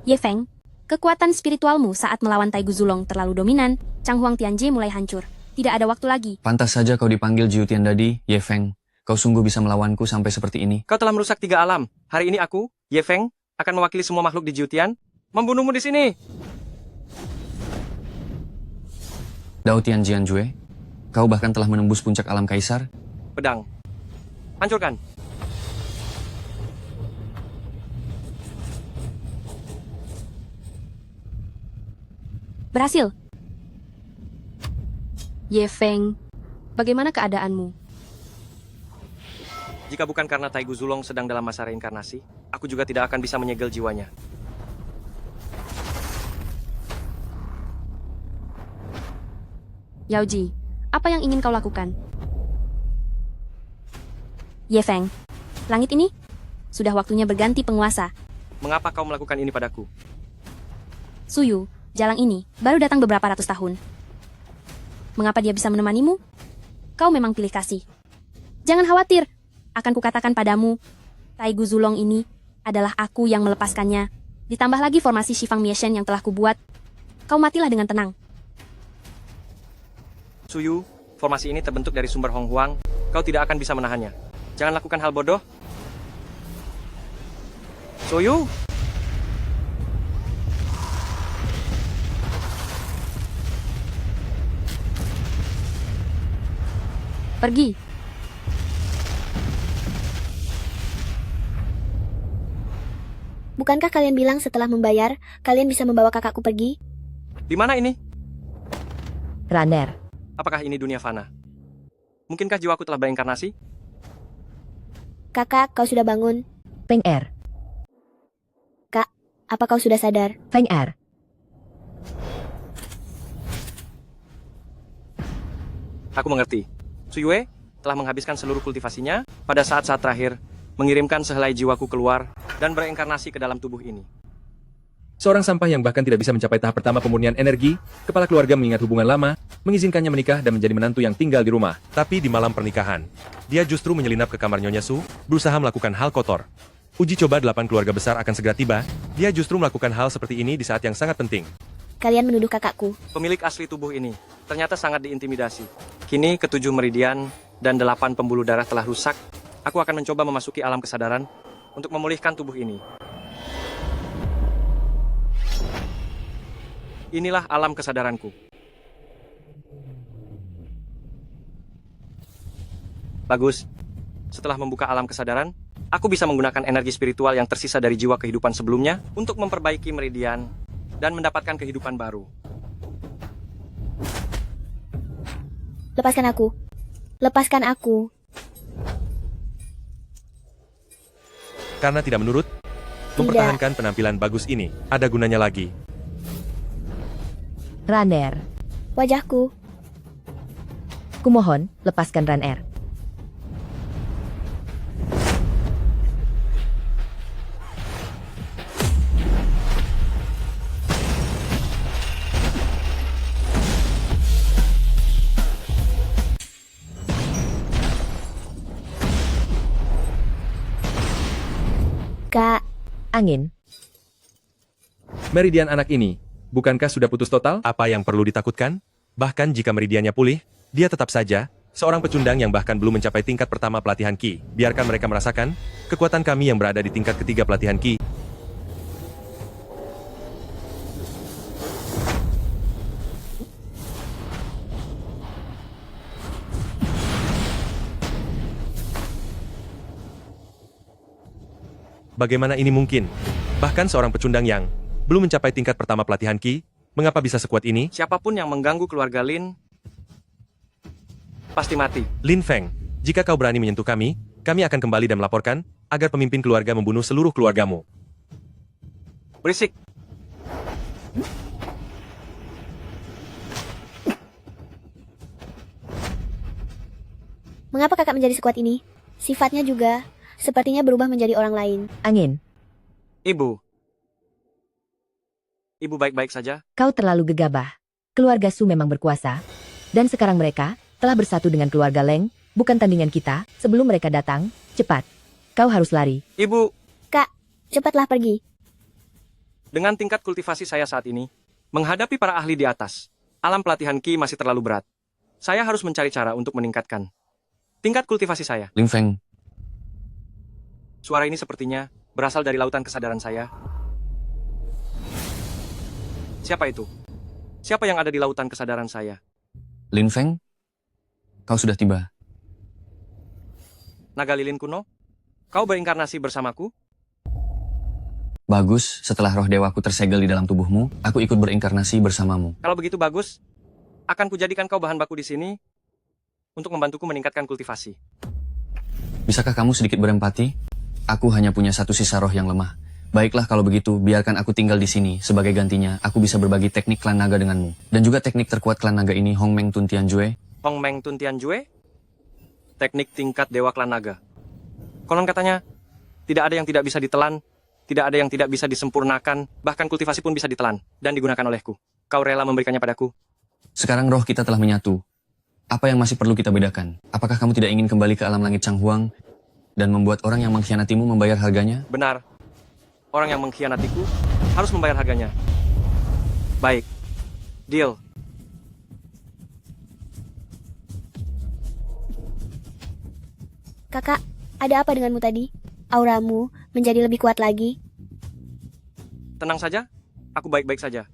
Ye Feng, kekuatan spiritualmu saat melawan Taigu Zulong terlalu dominan, Chang Huang Tianjie mulai hancur. Tidak ada waktu lagi. Pantas saja kau dipanggil Jiu Tiandadi, Ye Feng. Kau sungguh bisa melawanku sampai seperti ini. Kau telah merusak 3 alam. Hari ini aku, Ye Feng, akan mewakili semua makhluk di Jiutian, membunuhmu di sini. Dao Tianjianjue, kau bahkan telah menembus puncak alam kaisar. Pedang. Hancurkan. Berhasil. Ye Feng, bagaimana keadaanmu? Jika bukan karena Taigu Zulong sedang dalam masa reinkarnasi, aku juga tidak akan bisa menyegel jiwanya. Yaoji, apa yang ingin kau lakukan? Ye Feng, langit ini sudah waktunya berganti penguasa. Mengapa kau melakukan ini padaku? Suyu, jalang ini baru datang beberapa ratus tahun. Mengapa dia bisa menemanimu? Kau memang pilih kasih. Jangan khawatir, akan kukatakan padamu, Taigu Zulong ini adalah aku yang melepaskannya. Ditambah lagi formasi Shifang Mieshen yang telah kubuat. Kau matilah dengan tenang. Suyu, formasi ini terbentuk dari sumber Hong Huang. Kau tidak akan bisa menahannya. Jangan lakukan hal bodoh. Suyu. Pergi. Bukankah kalian bilang setelah membayar, kalian bisa membawa kakakku pergi? Di mana ini? Runner. Apakah ini dunia fana? Mungkinkah jiwaku telah berinkarnasi? Kakak, kau sudah bangun? Feng Er. Kak, apa kau sudah sadar? Feng Er. Aku mengerti. Suyue telah menghabiskan seluruh kultivasinya pada saat-saat terakhir, mengirimkan sehelai jiwaku keluar dan berinkarnasi ke dalam tubuh ini. Seorang sampah yang bahkan tidak bisa mencapai tahap pertama pemurnian energi, kepala keluarga mengingat hubungan lama, mengizinkannya menikah dan menjadi menantu yang tinggal di rumah. Tapi di malam pernikahan, dia justru menyelinap ke kamar Nyonya Su, berusaha melakukan hal kotor. Uji coba 8 keluarga besar akan segera tiba, dia justru melakukan hal seperti ini di saat yang sangat penting. Kalian menuduh kakakku. Pemilik asli tubuh ini ternyata sangat diintimidasi. Kini ke-7 meridian dan 8 pembuluh darah telah rusak. Aku akan mencoba memasuki alam kesadaran untuk memulihkan tubuh ini. Inilah alam kesadaranku. Bagus. Setelah membuka alam kesadaran, aku bisa menggunakan energi spiritual yang tersisa dari jiwa kehidupan sebelumnya untuk memperbaiki meridian dan mendapatkan kehidupan baru. Lepaskan aku. Lepaskan aku. Karena tidak menurut, mempertahankan penampilan bagus ini, ada gunanya lagi. Runner. Wajahku. Kumohon, lepaskan Runner. Kak, Angin. Meridian anak ini, bukankah sudah putus total? Apa yang perlu ditakutkan? Bahkan jika meridiannya pulih, dia tetap saja seorang pecundang yang bahkan belum mencapai tingkat pertama pelatihan Qi. Biarkan mereka merasakan kekuatan kami yang berada di tingkat ketiga pelatihan Qi. Bagaimana ini mungkin? Bahkan seorang pecundang yang belum mencapai tingkat pertama pelatihan Qi, mengapa bisa sekuat ini? Siapapun yang mengganggu keluarga Lin pasti mati. Lin Feng, jika kau berani menyentuh kami akan kembali dan melaporkan agar pemimpin keluarga membunuh seluruh keluargamu. Berisik. mengapa kakak menjadi sekuat ini? Sifatnya juga sepertinya berubah menjadi orang lain. Angin. Ibu. Ibu baik-baik saja? Kau terlalu gegabah. Keluarga Su memang berkuasa. Dan sekarang mereka telah bersatu dengan keluarga Leng. Bukan tandingan kita. Sebelum mereka datang, cepat. Kau harus lari. Ibu. Kak, cepatlah pergi. Dengan tingkat kultivasi saya saat ini, menghadapi para ahli di atas, alam pelatihan Qi masih terlalu berat. Saya harus mencari cara untuk meningkatkan tingkat kultivasi saya. Lin Feng, Suara ini sepertinya berasal dari lautan kesadaran saya. Siapa itu? Siapa yang ada di lautan kesadaran saya? Lin Feng, kau sudah tiba. Naga lilin kuno? Kau berinkarnasi bersamaku? Bagus, setelah roh dewaku tersegel di dalam tubuhmu, aku ikut berinkarnasi bersamamu. Kalau begitu bagus, akan kujadikan kau bahan baku di sini untuk membantuku meningkatkan kultivasi. Bisakah kamu sedikit berempati? Aku hanya punya satu sisa roh yang lemah. Baiklah kalau begitu, biarkan aku tinggal di sini. Sebagai gantinya, aku bisa berbagi teknik klan naga denganmu. Dan juga teknik terkuat klan naga ini, Hong Meng Tun Tianjue. Hong Meng Tun Tianjue? Teknik tingkat dewa klan naga. Konon katanya, tidak ada yang tidak bisa ditelan, tidak ada yang tidak bisa disempurnakan, bahkan kultivasi pun bisa ditelan dan digunakan olehku. Kau rela memberikannya padaku? Sekarang roh kita telah menyatu. Apa yang masih perlu kita bedakan? Apakah kamu tidak ingin kembali ke alam langit Chang Huang dan membuat orang yang mengkhianatimu membayar harganya? Benar. Orang yang mengkhianatiku harus membayar harganya. Baik. Deal. Kakak, ada apa denganmu tadi? Auramu menjadi lebih kuat lagi. Tenang saja, aku baik-baik saja.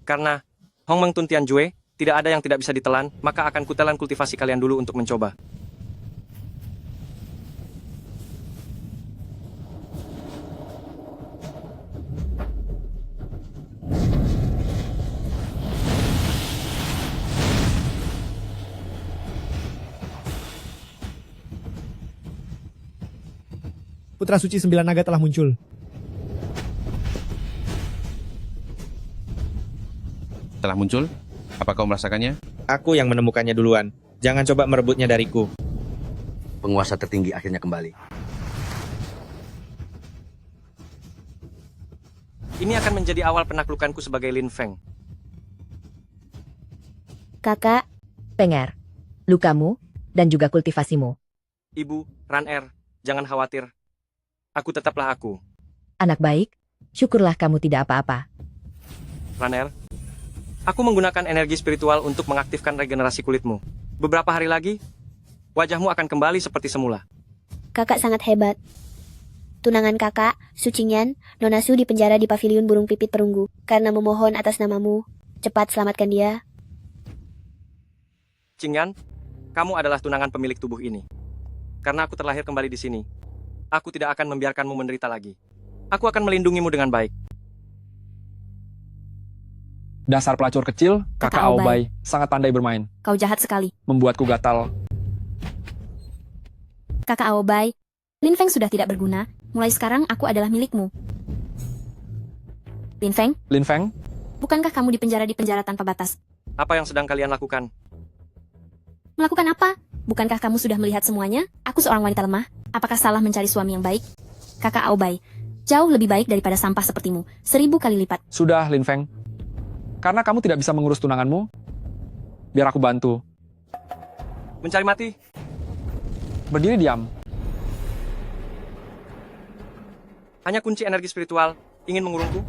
Karena Hong Meng Tun Tianjue tidak ada yang tidak bisa ditelan, maka akan kutelan kultivasi kalian dulu untuk mencoba. Putra Suci Sembilan Naga telah muncul. Telah muncul? Apa kau merasakannya? Aku yang menemukannya duluan. Jangan coba merebutnya dariku. Penguasa tertinggi akhirnya kembali. Ini akan menjadi awal penaklukanku sebagai Lin Feng. Kakak, Penger, lukamu, dan juga kultivasimu. Ibu, Ran-Er, jangan khawatir. Aku tetaplah aku. Anak baik, syukurlah kamu tidak apa-apa. Ran-Er, aku menggunakan energi spiritual untuk mengaktifkan regenerasi kulitmu. Beberapa hari lagi, wajahmu akan kembali seperti semula. kakak sangat hebat. Tunangan kakak, Sucinyan, Nona Su dipenjara di paviliun burung pipit perunggu. Karena memohon atas namamu, cepat selamatkan dia. Qingyan, kamu adalah tunangan pemilik tubuh ini. Karena aku terlahir kembali di sini, aku tidak akan membiarkanmu menderita lagi. Aku akan melindungimu dengan baik. Dasar pelacur kecil, kakak Aobai sangat pandai bermain. Kau jahat sekali. Membuatku gatal. Kakak Aobai, Lin Feng sudah tidak berguna. Mulai sekarang aku adalah milikmu. Lin Feng? Lin Feng? Bukankah kamu dipenjara di penjara tanpa batas? Apa yang sedang kalian lakukan? Melakukan apa? Bukankah kamu sudah melihat semuanya? Aku seorang wanita lemah. Apakah salah mencari suami yang baik? Kakak Aobai, jauh lebih baik daripada sampah sepertimu. 1000 kali lipat. Sudah, Lin Feng. Karena kamu tidak bisa mengurus tunanganmu, biar aku bantu. Mencari mati? Berdiri diam. Hanya kunci energi spiritual ingin mengurungku?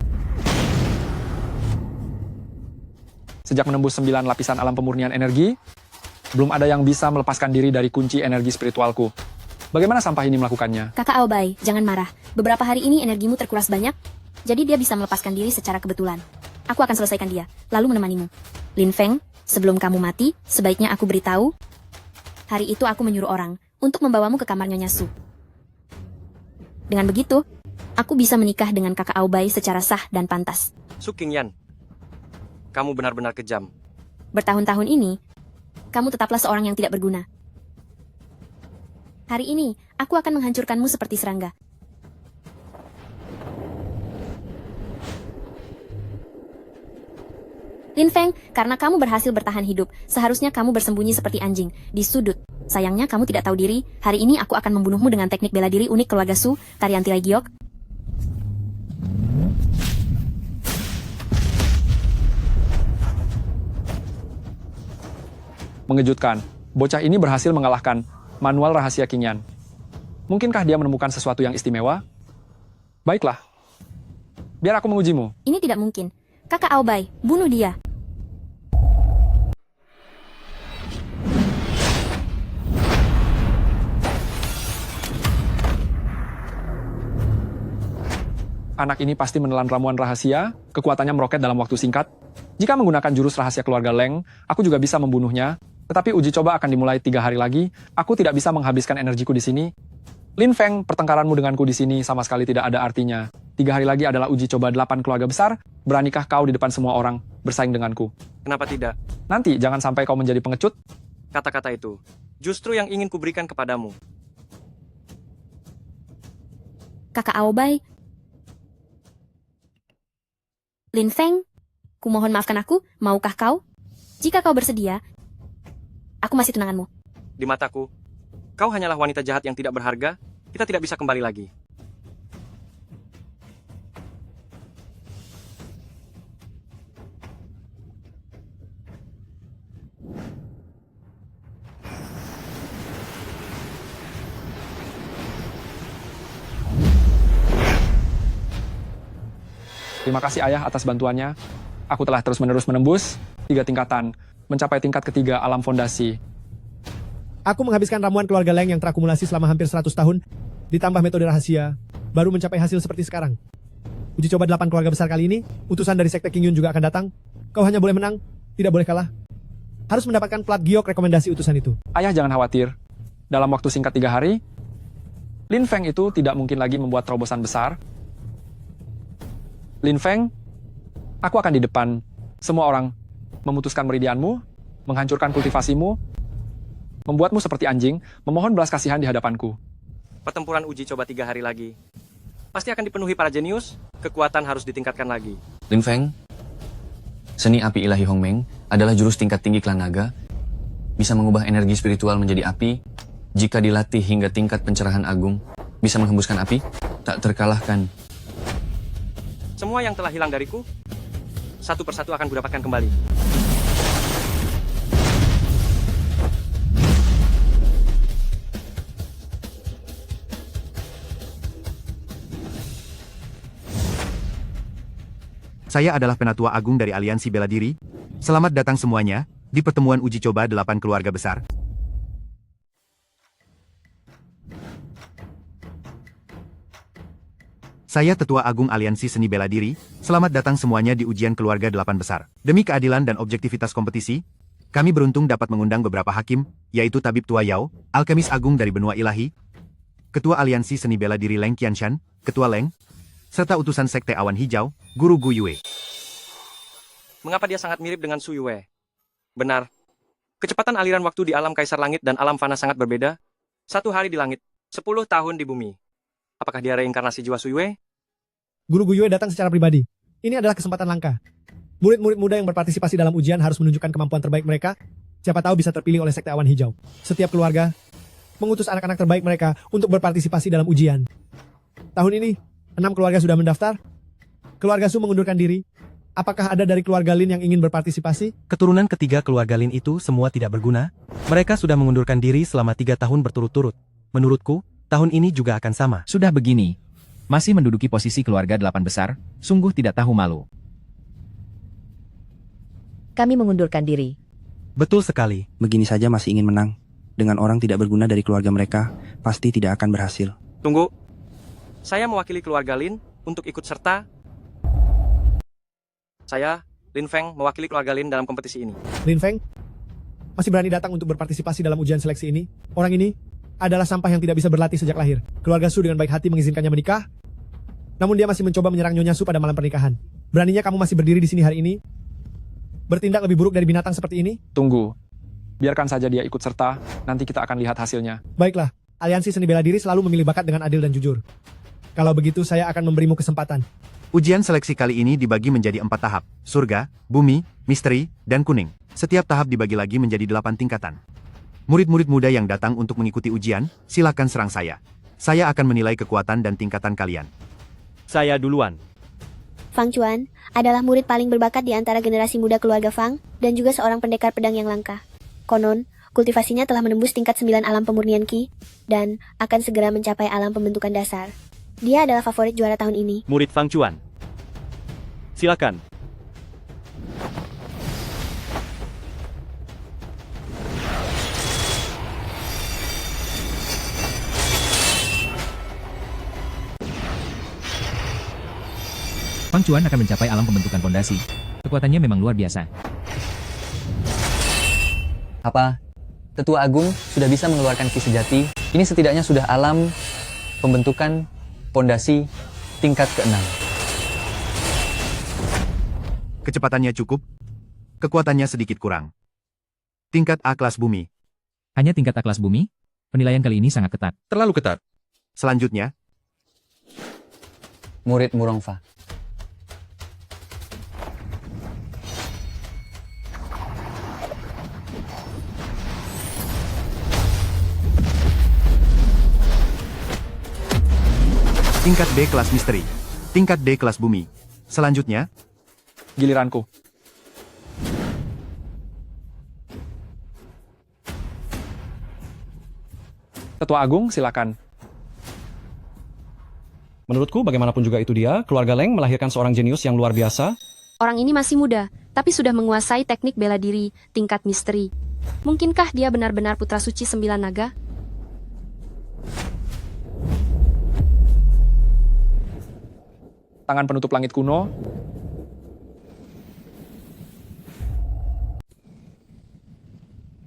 Sejak menembus 9 lapisan alam pemurnian energi, belum ada yang bisa melepaskan diri dari kunci energi spiritualku. Bagaimana sampah ini melakukannya? Kakak Aobai, jangan marah. Beberapa hari ini energimu terkuras banyak, jadi dia bisa melepaskan diri secara kebetulan. Aku akan selesaikan dia, lalu menemanimu. Lin Feng, sebelum kamu mati, sebaiknya aku beritahu. Hari itu aku menyuruh orang untuk membawamu ke kamar Nyonya Su. Dengan begitu, aku bisa menikah dengan kakak Aobai secara sah dan pantas. Su Qingyan, kamu benar-benar kejam. Bertahun-tahun ini, kamu tetaplah seorang yang tidak berguna. Hari ini, aku akan menghancurkanmu seperti serangga. Lin Feng, karena kamu berhasil bertahan hidup, seharusnya kamu bersembunyi seperti anjing, di sudut. Sayangnya kamu tidak tahu diri, hari ini aku akan membunuhmu dengan teknik bela diri unik keluarga Su, tarian tirai giok. Mengejutkan, bocah ini berhasil mengalahkan manual rahasia Qingyan. Mungkinkah dia menemukan sesuatu yang istimewa? Baiklah, Biar aku mengujimu. Ini tidak mungkin. Kakak Aobai, bunuh dia. Anak ini pasti menelan ramuan rahasia, kekuatannya meroket dalam waktu singkat. Jika menggunakan jurus rahasia keluarga Leng, aku juga bisa membunuhnya. Tetapi uji coba akan dimulai 3 hari lagi. Aku tidak bisa menghabiskan energiku di sini. Lin Feng, pertengkaranmu denganku di sini sama sekali tidak ada artinya. 3 hari lagi adalah uji coba 8 keluarga besar. Beranikah kau di depan semua orang bersaing denganku? Kenapa tidak? Nanti jangan sampai kau menjadi pengecut. Kata-kata itu justru yang ingin kuberikan kepadamu. Kakak Aobai. Lin Feng, kumohon maafkan aku, maukah kau? Jika kau bersedia, aku masih tunanganmu. Di mataku, kau hanyalah wanita jahat yang tidak berharga. Kita tidak bisa kembali lagi. Terima kasih ayah atas bantuannya. Aku telah terus-menerus menembus 3 tingkatan, mencapai tingkat ketiga alam fondasi. Aku menghabiskan ramuan keluarga Leng yang terakumulasi selama hampir 100 tahun, ditambah metode rahasia, baru mencapai hasil seperti sekarang. Uji coba 8 keluarga besar kali ini, utusan dari Sekte King Yun juga akan datang. Kau hanya boleh menang, tidak boleh kalah. Harus mendapatkan plat giok rekomendasi utusan itu. Ayah jangan khawatir. Dalam waktu singkat 3 hari, Lin Feng itu tidak mungkin lagi membuat terobosan besar. Lin Feng, aku akan di depan. Semua orang memutuskan meridianmu, menghancurkan kultivasimu, membuatmu seperti anjing, memohon belas kasihan di hadapanku. Pertempuran uji coba 3 hari lagi. Pasti akan dipenuhi para jenius, kekuatan harus ditingkatkan lagi. Lin Feng, seni api ilahi Hongmeng adalah jurus tingkat tinggi klan naga, bisa mengubah energi spiritual menjadi api. Jika dilatih hingga tingkat pencerahan agung, bisa menghembuskan api, tak terkalahkan. Semua yang telah hilang dariku, satu persatu akan kudapatkan kembali. Saya adalah Penatua Agung dari Aliansi Bela Diri. Selamat datang semuanya di pertemuan uji coba 8 keluarga besar. Saya Tetua Agung Aliansi Seni Bela Diri. Selamat datang semuanya di ujian keluarga 8 besar. Demi keadilan dan objektivitas kompetisi, kami beruntung dapat mengundang beberapa hakim, yaitu Tabib Tua Yao, Alkemis Agung dari Benua Ilahi, Ketua Aliansi Seni Bela Diri Leng Qianshan, Ketua Leng, serta utusan Sekte Awan Hijau, Guru Gu Yue. Mengapa dia sangat mirip dengan Su Yue? Benar. Kecepatan aliran waktu di alam Kaisar Langit dan alam Fana sangat berbeda. 1 hari di langit, 10 tahun di bumi. Apakah dia reinkarnasi jiwa Su Yue? Guru Gu Yue datang secara pribadi. Ini adalah kesempatan langka. Murid-murid muda yang berpartisipasi dalam ujian harus menunjukkan kemampuan terbaik mereka. Siapa tahu bisa terpilih oleh Sekte Awan Hijau. Setiap keluarga mengutus anak-anak terbaik mereka untuk berpartisipasi dalam ujian. Tahun ini, 6 keluarga sudah mendaftar. Keluarga Su mengundurkan diri. Apakah ada dari keluarga Lin yang ingin berpartisipasi? Keturunan ketiga keluarga Lin itu semua tidak berguna. Mereka sudah mengundurkan diri selama 3 tahun berturut-turut. Menurutku, tahun ini juga akan sama. Sudah begini, masih menduduki posisi keluarga 8 besar, sungguh tidak tahu malu. Kami mengundurkan diri. Betul sekali. Begini saja masih ingin menang. Dengan orang tidak berguna dari keluarga mereka, pasti tidak akan berhasil. Tunggu. Saya mewakili keluarga Lin untuk ikut serta. Saya, Lin Feng, mewakili keluarga Lin dalam kompetisi ini. Lin Feng masih berani datang untuk berpartisipasi dalam ujian seleksi ini. Orang ini adalah sampah yang tidak bisa berlatih sejak lahir. Keluarga Su dengan baik hati mengizinkannya menikah, namun dia masih mencoba menyerang Nyonya Su pada malam pernikahan. Beraninya kamu masih berdiri di sini hari ini? Bertindak lebih buruk dari binatang seperti ini? Tunggu. Biarkan saja dia ikut serta, nanti kita akan lihat hasilnya. Baiklah, Aliansi Seni Bela Diri selalu memilih bakat dengan adil dan jujur. Kalau begitu saya akan memberimu kesempatan. Ujian seleksi kali ini dibagi menjadi 4 tahap, surga, bumi, misteri, dan kuning. Setiap tahap dibagi lagi menjadi 8 tingkatan. Murid-murid muda yang datang untuk mengikuti ujian, silakan serang saya. Saya akan menilai kekuatan dan tingkatan kalian. Saya duluan. Fang Chuan adalah murid paling berbakat di antara generasi muda keluarga Fang, dan juga seorang pendekar pedang yang langka. Konon, kultivasinya telah menembus tingkat 9 alam pemurnian Qi, dan akan segera mencapai alam pembentukan dasar. Dia adalah favorit juara tahun ini. Murid Fang Chuan. Silakan. Fang Chuan akan mencapai alam pembentukan pondasi. Kekuatannya memang luar biasa. Apa? Tetua Agung sudah bisa mengeluarkan ki sejati. Ini setidaknya sudah alam pembentukan pondasi tingkat ke-6. Kecepatannya cukup, kekuatannya sedikit kurang. Tingkat A kelas bumi. Hanya tingkat A kelas bumi? Penilaian kali ini sangat ketat. Terlalu ketat. Selanjutnya, Murid Murongfa. tingkat B kelas misteri. Tingkat D kelas bumi. Selanjutnya, Giliranku. Tetua Agung, silakan. Menurutku, bagaimanapun juga itu dia, keluarga Leng melahirkan seorang jenius yang luar biasa. Orang ini masih muda, tapi sudah menguasai teknik bela diri tingkat misteri. Mungkinkah dia benar-benar putra suci 9 naga? Tangan penutup langit kuno.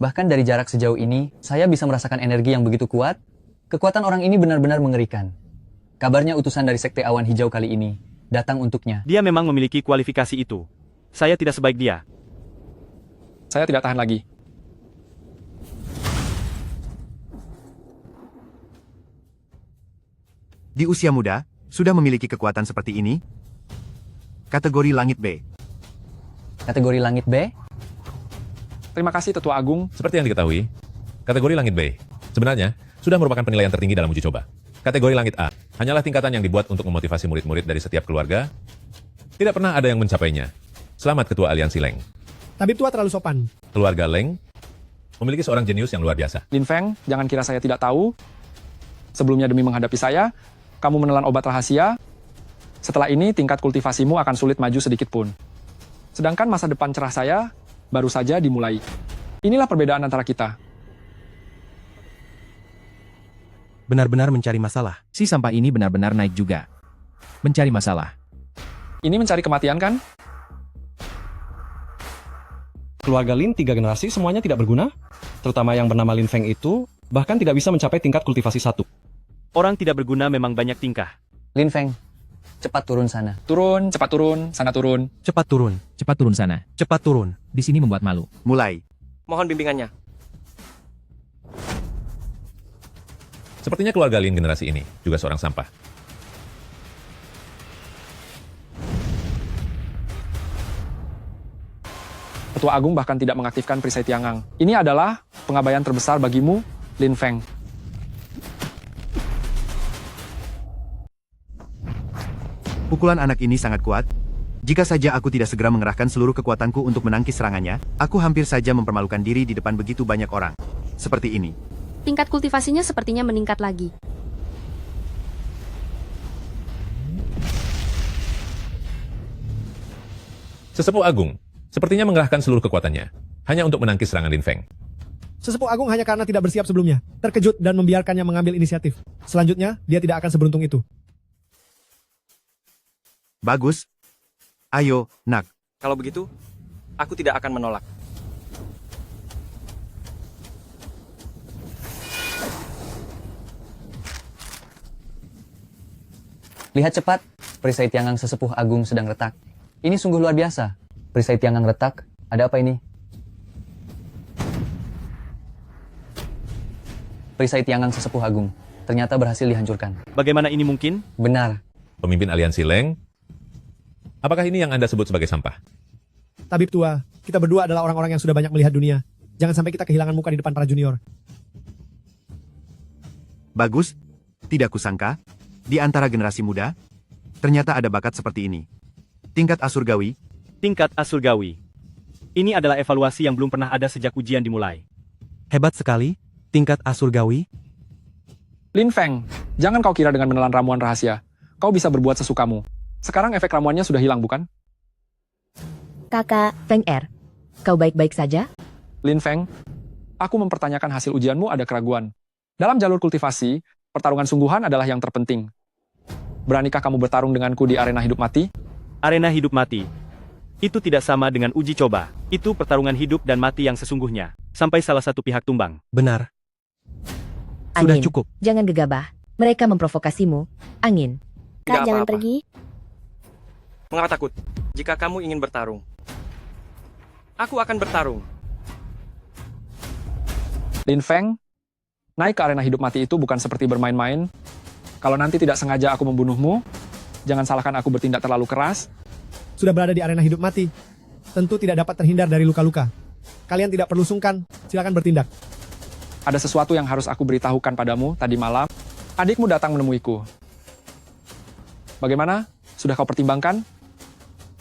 Bahkan dari jarak sejauh ini, saya bisa merasakan energi yang begitu kuat. Kekuatan orang ini benar-benar mengerikan. Kabarnya utusan dari Sekte Awan Hijau kali ini datang untuknya. Dia memang memiliki kualifikasi itu. Saya tidak sebaik dia. Saya tidak tahan lagi. di usia muda, sudah memiliki kekuatan seperti ini? Kategori Langit B. Kategori Langit B? Terima kasih Tetua Agung. Seperti yang diketahui, kategori Langit B sebenarnya sudah merupakan penilaian tertinggi dalam uji coba. Kategori Langit A hanyalah tingkatan yang dibuat untuk memotivasi murid-murid dari setiap keluarga. Tidak pernah ada yang mencapainya. Selamat Ketua Aliansi Leng. Tabib tua terlalu sopan. Keluarga Leng memiliki seorang jenius yang luar biasa. Lin Feng, jangan kira saya tidak tahu. Sebelumnya demi menghadapi saya, kamu menelan obat rahasia. Setelah ini, tingkat kultivasimu akan sulit maju sedikit pun. Sedangkan masa depan cerah saya baru saja dimulai. Inilah perbedaan antara kita. Benar-benar mencari masalah. Si sampah ini benar-benar naik juga. Mencari masalah. Ini mencari kematian kan? Keluarga Lin 3 generasi semuanya tidak berguna, terutama yang bernama Lin Feng itu, bahkan tidak bisa mencapai tingkat kultivasi 1. Orang tidak berguna memang banyak tingkah. Lin Feng, cepat turun sana. Turun, cepat turun, sana turun. Cepat turun. Cepat turun sana. Cepat turun. Di sini membuat malu. Mulai. Mohon bimbingannya. Sepertinya keluarga Lin generasi ini juga seorang sampah. Ketua Agung bahkan tidak mengaktifkan perisai Tiangang. Ini adalah pengabaian terbesar bagimu, Lin Feng. Pukulan anak ini sangat kuat. Jika saja aku tidak segera mengerahkan seluruh kekuatanku untuk menangkis serangannya, aku hampir saja mempermalukan diri di depan begitu banyak orang. Seperti ini. Tingkat kultivasinya sepertinya meningkat lagi. Sesepuh Agung sepertinya mengerahkan seluruh kekuatannya hanya untuk menangkis serangan Lin Feng. Sesepuh Agung hanya karena tidak bersiap sebelumnya, terkejut dan membiarkannya mengambil inisiatif. Selanjutnya, dia tidak akan seberuntung itu. Bagus. Ayo, Nak. Kalau begitu, aku tidak akan menolak. Lihat cepat, perisai Tiangang Sesepuh Agung sedang retak. Ini sungguh luar biasa. Perisai Tiangang retak, ada apa ini? Perisai Tiangang Sesepuh Agung, ternyata berhasil dihancurkan. Bagaimana ini mungkin? Benar. Pemimpin Aliansi Leng, apakah ini yang Anda sebut sebagai sampah? Tabib tua, kita berdua adalah orang-orang yang sudah banyak melihat dunia. Jangan sampai kita kehilangan muka di depan para junior. Bagus. Tidak kusangka, di antara generasi muda, ternyata ada bakat seperti ini. Tingkat Asurgawi. Tingkat Asurgawi. Ini adalah evaluasi yang belum pernah ada sejak ujian dimulai. Hebat sekali. Tingkat Asurgawi. Lin Feng, jangan kau kira dengan menelan ramuan rahasia, kau bisa berbuat sesukamu. Sekarang efek ramuannya sudah hilang, bukan? Kakak, Feng Er, kau baik-baik saja? Lin Feng, aku mempertanyakan hasil ujianmu ada keraguan. Dalam jalur kultivasi, pertarungan sungguhan adalah yang terpenting. Beranikah kamu bertarung denganku di arena hidup mati? Arena hidup mati. Itu tidak sama dengan uji coba. Itu pertarungan hidup dan mati yang sesungguhnya. Sampai salah satu pihak tumbang. Benar. Sudah Angin, cukup. jangan gegabah. Mereka memprovokasimu. Angin, Kak, Tidak jangan apa-apa. pergi. Mengapa takut? Jika kamu ingin bertarung, aku akan bertarung. Lin Feng, naik ke arena hidup mati itu bukan seperti bermain-main. Kalau nanti tidak sengaja aku membunuhmu, jangan salahkan aku bertindak terlalu keras. Sudah berada di arena hidup mati. Tentu tidak dapat terhindar dari luka-luka. Kalian tidak perlu sungkan, silakan bertindak. Ada sesuatu yang harus aku beritahukan padamu tadi malam. Adikmu datang menemuiku. Bagaimana? Sudah kau pertimbangkan?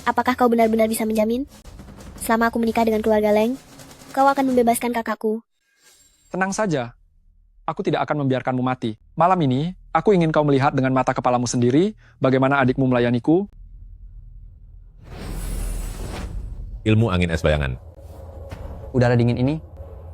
Apakah kau benar-benar bisa menjamin? Selama aku menikah dengan keluarga Leng, kau akan membebaskan kakakku. Tenang saja. Aku tidak akan membiarkanmu mati. Malam ini, aku ingin kau melihat dengan mata kepalamu sendiri bagaimana adikmu melayaniku. Ilmu angin es bayangan. Udara dingin ini,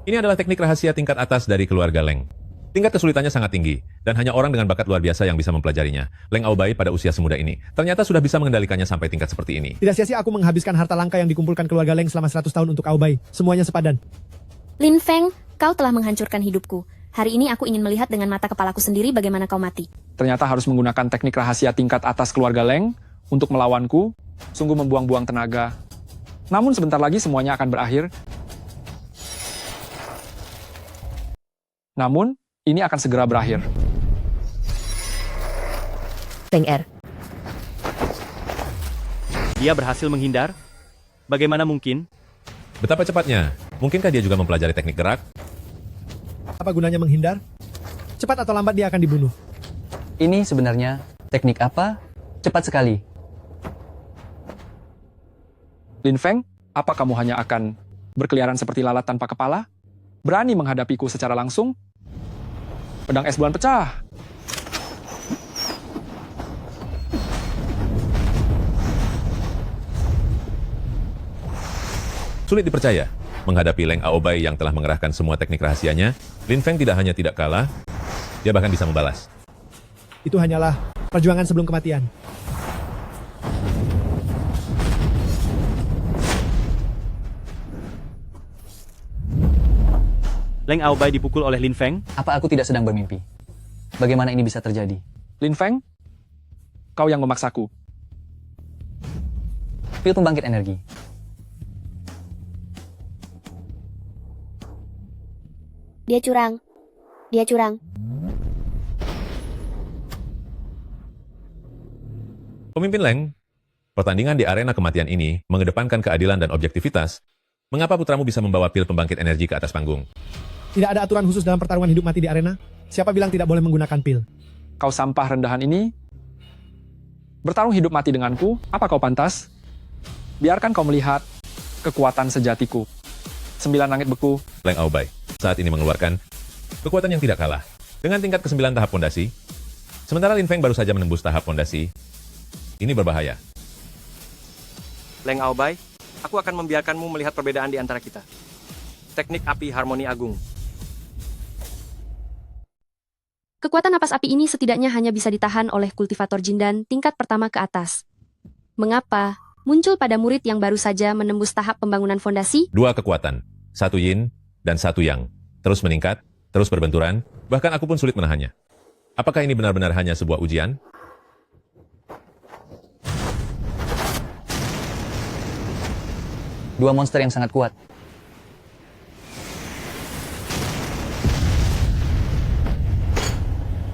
Ini adalah teknik rahasia tingkat atas dari keluarga Leng. Tingkat kesulitannya sangat tinggi, dan hanya orang dengan bakat luar biasa yang bisa mempelajarinya. Leng Aobai pada usia semuda ini, ternyata sudah bisa mengendalikannya sampai tingkat seperti ini. Tidak sia-sia aku menghabiskan harta langka yang dikumpulkan keluarga Leng selama 100 tahun untuk Aobai. Semuanya sepadan. Lin Feng, kau telah menghancurkan hidupku. Hari ini aku ingin melihat dengan mata kepalaku sendiri bagaimana kau mati. Ternyata harus menggunakan teknik rahasia tingkat atas keluarga Leng untuk melawanku, sungguh membuang-buang tenaga. Namun sebentar lagi semuanya akan berakhir. Namun, ini akan segera berakhir. Feng Er, Dia berhasil menghindar? Bagaimana mungkin? Betapa cepatnya? Mungkinkah dia juga mempelajari teknik gerak? Apa gunanya menghindar? Cepat atau lambat dia akan dibunuh. ini sebenarnya teknik apa? Cepat sekali. Lin Feng, apa kamu hanya akan berkeliaran seperti lalat tanpa kepala? Berani menghadapiku secara langsung? Pedang es bulan pecah. Sulit dipercaya. Menghadapi Leng Aobai yang telah mengerahkan semua teknik rahasianya, Lin Feng tidak hanya tidak kalah, dia bahkan bisa membalas. Itu hanyalah perjuangan sebelum kematian. Leng Aobai dipukul oleh Lin Feng? Apa aku tidak sedang bermimpi? Bagaimana ini bisa terjadi? Lin Feng, kau yang memaksaku. Pil pembangkit energi. Dia curang. Dia curang. Pemimpin Leng, pertandingan di arena kematian ini mengedepankan keadilan dan objektivitas. Mengapa putramu bisa membawa pil pembangkit energi ke atas panggung? Tidak ada aturan khusus dalam pertarungan hidup mati di arena. Siapa bilang tidak boleh menggunakan pil? Kau sampah rendahan ini, bertarung hidup mati denganku, apa kau pantas? Biarkan kau melihat kekuatan sejatiku. 9 langit beku. Leng Aobai saat ini mengeluarkan kekuatan yang tidak kalah dengan tingkat ke-9 tahap pondasi. Sementara Lin Feng baru saja menembus tahap pondasi. Ini berbahaya. Leng Aobai, aku akan membiarkanmu melihat perbedaan di antara kita. Teknik api harmoni agung. Kekuatan napas api ini setidaknya hanya bisa ditahan oleh kultivator Jindan tingkat pertama ke atas. Mengapa muncul pada murid yang baru saja menembus tahap pembangunan fondasi? 2 kekuatan, 1 yin dan 1 yang. Terus meningkat, terus berbenturan, bahkan aku pun sulit menahannya. Apakah ini benar-benar hanya sebuah ujian? Dua monster yang sangat kuat.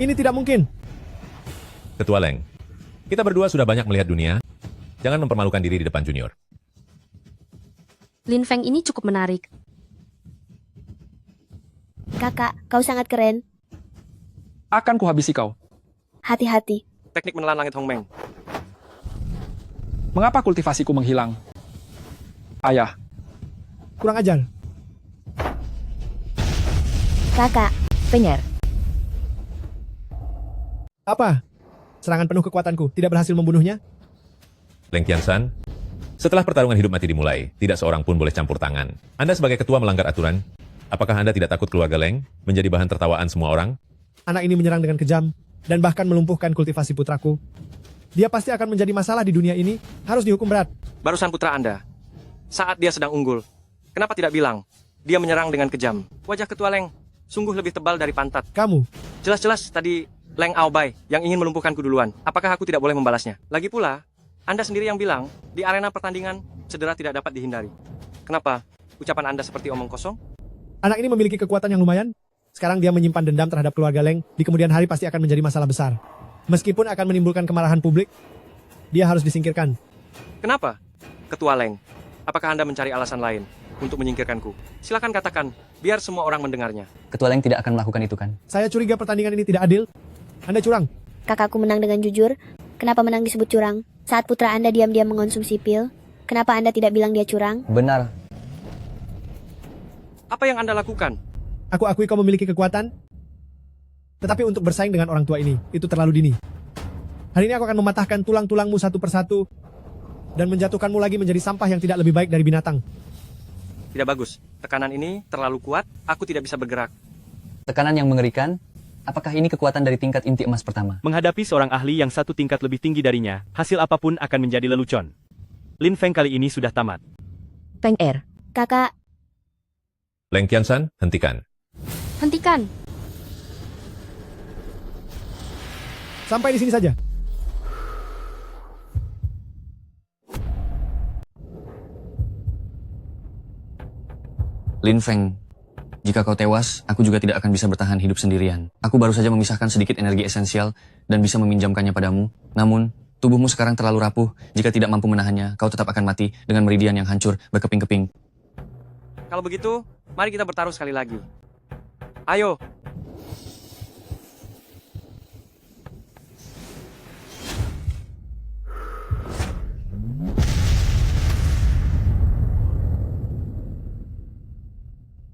Ini tidak mungkin. Ketua Leng, kita berdua sudah banyak melihat dunia. Jangan mempermalukan diri di depan junior. Lin Feng ini cukup menarik. Kakak, kau sangat keren. Akan kuhabisi kau. Hati-hati. Teknik menelan langit Hong Meng. Mengapa kultivasiku menghilang? Ayah, Kurang ajar. Kakak, Feng Er, Apa? Serangan penuh kekuatanku tidak berhasil membunuhnya? Leng Qiansan, Setelah pertarungan hidup mati dimulai, tidak seorang pun boleh campur tangan. Anda sebagai ketua melanggar aturan. Apakah Anda tidak takut keluarga Leng menjadi bahan tertawaan semua orang? Anak ini menyerang dengan kejam dan bahkan melumpuhkan kultivasi putraku. Dia pasti akan menjadi masalah di dunia ini, harus dihukum berat. Barusan putra Anda, saat dia sedang unggul, kenapa tidak bilang dia menyerang dengan kejam? Wajah ketua Leng sungguh lebih tebal dari pantat. Kamu? Jelas-jelas tadi Leng Aobai yang ingin melumpuhkanku duluan. Apakah aku tidak boleh membalasnya? Lagi pula, Anda sendiri yang bilang, di arena pertandingan, cedera tidak dapat dihindari. Kenapa? Ucapan Anda seperti omong kosong? Anak ini memiliki kekuatan yang lumayan. Sekarang dia menyimpan dendam terhadap keluarga Leng, di kemudian hari pasti akan menjadi masalah besar. Meskipun akan menimbulkan kemarahan publik, dia harus disingkirkan. Kenapa? Ketua Leng, apakah Anda mencari alasan lain untuk menyingkirkanku? Silakan katakan, biar semua orang mendengarnya. Ketua Leng tidak akan melakukan itu kan? Saya curiga pertandingan ini tidak adil. Anda curang. Kakakku menang dengan jujur. Kenapa menang disebut curang? Saat putra Anda diam-diam mengonsumsi pil, kenapa Anda tidak bilang dia curang? Benar. Apa yang Anda lakukan? Aku akui kau memiliki kekuatan, tetapi untuk bersaing dengan orang tua ini, itu terlalu dini. Hari ini aku akan mematahkan tulang-tulangmu satu persatu, dan menjatuhkanmu lagi menjadi sampah yang tidak lebih baik dari binatang. Tidak bagus. Tekanan ini terlalu kuat, aku tidak bisa bergerak. Tekanan yang mengerikan? Apakah ini kekuatan dari tingkat inti emas pertama? Menghadapi seorang ahli yang satu tingkat lebih tinggi darinya, hasil apapun akan menjadi lelucon. Lin Feng kali ini sudah tamat. Feng Er. Kakak, Leng Qiansan, hentikan. Hentikan. Sampai di sini saja. Lin Feng, jika kau tewas, aku juga tidak akan bisa bertahan hidup sendirian. Aku baru saja memisahkan sedikit energi esensial dan bisa meminjamkannya padamu. Namun, tubuhmu sekarang terlalu rapuh. Jika tidak mampu menahannya, kau tetap akan mati dengan meridian yang hancur, berkeping-keping. Kalau begitu, mari kita bertaruh sekali lagi. Ayo.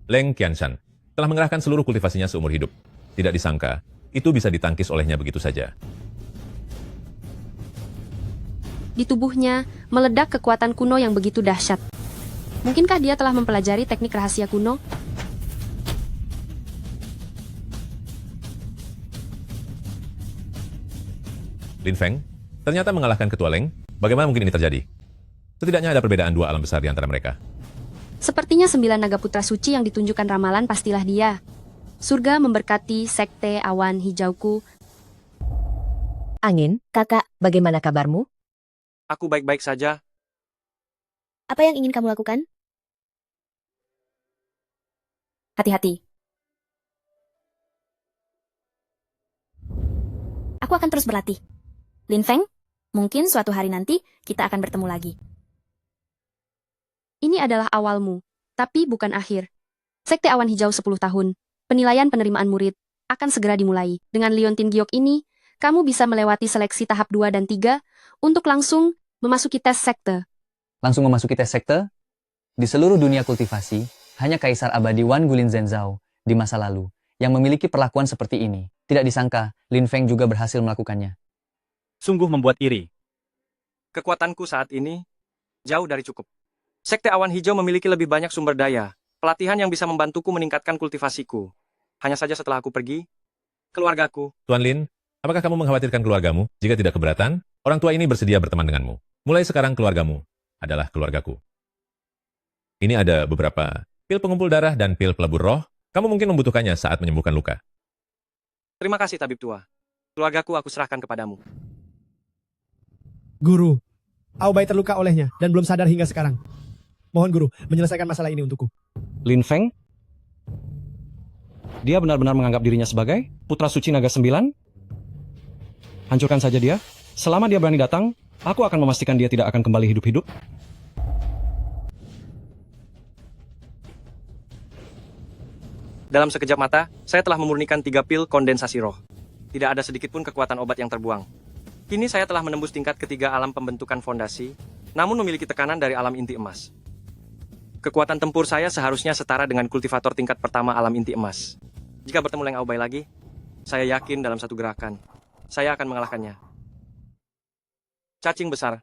Leng Qiansan telah mengerahkan seluruh kultivasinya seumur hidup. Tidak disangka, itu bisa ditangkis olehnya begitu saja. Di tubuhnya meledak kekuatan kuno yang begitu dahsyat. Mungkinkah dia telah mempelajari teknik rahasia kuno? Lin Feng ternyata mengalahkan ketua Leng. Bagaimana mungkin ini terjadi? Setidaknya ada perbedaan dua alam besar di antara mereka. Sepertinya 9 naga putra suci yang ditunjukkan ramalan pastilah dia. Surga memberkati sekte awan hijauku. Angin, kakak, bagaimana kabarmu? Aku baik-baik saja. apa yang ingin kamu lakukan? Hati-hati. Aku akan terus berlatih. Lin Feng, mungkin suatu hari nanti kita akan bertemu lagi. Ini adalah awalmu, tapi bukan akhir. Sekte Awan Hijau 10 tahun. Penilaian penerimaan murid akan segera dimulai. Dengan Liontin Giok ini, kamu bisa melewati seleksi tahap 2 dan 3 untuk langsung memasuki tes sekte. Langsung memasuki tes sekte? Di seluruh dunia kultivasi, hanya Kaisar Abadi Wan Gulin Zenzao di masa lalu yang memiliki perlakuan seperti ini. Tidak disangka, Lin Feng juga berhasil melakukannya. Sungguh membuat iri. Kekuatanku saat ini jauh dari cukup. Sekte Awan Hijau memiliki lebih banyak sumber daya, pelatihan yang bisa membantuku meningkatkan kultivasiku. Hanya saja setelah aku pergi, keluargaku. Tuan Lin, apakah kamu mengkhawatirkan keluargamu? Jika tidak keberatan, orang tua ini bersedia berteman denganmu. Mulai sekarang keluargamu adalah keluargaku. Ini ada beberapa pil pengumpul darah dan pil pelebur roh. Kamu mungkin membutuhkannya saat menyembuhkan luka. Terima kasih, Tabib Tua. Keluargaku aku serahkan kepadamu. Guru, Aobai terluka olehnya dan belum sadar hingga sekarang. Mohon Guru, menyelesaikan masalah ini untukku. Lin Feng? Dia benar-benar menganggap dirinya sebagai putra suci naga 9? Hancurkan saja dia. Selama dia berani datang, aku akan memastikan dia tidak akan kembali hidup-hidup. Dalam sekejap mata, saya telah memurnikan 3 pil kondensasi roh. Tidak ada sedikit pun kekuatan obat yang terbuang. Kini saya telah menembus tingkat ketiga alam pembentukan fondasi, namun memiliki tekanan dari alam inti emas. Kekuatan tempur saya seharusnya setara dengan kultivator tingkat pertama alam inti emas. Jika bertemu Leng Aobai lagi, saya yakin dalam satu gerakan, saya akan mengalahkannya. Cacing besar,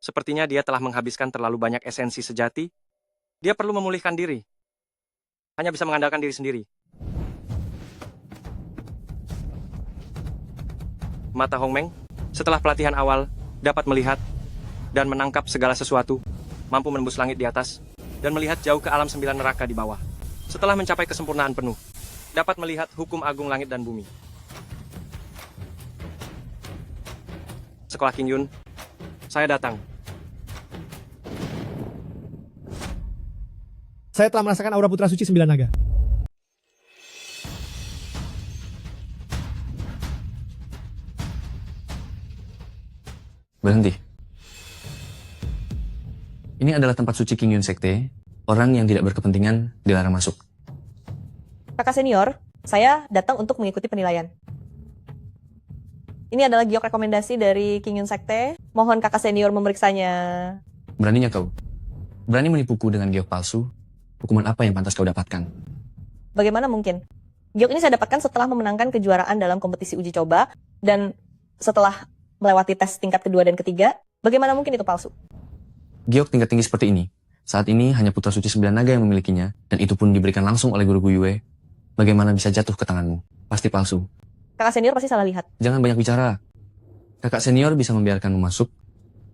Sepertinya dia telah menghabiskan terlalu banyak esensi sejati. Dia perlu memulihkan diri. Hanya bisa mengandalkan diri sendiri. Mata Hongmeng, setelah pelatihan awal, dapat melihat dan menangkap segala sesuatu, mampu menembus langit di atas, dan melihat jauh ke alam 9 neraka di bawah. Setelah mencapai kesempurnaan penuh, dapat melihat hukum agung langit dan bumi. Sekolah King Yun, saya datang. Saya telah merasakan aura putra suci 9 naga. Berhenti. Ini adalah tempat suci King Yun Sekte. Orang yang tidak berkepentingan dilarang masuk. Kakak senior, saya datang untuk mengikuti penilaian. Ini adalah giok rekomendasi dari King Yun Sekte. Mohon kakak senior memeriksanya. Beraninya kau? Berani menipuku dengan giok palsu? Hukuman apa yang pantas kau dapatkan? Bagaimana mungkin? Giok ini saya dapatkan setelah memenangkan kejuaraan dalam kompetisi uji coba, dan setelah melewati tes tingkat kedua dan ketiga. Bagaimana mungkin itu palsu? Giok tingkat tinggi seperti ini. Saat ini hanya putra suci 9 naga yang memilikinya, dan itu pun diberikan langsung oleh guru Guyue. Bagaimana bisa jatuh ke tanganmu? Pasti palsu. Kakak senior pasti salah lihat. Jangan banyak bicara. Kakak senior bisa membiarkanmu masuk,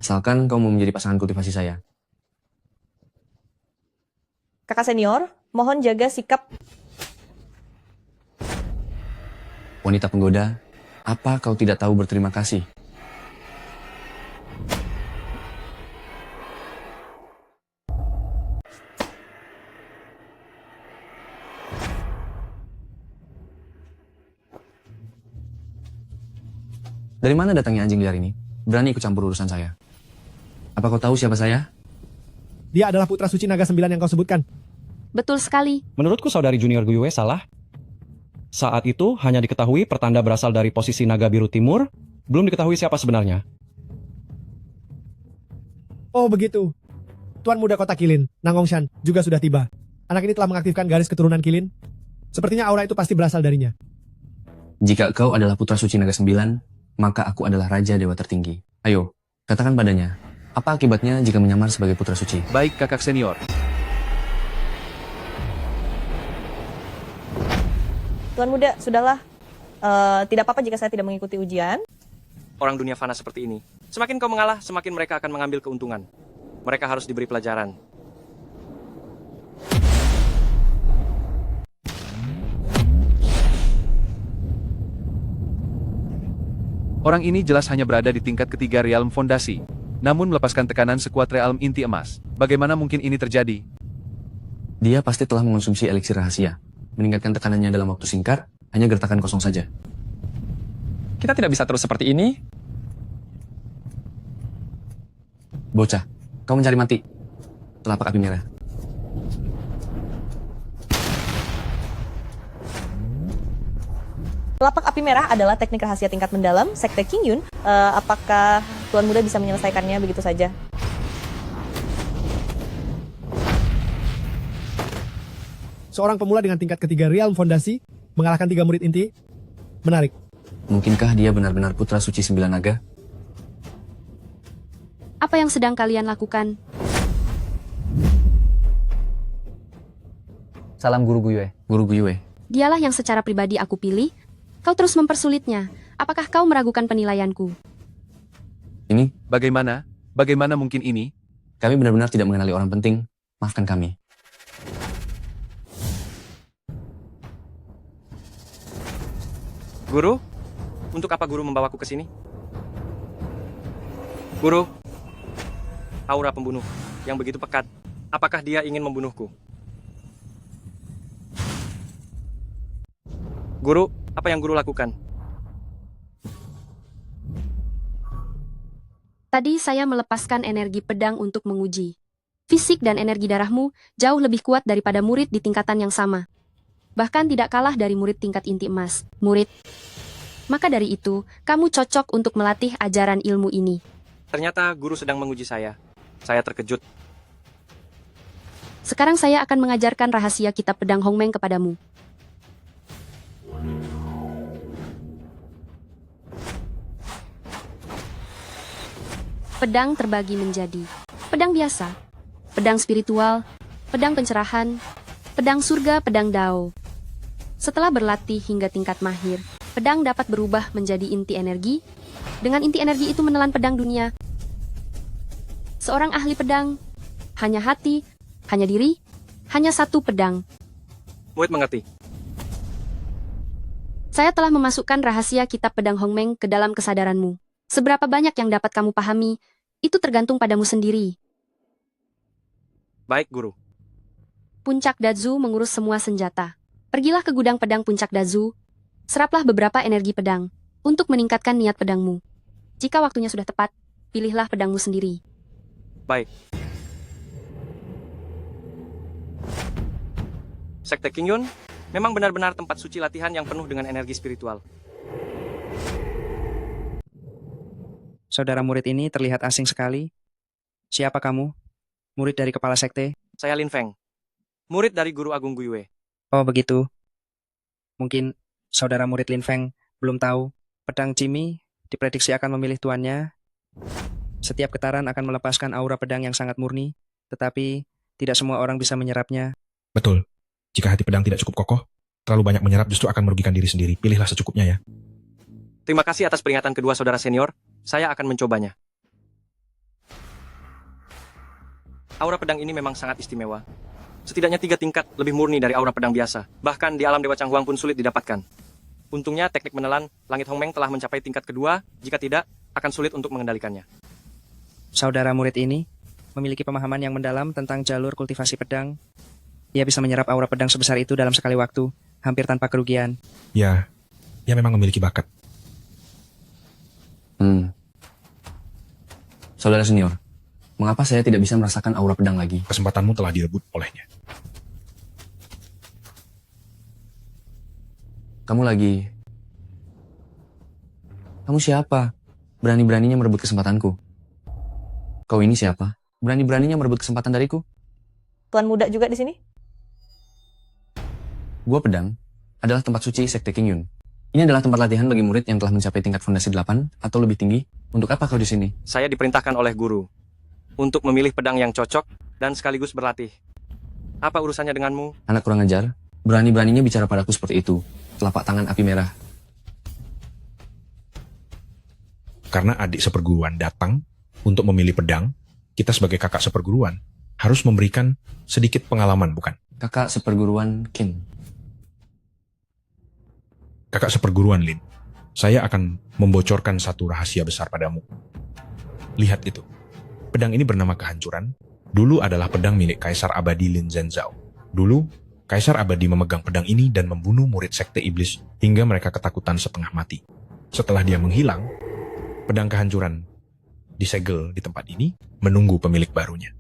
asalkan kau mau menjadi pasangan kultivasi saya. Kakak senior, mohon jaga sikap. Wanita penggoda, apa kau tidak tahu berterima kasih? Dari mana datangnya anjing liar ini? Berani ikut campur urusan saya. Apa kau tahu siapa saya? Dia adalah putra suci naga 9 yang kau sebutkan. Betul sekali. Menurutku saudari junior Guyue salah. Saat itu hanya diketahui pertanda berasal dari posisi naga biru timur, belum diketahui siapa sebenarnya. Oh begitu. Tuan muda kota Kilin, Nangongshan, juga sudah tiba. Anak ini telah mengaktifkan garis keturunan Kilin. Sepertinya aura itu pasti berasal darinya. Jika kau adalah putra suci naga 9, maka aku adalah raja dewa tertinggi. Ayo, katakan padanya, apa akibatnya jika menyamar sebagai putra suci? Baik kakak senior. Tuan muda, sudahlah. Tidak apa-apa jika saya tidak mengikuti ujian. Orang dunia fana seperti ini. Semakin kau mengalah, semakin mereka akan mengambil keuntungan. Mereka harus diberi pelajaran. Orang ini jelas hanya berada di tingkat ketiga Realm Fondasi, namun melepaskan tekanan sekuat Realm Inti Emas. Bagaimana mungkin ini terjadi? Dia pasti telah mengonsumsi eliksir rahasia. Meningkatkan tekanannya dalam waktu singkat, hanya gertakan kosong saja. Kita tidak bisa terus seperti ini. Bocah, kau mencari mati. Telapak api merah. Telapak api merah adalah teknik rahasia tingkat mendalam, Sekte King Yun. Apakah Tuan muda bisa menyelesaikannya begitu saja? Seorang pemula dengan tingkat ketiga Realm Fondasi mengalahkan 3 murid inti. Menarik. Mungkinkah dia benar-benar putra suci 9 naga? Apa yang sedang kalian lakukan? Salam Guru Guyue. Guru Guyue. Dialah yang secara pribadi aku pilih. Kau terus mempersulitnya. Apakah kau meragukan penilaianku? Ini? Bagaimana? Bagaimana mungkin ini? Kami benar-benar tidak mengenali orang penting. Maafkan kami. Guru, untuk apa guru membawaku ke sini? Guru, aura pembunuh yang begitu pekat. Apakah dia ingin membunuhku? Guru, apa yang guru lakukan? Tadi saya melepaskan energi pedang untuk menguji. Fisik dan energi darahmu jauh lebih kuat daripada murid di tingkatan yang sama. Bahkan tidak kalah dari murid tingkat inti emas. Murid. Maka dari itu, kamu cocok untuk melatih ajaran ilmu ini. Ternyata guru sedang menguji saya. Saya terkejut. Sekarang saya akan mengajarkan rahasia kitab pedang Hongmeng kepadamu. Pedang terbagi menjadi pedang biasa, pedang spiritual, pedang pencerahan, pedang surga, pedang Dao. Setelah berlatih hingga tingkat mahir, pedang dapat berubah menjadi inti energi. Dengan inti energi itu menelan pedang dunia. Seorang ahli pedang, hanya hati, hanya diri, hanya satu pedang. Murid mengerti. Saya telah memasukkan rahasia kitab pedang Hongmeng ke dalam kesadaranmu. Seberapa banyak yang dapat kamu pahami, itu tergantung padamu sendiri. Baik, Guru. Puncak Dazu mengurus semua senjata. Pergilah ke gudang pedang Puncak Dazu, seraplah beberapa energi pedang untuk meningkatkan niat pedangmu. Jika waktunya sudah tepat, pilihlah pedangmu sendiri. Baik. Sekte Qingyun memang benar-benar tempat suci latihan yang penuh dengan energi spiritual. Saudara murid ini terlihat asing sekali. Siapa kamu? Murid dari kepala sekte? Saya Lin Feng, murid dari Guru Agung Guyue. Oh begitu. Mungkin saudara murid Lin Feng belum tahu, pedang Jimmy diprediksi akan memilih tuannya. Setiap getaran akan melepaskan aura pedang yang sangat murni, tetapi tidak semua orang bisa menyerapnya. Betul. Jika hati pedang tidak cukup kokoh, terlalu banyak menyerap justru akan merugikan diri sendiri. Pilihlah secukupnya ya. Terima kasih atas peringatan kedua saudara senior. Saya akan mencobanya. Aura pedang ini memang sangat istimewa. Setidaknya 3 tingkat lebih murni dari aura pedang biasa. Bahkan di alam Dewa Changhuang pun sulit didapatkan. Untungnya teknik menelan Langit Hongmeng telah mencapai tingkat kedua. Jika tidak, akan sulit untuk mengendalikannya. Saudara murid ini memiliki pemahaman yang mendalam tentang jalur kultivasi pedang. Ia bisa menyerap aura pedang sebesar itu dalam sekali waktu, hampir tanpa kerugian. Ya memang memiliki bakat. Saudara senior, mengapa saya tidak bisa merasakan aura pedang lagi? Kesempatanmu telah direbut olehnya. Kamu siapa? Berani-beraninya merebut kesempatanku. Kau ini siapa? Berani-beraninya merebut kesempatan dariku? Tuan muda juga di sini? Gua Pedang adalah tempat suci Sekte Qingyun. Ini adalah tempat latihan bagi murid yang telah mencapai tingkat fondasi 8 atau lebih tinggi. Untuk apa kau di sini? Saya diperintahkan oleh guru untuk memilih pedang yang cocok dan sekaligus berlatih. Apa urusannya denganmu? Anak kurang ajar, berani-beraninya bicara padaku seperti itu. Telapak tangan api merah. Karena adik seperguruan datang untuk memilih pedang, kita sebagai kakak seperguruan harus memberikan sedikit pengalaman, bukan? Kakak seperguruan Qin. Kakak seperguruan Lin, saya akan membocorkan satu rahasia besar padamu. Lihat itu. Pedang ini bernama Kehancuran. Dulu adalah pedang milik Kaisar Abadi Lin Zhenzhao. Dulu, Kaisar Abadi memegang pedang ini dan membunuh murid Sekte Iblis hingga mereka ketakutan setengah mati. Setelah dia menghilang, pedang Kehancuran disegel di tempat ini menunggu pemilik barunya.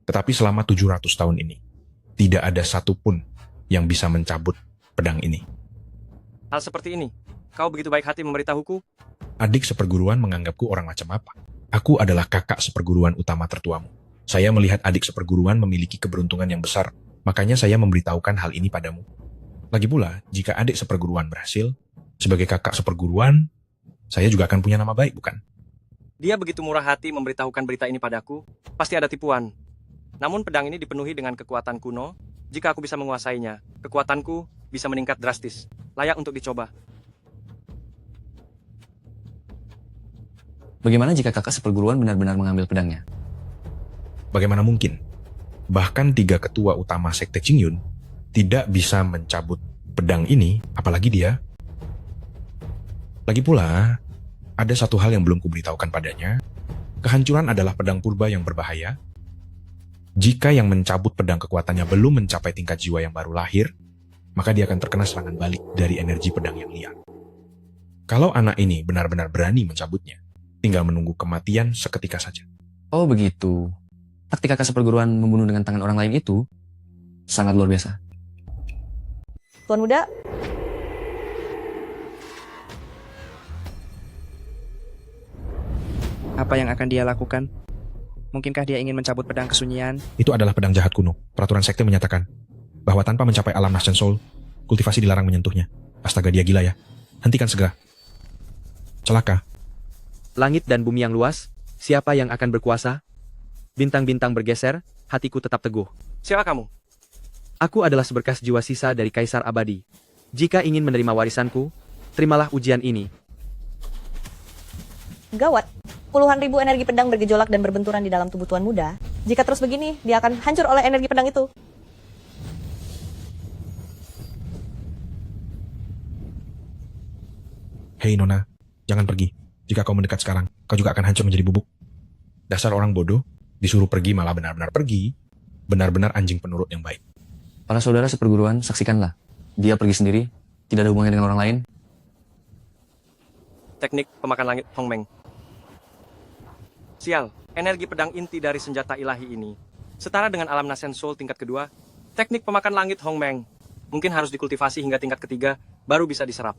Tetapi selama 700 tahun ini, tidak ada satupun yang bisa mencabut pedang ini. Hal seperti ini, kau begitu baik hati memberitahuku? Adik seperguruan menganggapku orang macam apa? Aku adalah kakak seperguruan utama tertuamu. Saya melihat adik seperguruan memiliki keberuntungan yang besar, makanya saya memberitahukan hal ini padamu. Lagi pula, jika adik seperguruan berhasil, sebagai kakak seperguruan, saya juga akan punya nama baik, bukan? Dia begitu murah hati memberitahukan berita ini padaku, pasti ada tipuan. Namun pedang ini dipenuhi dengan kekuatan kuno. Jika aku bisa menguasainya, kekuatanku bisa meningkat drastis. Layak untuk dicoba. Bagaimana jika kakak seperguruan benar-benar mengambil pedangnya? Bagaimana mungkin? Bahkan 3 ketua utama Sekte Qingyun tidak bisa mencabut pedang ini, apalagi dia. Lagi pula, ada satu hal yang belum kuberitahukan padanya. Kehancuran adalah pedang purba yang berbahaya. Jika yang mencabut pedang kekuatannya belum mencapai tingkat jiwa yang baru lahir, maka dia akan terkena serangan balik dari energi pedang yang liar. Kalau anak ini benar-benar berani mencabutnya, tinggal menunggu kematian seketika saja. Oh begitu. Taktik kakak seperguruan membunuh dengan tangan orang lain itu sangat luar biasa. Tuan muda, Apa yang akan dia lakukan? Mungkinkah dia ingin mencabut pedang kesunyian? Itu adalah pedang jahat kuno. Peraturan sekte menyatakan bahwa tanpa mencapai alam Nascent Soul, kultivasi dilarang menyentuhnya. Astaga, dia gila ya. Hentikan segera. Celaka. Langit dan bumi yang luas, Siapa yang akan berkuasa? Bintang-bintang bergeser, hatiku tetap teguh. Siapa kamu? Aku adalah seberkas jiwa sisa dari Kaisar Abadi. Jika ingin menerima warisanku, terimalah ujian ini. Gawat, puluhan ribu energi pedang bergejolak dan berbenturan di dalam tubuh Tuan Muda. Jika terus begini, dia akan hancur oleh energi pedang itu. Hei Nona, jangan pergi. Jika kau mendekat sekarang, kau juga akan hancur menjadi bubuk. Dasar orang bodoh, disuruh pergi malah benar-benar pergi. Benar-benar anjing penurut yang baik. Para saudara seperguruan, saksikanlah. Dia pergi sendiri, tidak ada hubungannya dengan orang lain. Teknik pemakan langit Hongmeng. Sial, energi pedang inti dari senjata ilahi ini setara dengan alam Nasen Soul tingkat kedua. Teknik pemakan langit Hongmeng mungkin harus dikultivasi hingga tingkat ketiga, baru bisa diserap.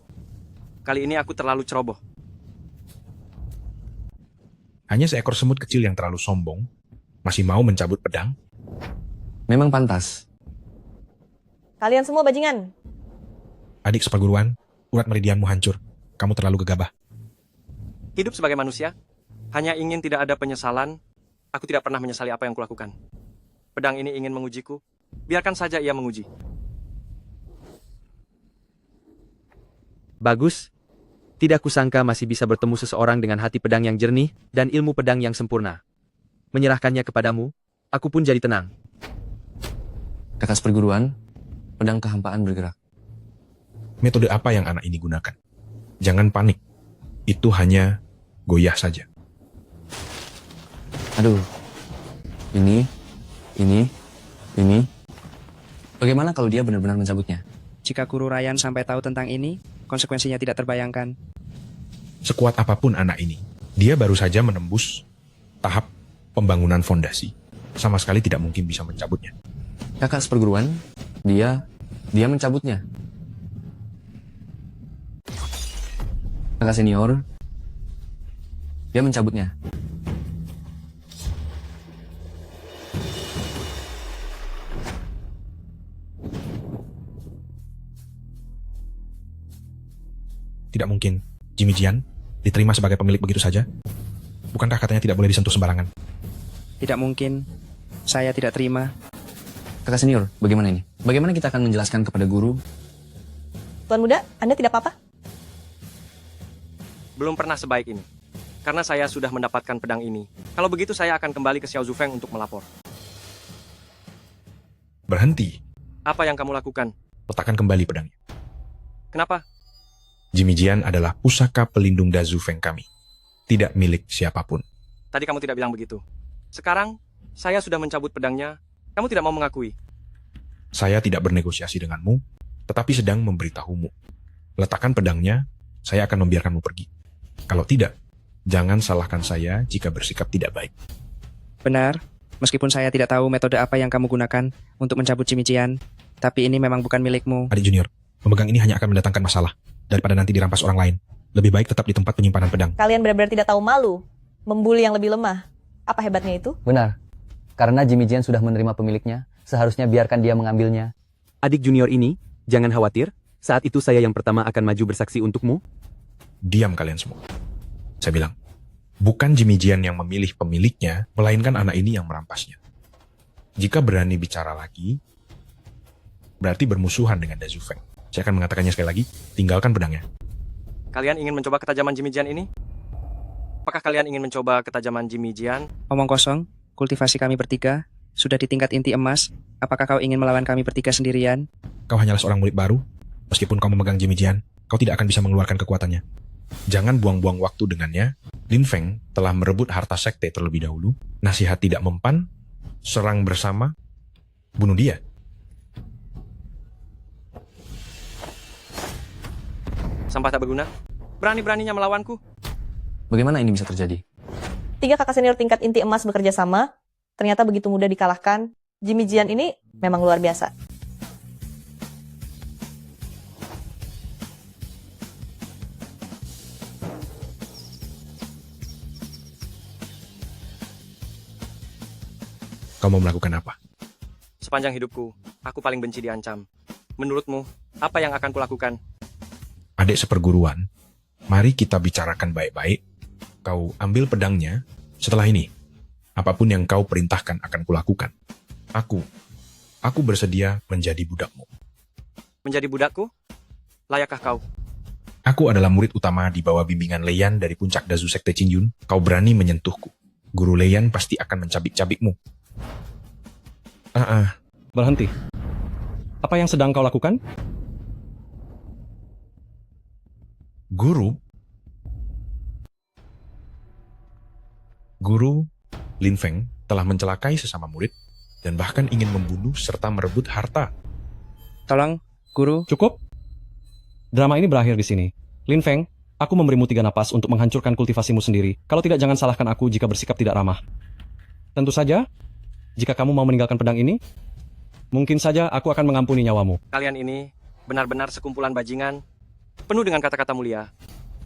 Kali ini aku terlalu ceroboh. Hanya seekor semut kecil yang terlalu sombong, masih mau mencabut pedang. Memang pantas. Kalian semua bajingan. Adik seperguruan, urat meridianmu hancur. Kamu terlalu gegabah. Hidup sebagai manusia, hanya ingin tidak ada penyesalan. Aku tidak pernah menyesali apa yang kulakukan. Pedang ini ingin mengujiku, biarkan saja ia menguji. Bagus. Tidak kusangka masih bisa bertemu seseorang dengan hati pedang yang jernih dan ilmu pedang yang sempurna. Menyerahkannya kepadamu, aku pun jadi tenang. Kakak seperguruan, pedang kehampaan bergerak. Metode apa yang anak ini gunakan? Jangan panik. Itu hanya goyah saja. Aduh. Ini. Bagaimana kalau dia benar-benar mencabutnya? Jika Guru Ryan sampai tahu tentang ini, konsekuensinya tidak terbayangkan. Sekuat apapun anak ini, dia baru saja menembus tahap pembangunan fondasi. Sama sekali tidak mungkin bisa mencabutnya. Kakak seperguruan, dia mencabutnya. Kakak senior, dia mencabutnya. Tidak mungkin. Jimmy Jian diterima sebagai pemilik begitu saja? Bukankah katanya tidak boleh disentuh sembarangan? Tidak mungkin. Saya tidak terima. Kakak senior, bagaimana ini? Bagaimana kita akan menjelaskan kepada guru? Tuan Muda, Anda tidak apa-apa? Belum pernah sebaik ini. Karena saya sudah mendapatkan pedang ini. Kalau begitu saya akan kembali ke Xiao Zufeng untuk melapor. Berhenti. Apa yang kamu lakukan? Letakkan kembali pedangnya. Kenapa? Jimmy Jian adalah pusaka pelindung Da Zufeng kami. Tidak milik siapapun. Tadi kamu tidak bilang begitu. Sekarang, saya sudah mencabut pedangnya. Kamu tidak mau mengakui. Saya tidak bernegosiasi denganmu, tetapi sedang memberitahumu. Letakkan pedangnya, saya akan membiarkanmu pergi. Kalau tidak, jangan salahkan saya jika bersikap tidak baik. Benar, meskipun saya tidak tahu metode apa yang kamu gunakan untuk mencabut cimician, tapi ini memang bukan milikmu. Adik junior, memegang ini hanya akan mendatangkan masalah. Daripada nanti dirampas orang lain, lebih baik tetap di tempat penyimpanan pedang. Kalian benar-benar tidak tahu malu, membuli yang lebih lemah. Apa hebatnya itu? Benar, karena Jimmy Jian sudah menerima pemiliknya, seharusnya biarkan dia mengambilnya. Adik junior ini, jangan khawatir, saat itu saya yang pertama akan maju bersaksi untukmu. Diam kalian semua. Saya bilang, bukan Jimmy Jian yang memilih pemiliknya, melainkan anak ini yang merampasnya. Jika berani bicara lagi, berarti bermusuhan dengan Da Zufeng. Saya akan mengatakannya sekali lagi, tinggalkan pedangnya. Kalian ingin mencoba ketajaman Jimmy Jian ini? Apakah kalian ingin mencoba ketajaman Jimmy Jian? Omong kosong, kultivasi kami bertiga, sudah di tingkat inti emas, apakah kau ingin melawan kami bertiga sendirian? Kau hanyalah seorang murid baru, meskipun kau memegang Jimmy Jian, kau tidak akan bisa mengeluarkan kekuatannya. Jangan buang-buang waktu dengannya. Lin Feng telah merebut harta sekte terlebih dahulu. Nasihat tidak mempan, serang bersama, bunuh dia. Sampah tak berguna? Berani-beraninya melawanku? Bagaimana ini bisa terjadi? 3 kakak senior tingkat inti emas bekerja sama, ternyata begitu mudah dikalahkan. Jimmy Jian ini memang luar biasa. Kau mau melakukan apa? Sepanjang hidupku, aku paling benci diancam. Menurutmu, apa yang akan kulakukan? Adik seperguruan, mari kita bicarakan baik-baik. Kau ambil pedangnya, Setelah ini, apapun yang kau perintahkan akan kulakukan. Aku bersedia menjadi budakmu. Menjadi budakku? Layakkah kau? Aku adalah murid utama di bawah bimbingan Leian dari puncak Dazu Sekte Qingyun. Kau berani menyentuhku. Guru Leian pasti akan mencabik-cabikmu. Berhenti. Apa yang sedang kau lakukan? Guru Lin Feng telah mencelakai sesama murid dan bahkan ingin membunuh serta merebut harta. Tolong, Guru. Cukup. Drama ini berakhir di sini. Lin Feng, aku memberimu 3 napas untuk menghancurkan kultivasimu sendiri. Kalau tidak, jangan salahkan aku jika bersikap tidak ramah. Tentu saja, jika kamu mau meninggalkan pedang ini, mungkin saja aku akan mengampuni nyawamu. Kalian ini benar-benar sekumpulan bajingan, penuh dengan kata-kata mulia.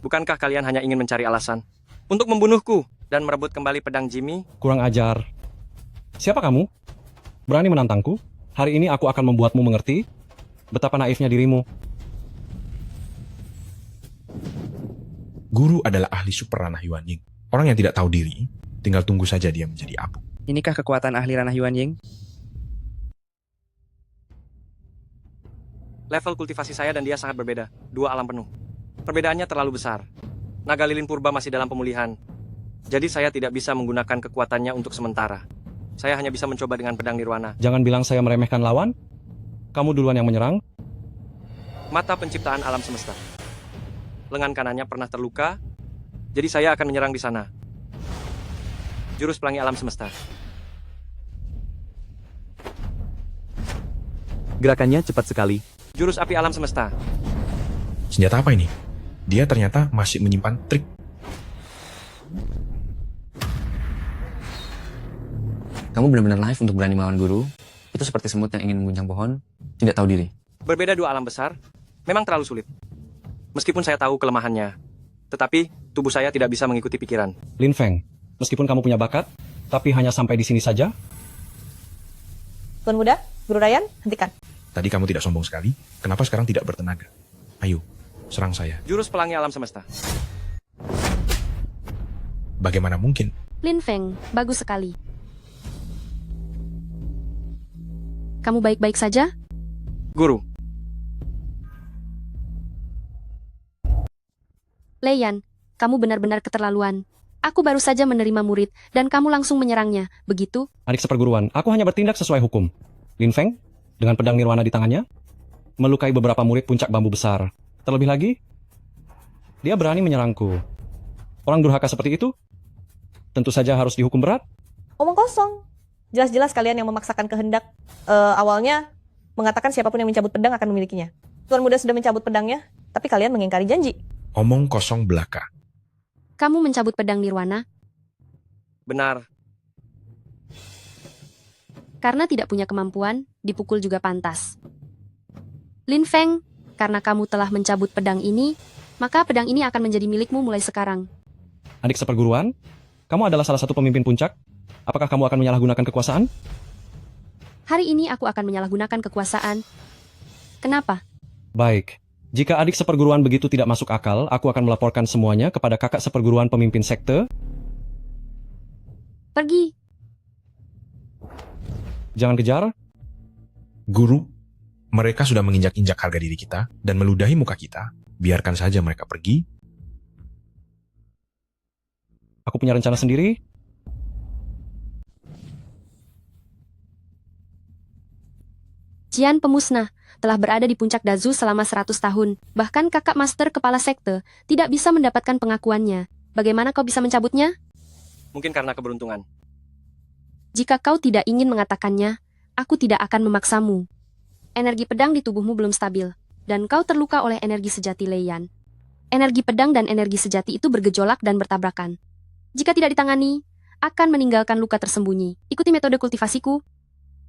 Bukankah kalian hanya ingin mencari alasan untuk membunuhku dan merebut kembali pedang Jimmy? Kurang ajar. Siapa kamu? Berani menantangku? Hari ini aku akan membuatmu mengerti betapa naifnya dirimu. Guru adalah ahli super ranah Yuan Ying. Orang yang tidak tahu diri, tinggal tunggu saja dia menjadi abu. Inikah kekuatan ahli ranah Yuan Ying? Level kultivasi saya dan dia sangat berbeda, 2 alam penuh. Perbedaannya terlalu besar. Naga lilin purba masih dalam pemulihan. Jadi saya tidak bisa menggunakan kekuatannya untuk sementara. Saya hanya bisa mencoba dengan pedang nirwana. Jangan bilang saya meremehkan lawan. Kamu duluan yang menyerang. Mata penciptaan alam semesta. Lengan kanannya pernah terluka, jadi saya akan menyerang di sana. Jurus pelangi alam semesta. Gerakannya cepat sekali. Jurus api alam semesta. Senjata apa ini? Dia ternyata masih menyimpan trik. Kamu benar-benar live untuk berani melawan guru. Itu seperti semut yang ingin mengguncang pohon, tidak tahu diri. Berbeda 2 alam besar, memang terlalu sulit. Meskipun saya tahu kelemahannya, tetapi tubuh saya tidak bisa mengikuti pikiran. Lin Feng, meskipun kamu punya bakat, tapi hanya sampai di sini saja. Tuan Muda, Guru Ryan, hentikan. Tadi kamu tidak sombong sekali, kenapa sekarang tidak bertenaga? Ayo, serang saya. Jurus pelangi alam semesta. Bagaimana mungkin? Lin Feng, bagus sekali. Kamu baik-baik saja? Guru. Leian, kamu benar-benar keterlaluan. Aku baru saja menerima murid, dan kamu langsung menyerangnya, begitu? Adik seperguruan, aku hanya bertindak sesuai hukum. Lin Feng, dengan pedang nirwana di tangannya, melukai beberapa murid puncak bambu besar. Terlebih lagi, dia berani menyerangku. Orang durhaka seperti itu, tentu saja harus dihukum berat. Omong kosong. Jelas-jelas kalian yang memaksakan kehendak. Awalnya mengatakan siapapun yang mencabut pedang akan memilikinya. Tuan Muda sudah mencabut pedangnya, tapi kalian mengingkari janji. Omong kosong belaka. Kamu mencabut pedang nirwana? Benar. Karena tidak punya kemampuan, dipukul juga pantas. Lin Feng, karena kamu telah mencabut pedang ini, maka pedang ini akan menjadi milikmu mulai sekarang. Adik seperguruan, kamu adalah salah satu pemimpin puncak. Apakah kamu akan menyalahgunakan kekuasaan? Hari ini aku akan menyalahgunakan kekuasaan. Kenapa? Baik. Jika adik seperguruan begitu tidak masuk akal, aku akan melaporkan semuanya kepada kakak seperguruan pemimpin sekte. Pergi. Jangan kejar. Guru, mereka sudah menginjak-injak harga diri kita dan meludahi muka kita. Biarkan saja mereka pergi. Aku punya rencana sendiri. Jian pemusnah telah berada di puncak Dazu selama 100 tahun. Bahkan kakak master kepala sekte tidak bisa mendapatkan pengakuannya. Bagaimana kau bisa mencabutnya? Mungkin karena keberuntungan. Jika kau tidak ingin mengatakannya, aku tidak akan memaksamu. Energi pedang di tubuhmu belum stabil, dan kau terluka oleh energi sejati Leian. Energi pedang dan energi sejati itu bergejolak dan bertabrakan. Jika tidak ditangani, akan meninggalkan luka tersembunyi. Ikuti metode kultivasiku.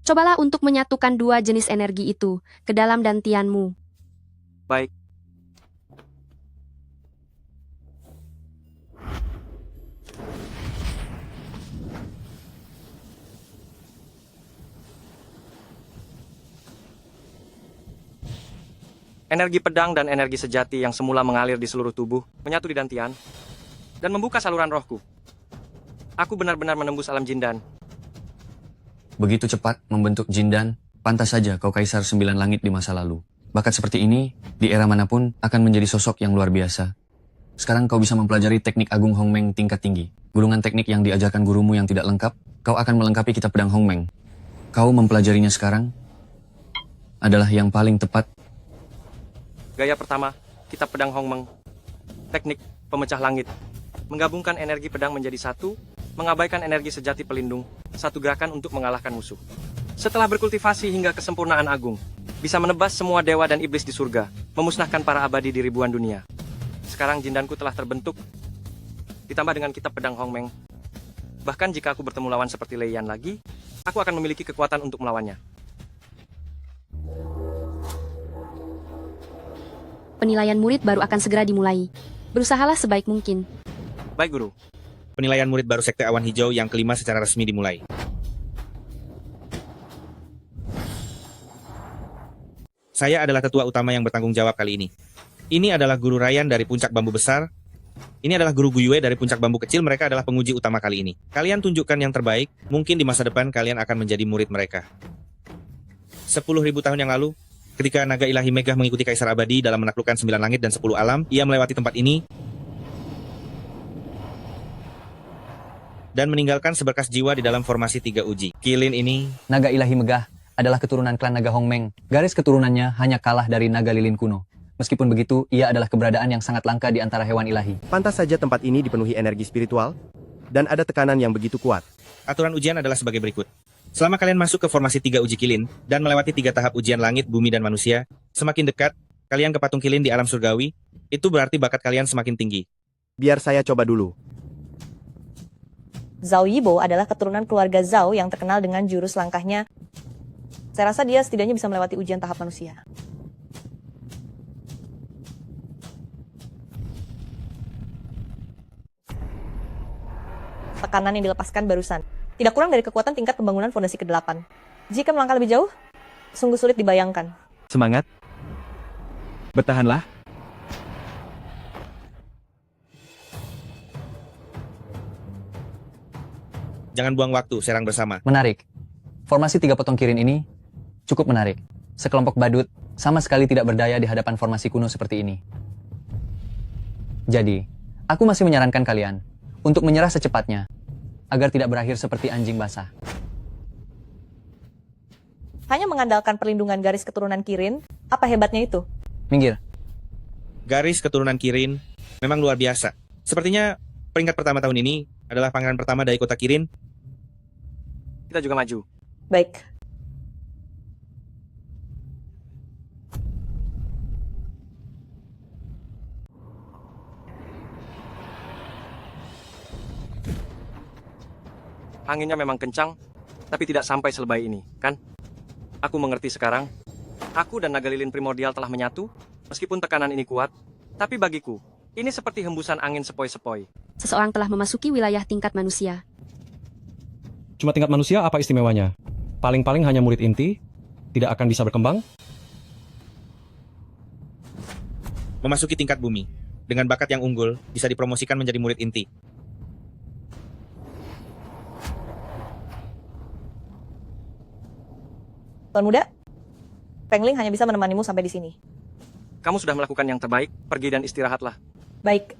Cobalah untuk menyatukan 2 jenis energi itu ke dalam dantianmu. Baik. Energi pedang dan energi sejati yang semula mengalir di seluruh tubuh menyatu di dantian dan membuka saluran rohku. Aku benar-benar menembus alam Jindan. Begitu cepat membentuk Jindan, pantas saja kau Kaisar 9 Langit di masa lalu. Bakat seperti ini, di era manapun, akan menjadi sosok yang luar biasa. Sekarang kau bisa mempelajari teknik Agung Hongmeng tingkat tinggi. Gulungan teknik yang diajarkan gurumu yang tidak lengkap, kau akan melengkapi kitab pedang Hongmeng. Kau mempelajarinya sekarang adalah yang paling tepat. Gaya pertama, kitab pedang Hongmeng. Teknik pemecah langit. Menggabungkan energi pedang menjadi satu, mengabaikan energi sejati pelindung, satu gerakan untuk mengalahkan musuh. Setelah berkultivasi hingga kesempurnaan agung, bisa menebas semua dewa dan iblis di surga, memusnahkan para abadi di ribuan dunia. Sekarang Jindanku telah terbentuk, ditambah dengan kitab pedang Hongmeng. Bahkan jika aku bertemu lawan seperti Lei Yan lagi, aku akan memiliki kekuatan untuk melawannya. Penilaian murid baru akan segera dimulai. Berusahalah sebaik mungkin. Baik, Guru. Penilaian murid baru Sekte Awan Hijau yang kelima secara resmi dimulai. Saya adalah tetua utama yang bertanggung jawab kali ini. Ini adalah Guru Ryan dari Puncak Bambu Besar. Ini adalah Guru Guyue dari Puncak Bambu Kecil. Mereka adalah penguji utama kali ini. Kalian tunjukkan yang terbaik, mungkin di masa depan kalian akan menjadi murid mereka. 10.000 tahun yang lalu, ketika naga ilahi Megah mengikuti Kaisar Abadi dalam menaklukkan 9 langit dan 10 alam, ia melewati tempat ini dan meninggalkan seberkas jiwa di dalam formasi 3 uji. Kilin ini... Naga ilahi Megah adalah keturunan klan naga Hongmeng. Garis keturunannya hanya kalah dari naga lilin kuno. Meskipun begitu, ia adalah keberadaan yang sangat langka di antara hewan ilahi. Pantas saja tempat ini dipenuhi energi spiritual, dan ada tekanan yang begitu kuat. Aturan ujian adalah sebagai berikut. Selama kalian masuk ke formasi 3 uji Kilin, dan melewati 3 tahap ujian langit, bumi, dan manusia, semakin dekat kalian ke patung Kilin di alam surgawi, itu berarti bakat kalian semakin tinggi. Biar saya coba dulu. Zhao Yibo adalah keturunan keluarga Zhao yang terkenal dengan jurus langkahnya. Saya rasa dia setidaknya bisa melewati ujian tahap manusia. Tekanan yang dilepaskan barusan tidak kurang dari kekuatan tingkat pembangunan fondasi ke-8. Jika melangkah lebih jauh, sungguh sulit dibayangkan. Semangat. Bertahanlah. Jangan buang waktu, serang bersama. Menarik. Formasi 3 potong kirin ini cukup menarik. Sekelompok badut sama sekali tidak berdaya di hadapan formasi kuno seperti ini. Jadi, aku masih menyarankan kalian untuk menyerah secepatnya, agar tidak berakhir seperti anjing basah. Hanya mengandalkan perlindungan garis keturunan Kirin, apa hebatnya itu? Minggir. Garis keturunan Kirin memang luar biasa. Sepertinya peringkat pertama tahun ini adalah pangeran pertama dari kota Kirin. Kita juga maju. Baik. Anginnya memang kencang, tapi tidak sampai selebay ini, kan? Aku mengerti sekarang. Aku dan naga lilin primordial telah menyatu, meskipun tekanan ini kuat. Tapi bagiku, ini seperti hembusan angin sepoi-sepoi. Seseorang telah memasuki wilayah tingkat manusia. Cuma tingkat manusia apa istimewanya? Paling-paling hanya murid inti, tidak akan bisa berkembang? Memasuki tingkat bumi, dengan bakat yang unggul, bisa dipromosikan menjadi murid inti. Tuan Muda, Pengling hanya bisa menemanimu sampai di sini. Kamu sudah melakukan yang terbaik, pergi dan istirahatlah. Baik,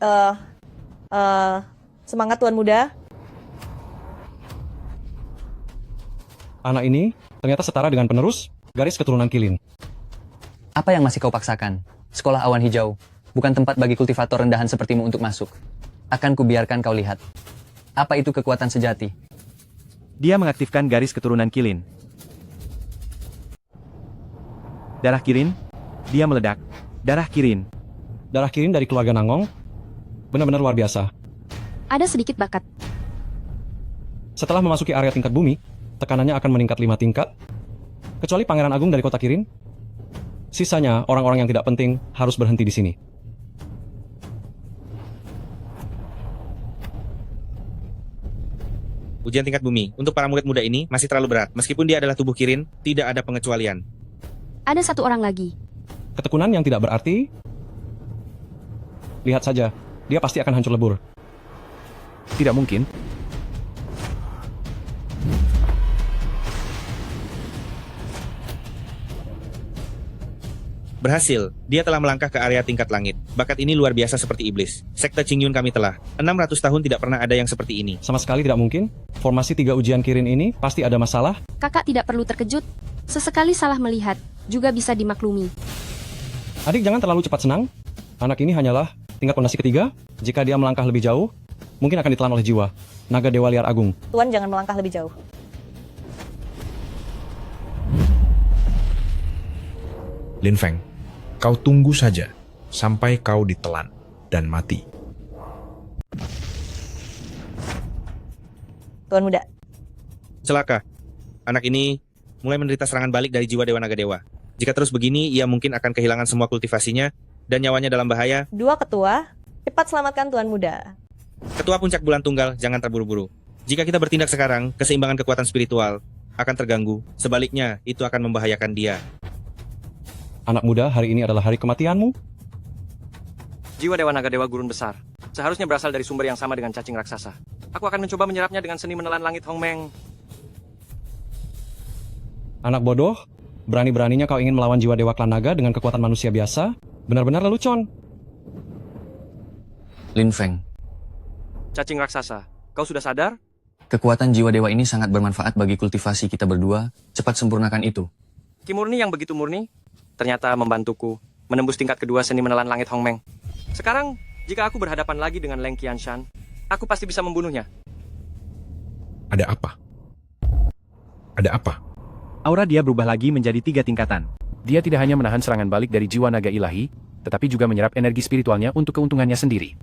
semangat Tuan Muda. Anak ini ternyata setara dengan penerus garis keturunan Kilin. Apa yang masih kau paksakan? Sekolah Awan Hijau bukan tempat bagi kultivator rendahan sepertimu untuk masuk. Akan kubiarkan kau lihat. Apa itu kekuatan sejati? Dia mengaktifkan garis keturunan Kilin. Darah Kirin, dia meledak. Darah Kirin. Darah Kirin dari keluarga Nangong benar-benar luar biasa. Ada sedikit bakat. Setelah memasuki area tingkat bumi, tekanannya akan meningkat 5 tingkat. Kecuali Pangeran Agung dari kota Kirin, sisanya orang-orang yang tidak penting harus berhenti di sini. Ujian tingkat bumi untuk para murid muda ini masih terlalu berat. Meskipun dia adalah tubuh Kirin, tidak ada pengecualian. Ada satu orang lagi. Ketekunan yang tidak berarti. Lihat saja, dia pasti akan hancur lebur. Tidak mungkin. Berhasil, dia telah melangkah ke area tingkat langit. Bakat ini luar biasa seperti iblis. Sekte Qingyun kami telah 600 tahun tidak pernah ada yang seperti ini. Sama sekali tidak mungkin. Formasi 3 ujian Kirin ini pasti ada masalah. Kakak tidak perlu terkejut. Sesekali salah melihat, juga bisa dimaklumi. Adik jangan terlalu cepat senang. Anak ini hanyalah tingkat fondasi ketiga. Jika dia melangkah lebih jauh, mungkin akan ditelan oleh jiwa naga dewa liar agung. Tuan jangan melangkah lebih jauh. Lin Feng, kau tunggu saja sampai kau ditelan dan mati. Tuan muda. Celaka. Anak ini mulai menderita serangan balik dari jiwa Dewa Naga Dewa. Jika terus begini, ia mungkin akan kehilangan semua kultivasinya dan nyawanya dalam bahaya. Dua ketua, cepat selamatkan Tuan muda. Ketua Puncak Bulan Tunggal, jangan terburu-buru. Jika kita bertindak sekarang, keseimbangan kekuatan spiritual akan terganggu. Sebaliknya, itu akan membahayakan dia. Anak muda, hari ini adalah hari kematianmu. Jiwa Dewa Naga Dewa Gurun Besar seharusnya berasal dari sumber yang sama dengan cacing raksasa. Aku akan mencoba menyerapnya dengan seni menelan langit Hong Meng. Anak bodoh, berani-beraninya kau ingin melawan jiwa dewa klan naga dengan kekuatan manusia biasa? Benar-benar lelucon. Lin Feng, Cacing raksasa, kau sudah sadar? kekuatan jiwa dewa ini sangat bermanfaat bagi kultivasi kita berdua. Cepat sempurnakan itu. Ki Murni yang begitu murni, ternyata membantuku menembus tingkat kedua seni menelan langit Hong Meng. Sekarang, jika aku berhadapan lagi dengan Leng Qianshan, aku pasti bisa membunuhnya. Ada apa? Ada apa? Aura dia berubah lagi menjadi 3 tingkatan. Dia tidak hanya menahan serangan balik dari jiwa naga ilahi, tetapi juga menyerap energi spiritualnya untuk keuntungannya sendiri.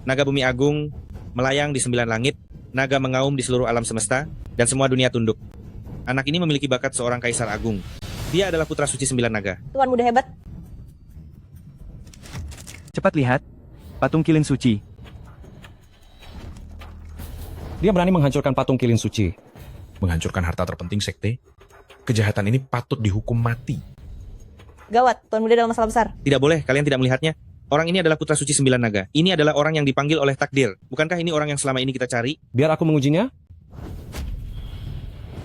Naga Bumi Agung melayang di 9 langit, naga mengaum di seluruh alam semesta, dan semua dunia tunduk. Anak ini memiliki bakat seorang kaisar agung. Dia adalah putra suci 9 naga. Tuan muda hebat. Cepat lihat, patung kilin suci. Dia berani menghancurkan patung kilin suci. Menghancurkan harta terpenting sekte? Kejahatan ini patut dihukum mati. Gawat, Tuan muda dalam masalah besar. Tidak boleh, kalian tidak melihatnya. Orang ini adalah putra suci 9 naga. Ini adalah orang yang dipanggil oleh takdir. Bukankah ini orang yang selama ini kita cari? Biar aku mengujinya.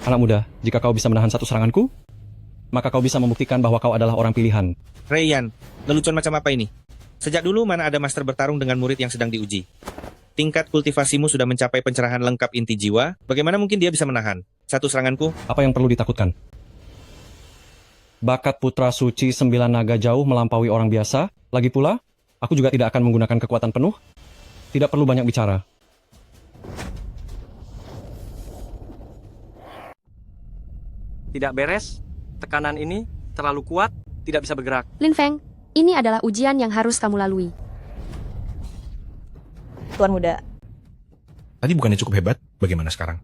Anak muda, jika kau bisa menahan satu seranganku, maka kau bisa membuktikan bahwa kau adalah orang pilihan. Rayyan, lelucon macam apa ini? Sejak dulu mana ada master bertarung dengan murid yang sedang diuji? Tingkat kultivasimu sudah mencapai pencerahan lengkap inti jiwa, bagaimana mungkin dia bisa menahan satu seranganku? Apa yang perlu ditakutkan? Bakat putra suci 9 naga jauh melampaui orang biasa. Lagi pula, aku juga tidak akan menggunakan kekuatan penuh. Tidak perlu banyak bicara. Tidak beres, tekanan ini terlalu kuat, tidak bisa bergerak. Lin Feng, ini adalah ujian yang harus kamu lalui. Tuan muda. Tadi bukannya cukup hebat, bagaimana sekarang?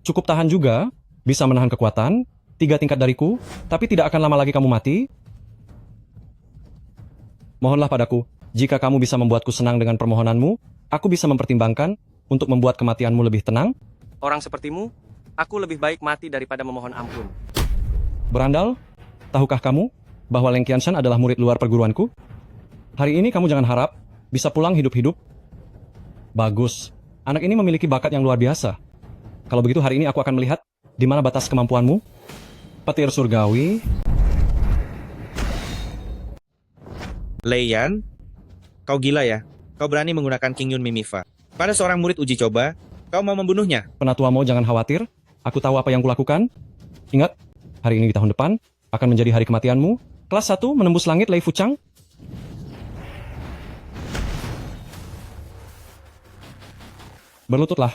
Cukup tahan juga, bisa menahan kekuatan, 3 tingkat dariku, tapi tidak akan lama lagi kamu mati. Mohonlah padaku, jika kamu bisa membuatku senang dengan permohonanmu, aku bisa mempertimbangkan untuk membuat kematianmu lebih tenang. Orang sepertimu, aku lebih baik mati daripada memohon ampun. Berandal, tahukah kamu bahwa Leng Qianshan adalah murid luar perguruanku? Hari ini kamu jangan harap bisa pulang hidup-hidup. Bagus, anak ini memiliki bakat yang luar biasa. Kalau begitu hari ini aku akan melihat di mana batas kemampuanmu. Petir surgawi. Rayyan, kau gila ya? Kau berani menggunakan Qingyun Mimifa. Pada seorang murid uji coba, kau mau membunuhnya. Penatua mau jangan khawatir, aku tahu apa yang kulakukan. Ingat, hari ini di tahun depan akan menjadi hari kematianmu. Kelas 1 menembus langit Lei Fuchang. Berlututlah.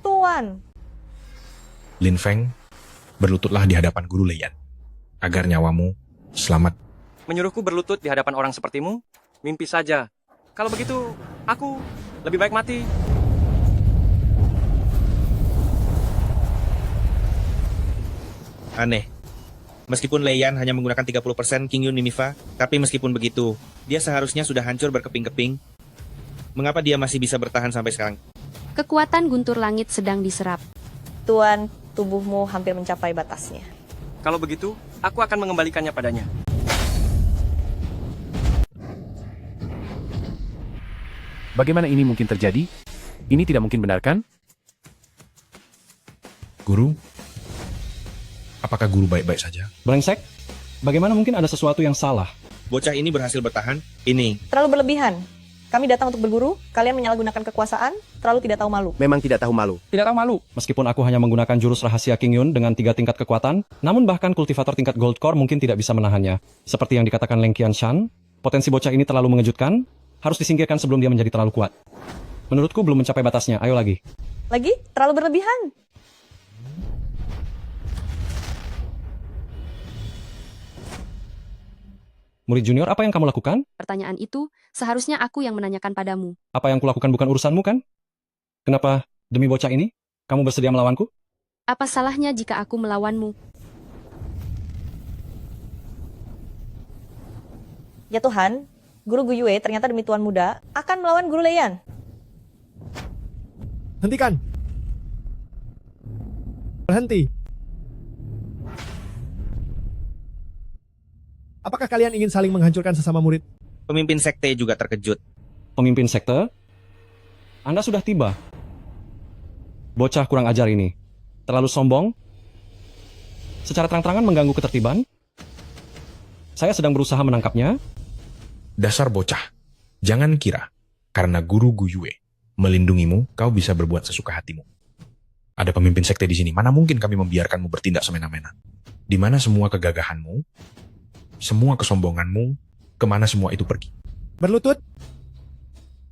Tuan. Lin Feng, berlututlah di hadapan Guru Rayyan, agar nyawamu selamat. Menyuruhku berlutut di hadapan orang sepertimu? Mimpi saja. Kalau begitu, aku lebih baik mati. Aneh. Meskipun Rayyan hanya menggunakan 30% Qingyun Mimifa, tapi meskipun begitu, dia seharusnya sudah hancur berkeping-keping. Mengapa dia masih bisa bertahan sampai sekarang? Kekuatan guntur langit sedang diserap. Tuan, tubuhmu hampir mencapai batasnya. Kalau begitu, aku akan mengembalikannya padanya. Bagaimana ini mungkin terjadi? Ini tidak mungkin benar kan? Guru, apakah guru baik-baik saja? Brengsek, bagaimana mungkin ada sesuatu yang salah? Bocah ini berhasil bertahan. Ini. Terlalu berlebihan. Kami datang untuk berguru, kalian menyalahgunakan kekuasaan, terlalu tidak tahu malu. Memang tidak tahu malu. Tidak tahu malu. Meskipun aku hanya menggunakan jurus rahasia King Yun dengan 3 tingkat kekuatan, namun bahkan kultivator tingkat Gold Core mungkin tidak bisa menahannya. Seperti yang dikatakan Leng Qianshan, potensi bocah ini terlalu mengejutkan, harus disingkirkan sebelum dia menjadi terlalu kuat. Menurutku belum mencapai batasnya, ayo lagi. Lagi, terlalu berlebihan. Murid junior, apa yang kamu lakukan? Pertanyaan itu seharusnya aku yang menanyakan padamu. Apa yang kulakukan bukan urusanmu kan? Kenapa demi bocah ini, kamu bersedia melawanku? Apa salahnya jika aku melawanmu? Ya Tuhan, Guru Guyue ternyata demi Tuan Muda akan melawan Guru Leian. Hentikan. Berhenti. Apakah kalian ingin saling menghancurkan sesama murid? Pemimpin sekte juga terkejut. Pemimpin sekte? Anda sudah tiba. Bocah kurang ajar ini. Terlalu sombong. Secara terang-terangan mengganggu ketertiban. Saya sedang berusaha menangkapnya. Dasar bocah, jangan kira karena guru Guyue melindungimu, kau bisa berbuat sesuka hatimu. Ada pemimpin sekte di sini, mana mungkin kami membiarkanmu bertindak semena-mena? Di mana semua kegagahanmu, semua kesombonganmu, kemana semua itu pergi? Berlutut?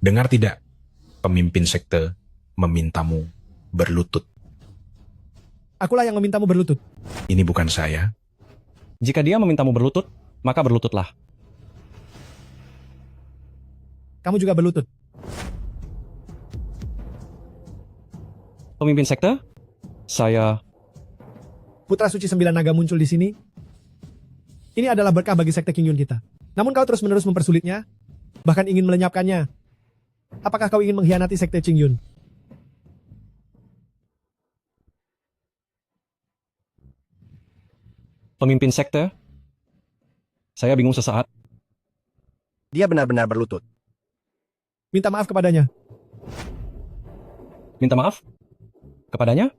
Dengar tidak? Pemimpin sekte memintamu berlutut. Akulah yang memintamu berlutut. Ini bukan saya. Jika dia memintamu berlutut, maka berlututlah. Kamu juga berlutut. Pemimpin sekte, saya... Putra Suci 9 Naga muncul di sini. Ini adalah berkah bagi sekte King Yun kita. Namun kau terus-menerus mempersulitnya, bahkan ingin melenyapkannya. Apakah kau ingin mengkhianati sekte King Yun? Pemimpin sekte, saya bingung sesaat. Dia benar-benar berlutut. Minta maaf kepadanya. Minta maaf? Kepadanya?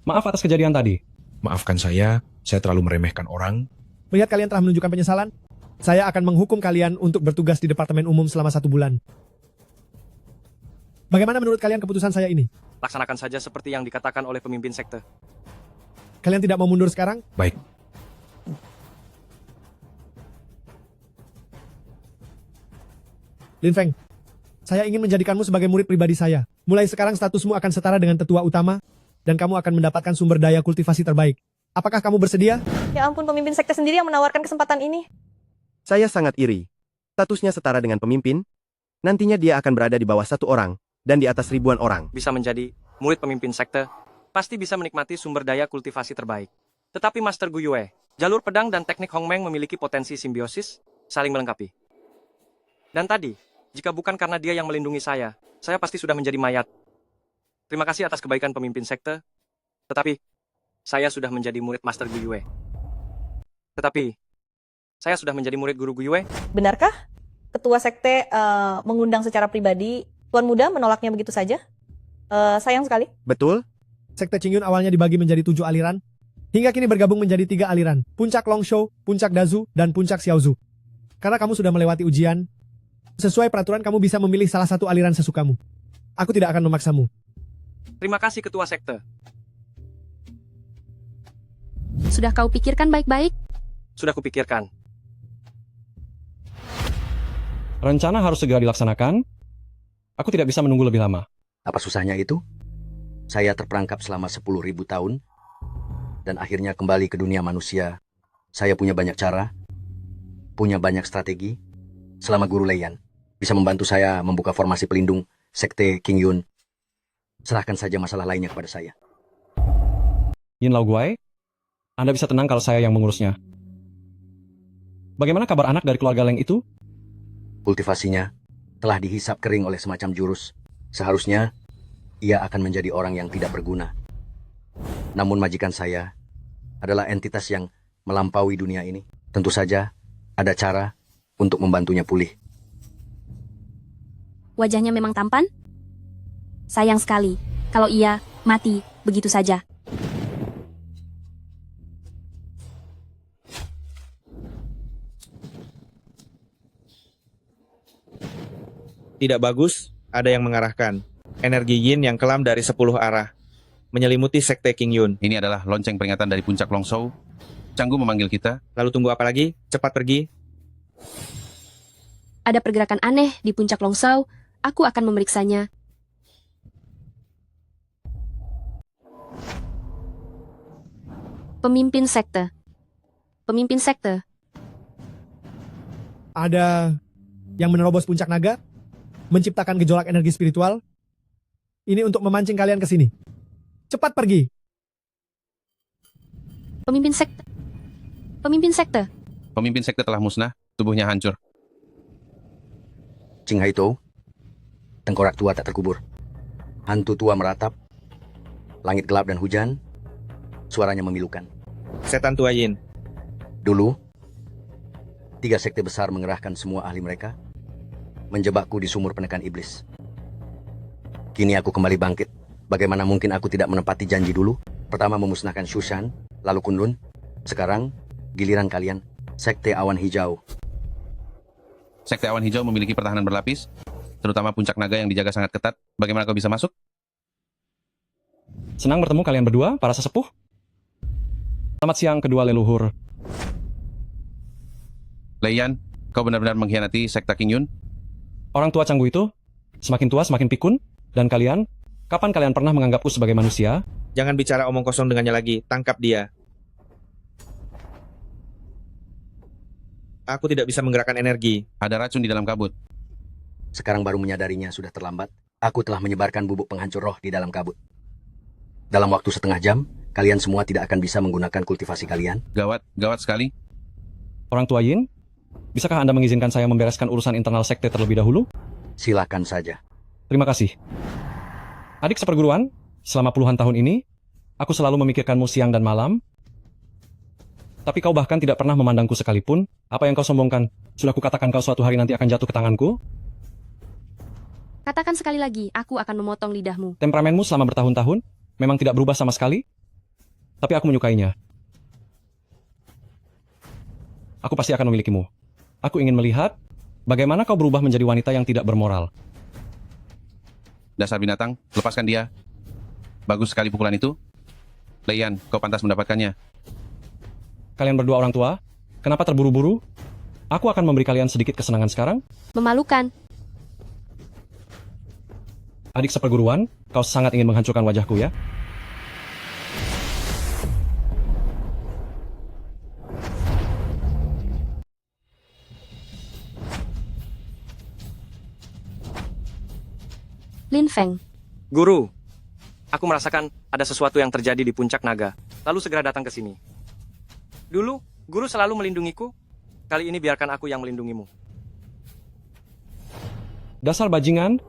Maaf atas kejadian tadi. Maafkan saya terlalu meremehkan orang. Melihat kalian telah menunjukkan penyesalan, saya akan menghukum kalian untuk bertugas di Departemen Umum selama 1 bulan. Bagaimana menurut kalian keputusan saya ini? Laksanakan saja seperti yang dikatakan oleh pemimpin sekte. Kalian tidak mau mundur sekarang? Baik. Lin Feng, saya ingin menjadikanmu sebagai murid pribadi saya. Mulai sekarang statusmu akan setara dengan tetua utama, dan kamu akan mendapatkan sumber daya kultivasi terbaik. Apakah kamu bersedia? Ya ampun, pemimpin sekte sendiri yang menawarkan kesempatan ini. Saya sangat iri. Statusnya setara dengan pemimpin. Nantinya dia akan berada di bawah 1 orang, dan di atas ribuan orang. Bisa menjadi murid pemimpin sekte, pasti bisa menikmati sumber daya kultivasi terbaik. Tetapi Master Guyue, jalur pedang dan teknik Hongmeng memiliki potensi simbiosis, saling melengkapi. Dan tadi, jika bukan karena dia yang melindungi saya pasti sudah menjadi mayat. Terima kasih atas kebaikan pemimpin sekte, tetapi saya sudah menjadi murid Master Guyue. Tetapi, saya sudah menjadi murid Guru Guyue. Benarkah ketua sekte mengundang secara pribadi Tuan Muda menolaknya begitu saja? Sayang sekali. Betul? Sekte Qingyun awalnya dibagi menjadi 7 aliran, hingga kini bergabung menjadi 3 aliran, Puncak Longshou, Puncak Dazu, dan Puncak Xiaozu. Karena kamu sudah melewati ujian, sesuai peraturan kamu bisa memilih salah satu aliran sesukamu. Aku tidak akan memaksamu. Terima kasih ketua sekte. Sudah kau pikirkan baik-baik? Sudah kupikirkan. Rencana harus segera dilaksanakan. Aku tidak bisa menunggu lebih lama. Apa susahnya itu? Saya terperangkap selama 10.000 tahun, dan akhirnya kembali ke dunia manusia. Saya punya banyak cara, punya banyak strategi. Selama Guru Leian bisa membantu saya membuka formasi pelindung sekte King Yun. Serahkan saja masalah lainnya kepada saya. Yin Lao Guai, Anda bisa tenang kalau saya yang mengurusnya. Bagaimana kabar anak dari keluarga Leng itu? Kultivasinya telah dihisap kering oleh semacam jurus. Seharusnya ia akan menjadi orang yang tidak berguna. Namun majikan saya adalah entitas yang melampaui dunia ini. Tentu saja ada cara untuk membantunya pulih. Wajahnya memang tampan? Sayang sekali kalau ia mati begitu saja. Tidak bagus, ada yang mengarahkan. Energi yin yang kelam dari 10 arah. Menyelimuti sekte King Yun. Ini adalah lonceng peringatan dari puncak Longsou. Canggu memanggil kita. Lalu tunggu apa lagi? Cepat pergi. Ada pergerakan aneh di puncak Longsau. Aku akan memeriksanya. Pemimpin sekte. Pemimpin sekte. Ada yang menerobos puncak naga, menciptakan gejolak energi spiritual. Ini untuk memancing kalian ke sini. Cepat pergi. Pemimpin sekte. Pemimpin sekte. Pemimpin sekte telah musnah, tubuhnya hancur. Qing Haito, tengkorak tua tak terkubur. Hantu tua meratap. Langit gelap dan hujan. Suaranya memilukan. Setan tua Yin. Dulu, 3 sekte besar mengerahkan semua ahli mereka, menjebakku di sumur penekan iblis. Kini aku kembali bangkit. Bagaimana mungkin aku tidak menepati janji dulu? Pertama memusnahkan Shushan, lalu Kunlun. Sekarang, giliran kalian, Sekte Awan Hijau. Sekte Awan Hijau memiliki pertahanan berlapis, terutama puncak naga yang dijaga sangat ketat. Bagaimana kau bisa masuk? Senang bertemu kalian berdua, para sesepuh. Selamat siang kedua leluhur. Leiyan, kau benar-benar mengkhianati sekte King Yun? Orang tua Canggu itu, semakin tua semakin pikun. Dan kalian, kapan kalian pernah menganggapku sebagai manusia? Jangan bicara omong kosong dengannya lagi. Tangkap dia. Aku tidak bisa menggerakkan energi. Ada racun di dalam kabut. Sekarang baru menyadarinya sudah terlambat. Aku telah menyebarkan bubuk penghancur roh di dalam kabut. Dalam waktu setengah jam, kalian semua tidak akan bisa menggunakan kultivasi kalian. Gawat, gawat sekali. Orang tua Yin, bisakah Anda mengizinkan saya membereskan urusan internal sekte terlebih dahulu? Silakan saja. Terima kasih. Adik seperguruan, selama puluhan tahun ini, aku selalu memikirkanmu siang dan malam. Tapi kau bahkan tidak pernah memandangku sekalipun. Apa yang kau sombongkan? Sudah kukatakan kau suatu hari nanti akan jatuh ke tanganku? Katakan sekali lagi, aku akan memotong lidahmu. Temperamenmu selama bertahun-tahun memang tidak berubah sama sekali. Tapi aku menyukainya. Aku pasti akan memilikimu. Aku ingin melihat bagaimana kau berubah menjadi wanita yang tidak bermoral. Dasar binatang, lepaskan dia. Bagus sekali pukulan itu. Leiyan, kau pantas mendapatkannya. Kalian berdua orang tua, kenapa terburu-buru? Aku akan memberi kalian sedikit kesenangan sekarang. Memalukan. Adik seperguruan, kau sangat ingin menghancurkan wajahku ya? Lin Feng. Guru, aku merasakan ada sesuatu yang terjadi di puncak naga. Lalu segera datang ke sini. Dulu, guru selalu melindungiku. Kali ini biarkan aku yang melindungimu. Dasar bajingan,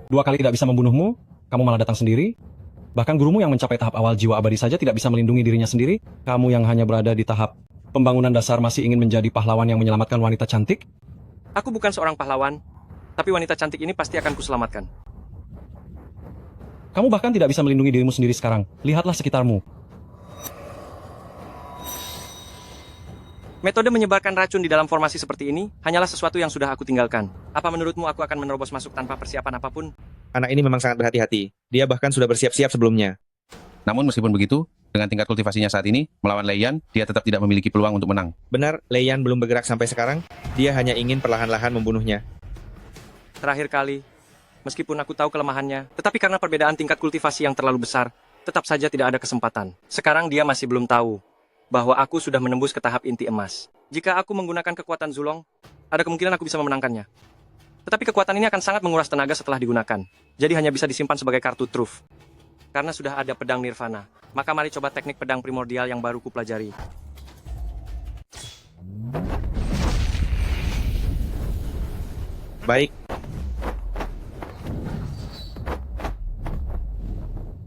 2 kali tidak bisa membunuhmu, kamu malah datang sendiri. Bahkan gurumu yang mencapai tahap awal jiwa abadi saja tidak bisa melindungi dirinya sendiri. Kamu yang hanya berada di tahap pembangunan dasar masih ingin menjadi pahlawan yang menyelamatkan wanita cantik? Aku bukan seorang pahlawan, tapi wanita cantik ini pasti akan kuselamatkan. Kamu bahkan tidak bisa melindungi dirimu sendiri sekarang. Lihatlah sekitarmu. Metode menyebarkan racun di dalam formasi seperti ini hanyalah sesuatu yang sudah aku tinggalkan. Apa menurutmu aku akan menerobos masuk tanpa persiapan apapun? Anak ini memang sangat berhati-hati. Dia bahkan sudah bersiap-siap sebelumnya. Namun meskipun begitu, dengan tingkat kultivasinya saat ini, melawan Leiyan, dia tetap tidak memiliki peluang untuk menang. Benar, Leiyan belum bergerak sampai sekarang. Dia hanya ingin perlahan-lahan membunuhnya. Terakhir kali, meskipun aku tahu kelemahannya, tetapi karena perbedaan tingkat kultivasi yang terlalu besar, tetap saja tidak ada kesempatan. Sekarang dia masih belum tahu bahwa aku sudah menembus ke tahap inti emas. Jika aku menggunakan kekuatan Zulong, ada kemungkinan aku bisa memenangkannya. Tetapi kekuatan ini akan sangat menguras tenaga setelah digunakan. Jadi hanya bisa disimpan sebagai kartu truf. Karena sudah ada pedang Nirvana, maka mari coba teknik pedang primordial yang baru kupelajari. Baik.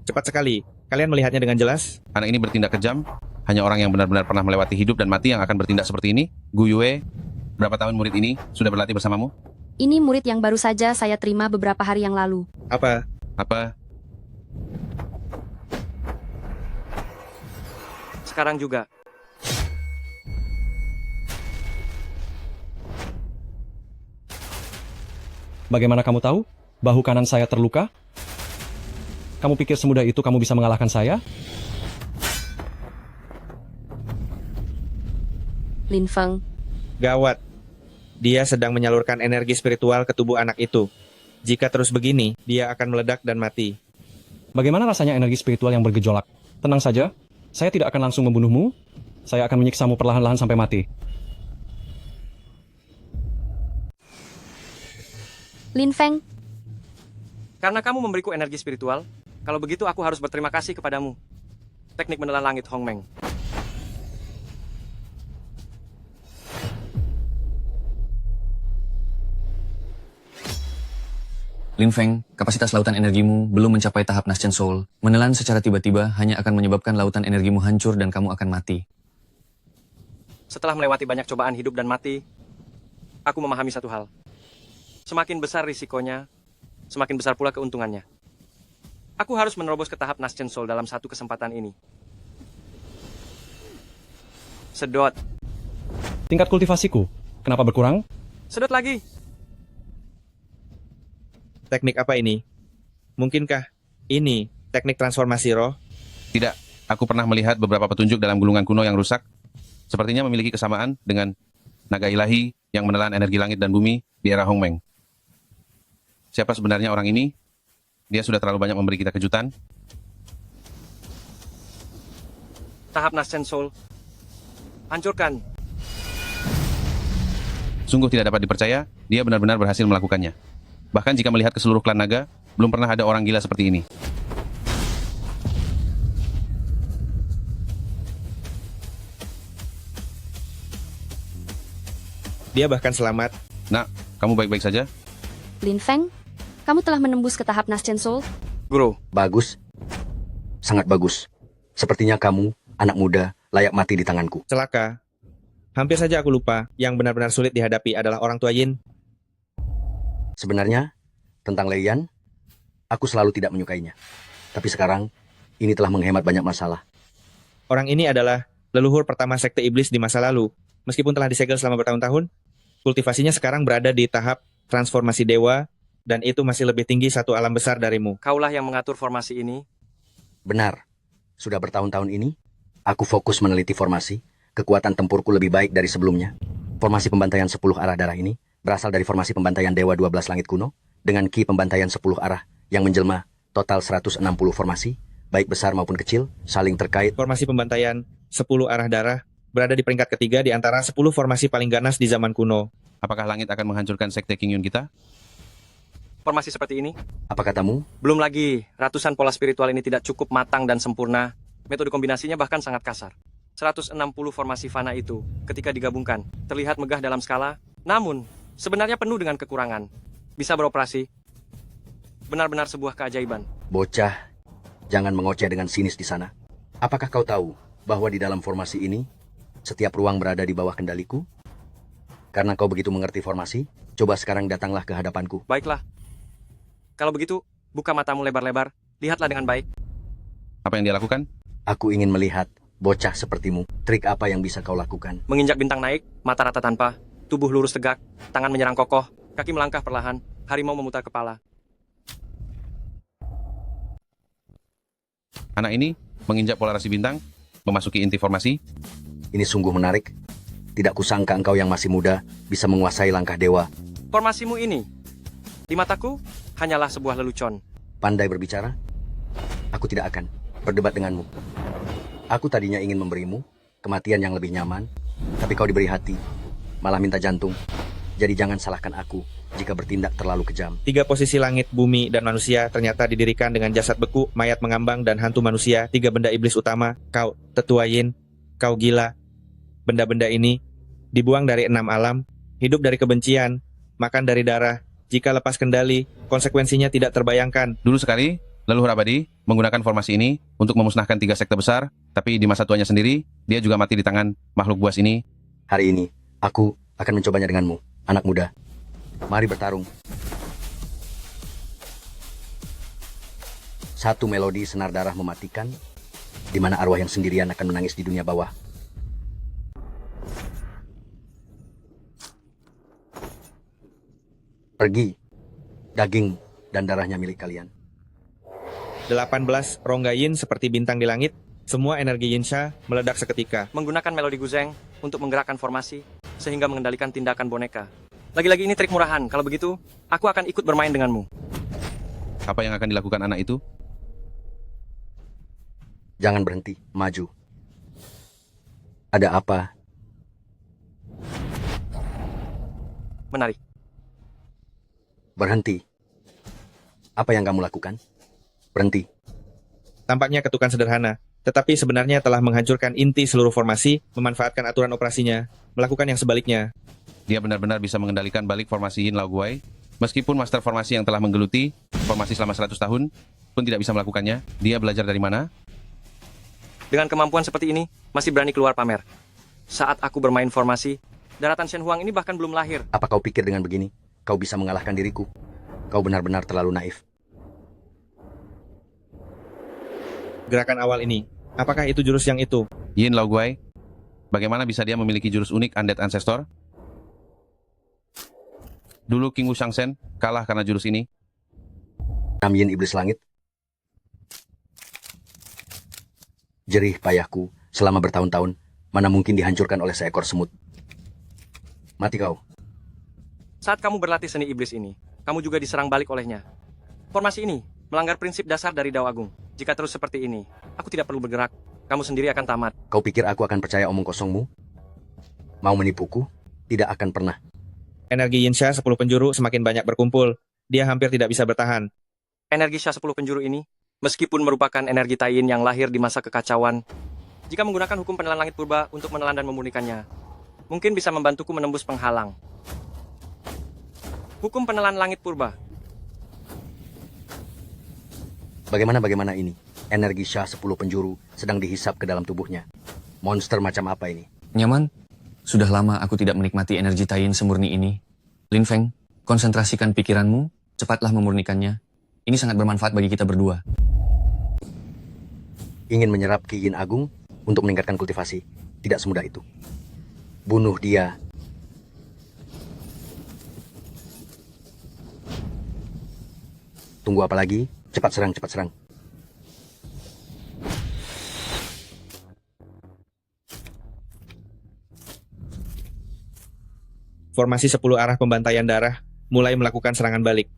Cepat sekali. Kalian melihatnya dengan jelas? Anak ini bertindak kejam. Hanya orang yang benar-benar pernah melewati hidup dan mati yang akan bertindak seperti ini. Gu Yue Berapa tahun murid ini sudah berlatih bersamamu? Ini murid yang baru saja saya terima beberapa hari yang lalu. Apa? Apa? Sekarang juga. Bagaimana kamu tahu? Bahu kanan saya terluka? Kamu pikir semudah itu kamu bisa mengalahkan saya? Lin Feng, Gawat. Dia sedang menyalurkan energi spiritual ke tubuh anak itu. Jika terus begini, dia akan meledak dan mati. Bagaimana rasanya energi spiritual yang bergejolak? Tenang saja, saya tidak akan langsung membunuhmu. Saya akan menyiksamu perlahan-lahan sampai mati. Lin Feng, Karena kamu memberiku energi spiritual, kalau begitu aku harus berterima kasih kepadamu. Teknik menelan langit Hong Meng. Lin Feng, kapasitas lautan energimu belum mencapai tahap Nascent Soul. Menelan secara tiba-tiba hanya akan menyebabkan lautan energimu hancur dan kamu akan mati. Setelah melewati banyak cobaan hidup dan mati, aku memahami satu hal. Semakin besar risikonya, semakin besar pula keuntungannya. Aku harus menerobos ke tahap Nascent Soul dalam satu kesempatan ini. Sedot. Tingkat kultivasiku, kenapa berkurang? Sedot lagi. Teknik apa ini? Mungkinkah ini teknik transformasi roh? Tidak, aku pernah melihat beberapa petunjuk dalam gulungan kuno yang rusak. Sepertinya memiliki kesamaan dengan naga ilahi yang menelan energi langit dan bumi di era Hong Meng. Siapa sebenarnya orang ini? Dia sudah terlalu banyak memberi kita kejutan. Tahap Nascent Soul. Hancurkan. Sungguh tidak dapat dipercaya, dia benar-benar berhasil melakukannya. Bahkan jika melihat ke seluruh klan naga, belum pernah ada orang gila seperti ini. Dia bahkan selamat. Nak, kamu baik-baik saja? Lin Feng, kamu telah menembus ke tahap Nascent Soul? Guru. Bagus. Sangat bagus. Sepertinya kamu, anak muda, layak mati di tanganku. Celaka. Hampir saja aku lupa, yang benar-benar sulit dihadapi adalah orang tua Yin. Sebenarnya, tentang Lei Yan, aku selalu tidak menyukainya. Tapi sekarang, ini telah menghemat banyak masalah. Orang ini adalah leluhur pertama sekte iblis di masa lalu. Meskipun telah disegel selama bertahun-tahun, kultivasinya sekarang berada di tahap transformasi dewa, dan itu masih lebih tinggi satu alam besar darimu. Kaulah yang mengatur formasi ini. Benar. Sudah bertahun-tahun ini, aku fokus meneliti formasi, kekuatan tempurku lebih baik dari sebelumnya. Formasi pembantaian 10 arah darah ini berasal dari formasi pembantaian Dewa 12 Langit kuno, dengan ki pembantaian 10 arah, yang menjelma total 160 formasi, baik besar maupun kecil, saling terkait. Formasi pembantaian 10 arah darah berada di peringkat ketiga di antara 10 formasi paling ganas di zaman kuno. Apakah langit akan menghancurkan sekte King Yun kita? Formasi seperti ini. Apa katamu? Belum lagi, ratusan pola spiritual ini tidak cukup matang dan sempurna. Metode kombinasinya bahkan sangat kasar. 160 formasi fana itu, ketika digabungkan, terlihat megah dalam skala, namun sebenarnya penuh dengan kekurangan. Bisa beroperasi. Benar-benar sebuah keajaiban. Bocah, jangan mengoceh dengan sinis di sana. Apakah kau tahu bahwa di dalam formasi ini, setiap ruang berada di bawah kendaliku? Karena kau begitu mengerti formasi, coba sekarang datanglah ke hadapanku. Baiklah. Kalau begitu, buka matamu lebar-lebar, lihatlah dengan baik. Apa yang dia lakukan? Aku ingin melihat bocah sepertimu. Trik apa yang bisa kau lakukan? Menginjak bintang naik, mata rata tanpa, tubuh lurus tegak, tangan menyerang kokoh, kaki melangkah perlahan, harimau memutar kepala. Anak ini menginjak polarasi bintang, memasuki inti formasi. Ini sungguh menarik. Tidak kusangka engkau yang masih muda bisa menguasai langkah dewa. Formasimu ini, di mataku, hanyalah sebuah lelucon. Pandai berbicara? Aku tidak akan berdebat denganmu. Aku tadinya ingin memberimu kematian yang lebih nyaman, tapi kau diberi hati, malah minta jantung. Jadi jangan salahkan aku jika bertindak terlalu kejam. 3 posisi langit, bumi, dan manusia ternyata didirikan dengan jasad beku, mayat mengambang, dan hantu manusia. 3 benda iblis utama. Kau, tetua Yin, kau gila. Benda-benda ini dibuang dari 6 alam, hidup dari kebencian, makan dari darah. Jika lepas kendali, konsekuensinya tidak terbayangkan. Dulu sekali, leluhur abadi menggunakan formasi ini untuk memusnahkan 3 sekte besar, tapi di masa tuanya sendiri, dia juga mati di tangan makhluk buas ini. Hari ini, aku akan mencobanya denganmu, anak muda. Mari bertarung. Satu melodi senar darah mematikan, di mana arwah yang sendirian akan menangis di dunia bawah. Pergi, daging dan darahnya milik kalian. 18 rongga yin seperti bintang di langit, semua energi Yinsha meledak seketika. Menggunakan melodi Guzeng untuk menggerakkan formasi, sehingga mengendalikan tindakan boneka. Lagi-lagi ini trik murahan, kalau begitu, aku akan ikut bermain denganmu. Apa yang akan dilakukan anak itu? Jangan berhenti, maju. Ada apa? Menarik. Berhenti. Apa yang kamu lakukan? Berhenti. Tampaknya ketukan sederhana, tetapi sebenarnya telah menghancurkan inti seluruh formasi, memanfaatkan aturan operasinya, melakukan yang sebaliknya. Dia benar-benar bisa mengendalikan balik formasi Yin Lao Guai, meskipun master formasi yang telah menggeluti formasi selama 100 tahun pun tidak bisa melakukannya. Dia belajar dari mana? Dengan kemampuan seperti ini, masih berani keluar pamer. Saat aku bermain formasi, daratan Shen Huang ini bahkan belum lahir. Apa kau pikir dengan begini, kau bisa mengalahkan diriku? Kau benar-benar terlalu naif. Gerakan awal ini, apakah itu jurus yang itu? Yin Lao Guai, bagaimana bisa dia memiliki jurus unik Undead Ancestor? Dulu King Wu Shangsen kalah karena jurus ini. Nam Yin Iblis Langit. Jerih payahku selama bertahun-tahun, mana mungkin dihancurkan oleh seekor semut. Mati kau. Saat kamu berlatih seni iblis ini, kamu juga diserang balik olehnya. Formasi ini melanggar prinsip dasar dari Dao Agung. Jika terus seperti ini, aku tidak perlu bergerak. Kamu sendiri akan tamat. Kau pikir aku akan percaya omong kosongmu? Mau menipuku? Tidak akan pernah. Energi Yinsha 10 penjuru semakin banyak berkumpul. Dia hampir tidak bisa bertahan. Energi Sha 10 penjuru ini, meskipun merupakan energi Taiyin yang lahir di masa kekacauan, jika menggunakan hukum penelan langit purba untuk menelan dan memurnikannya, mungkin bisa membantuku menembus penghalang. Hukum penelan langit purba. Bagaimana ini? Energi Sha 10 penjuru sedang dihisap ke dalam tubuhnya. Monster macam apa ini? Nyaman? Sudah lama aku tidak menikmati energi Taiyin semurni ini. Lin Feng, konsentrasikan pikiranmu, cepatlah memurnikannya. Ini sangat bermanfaat bagi kita berdua. Ingin menyerap Ki Yin Agung untuk meningkatkan kultivasi. Tidak semudah itu. Bunuh dia. Tunggu apa lagi? Cepat serang, cepat serang. Formasi 10 arah pembantaian darah mulai melakukan serangan balik.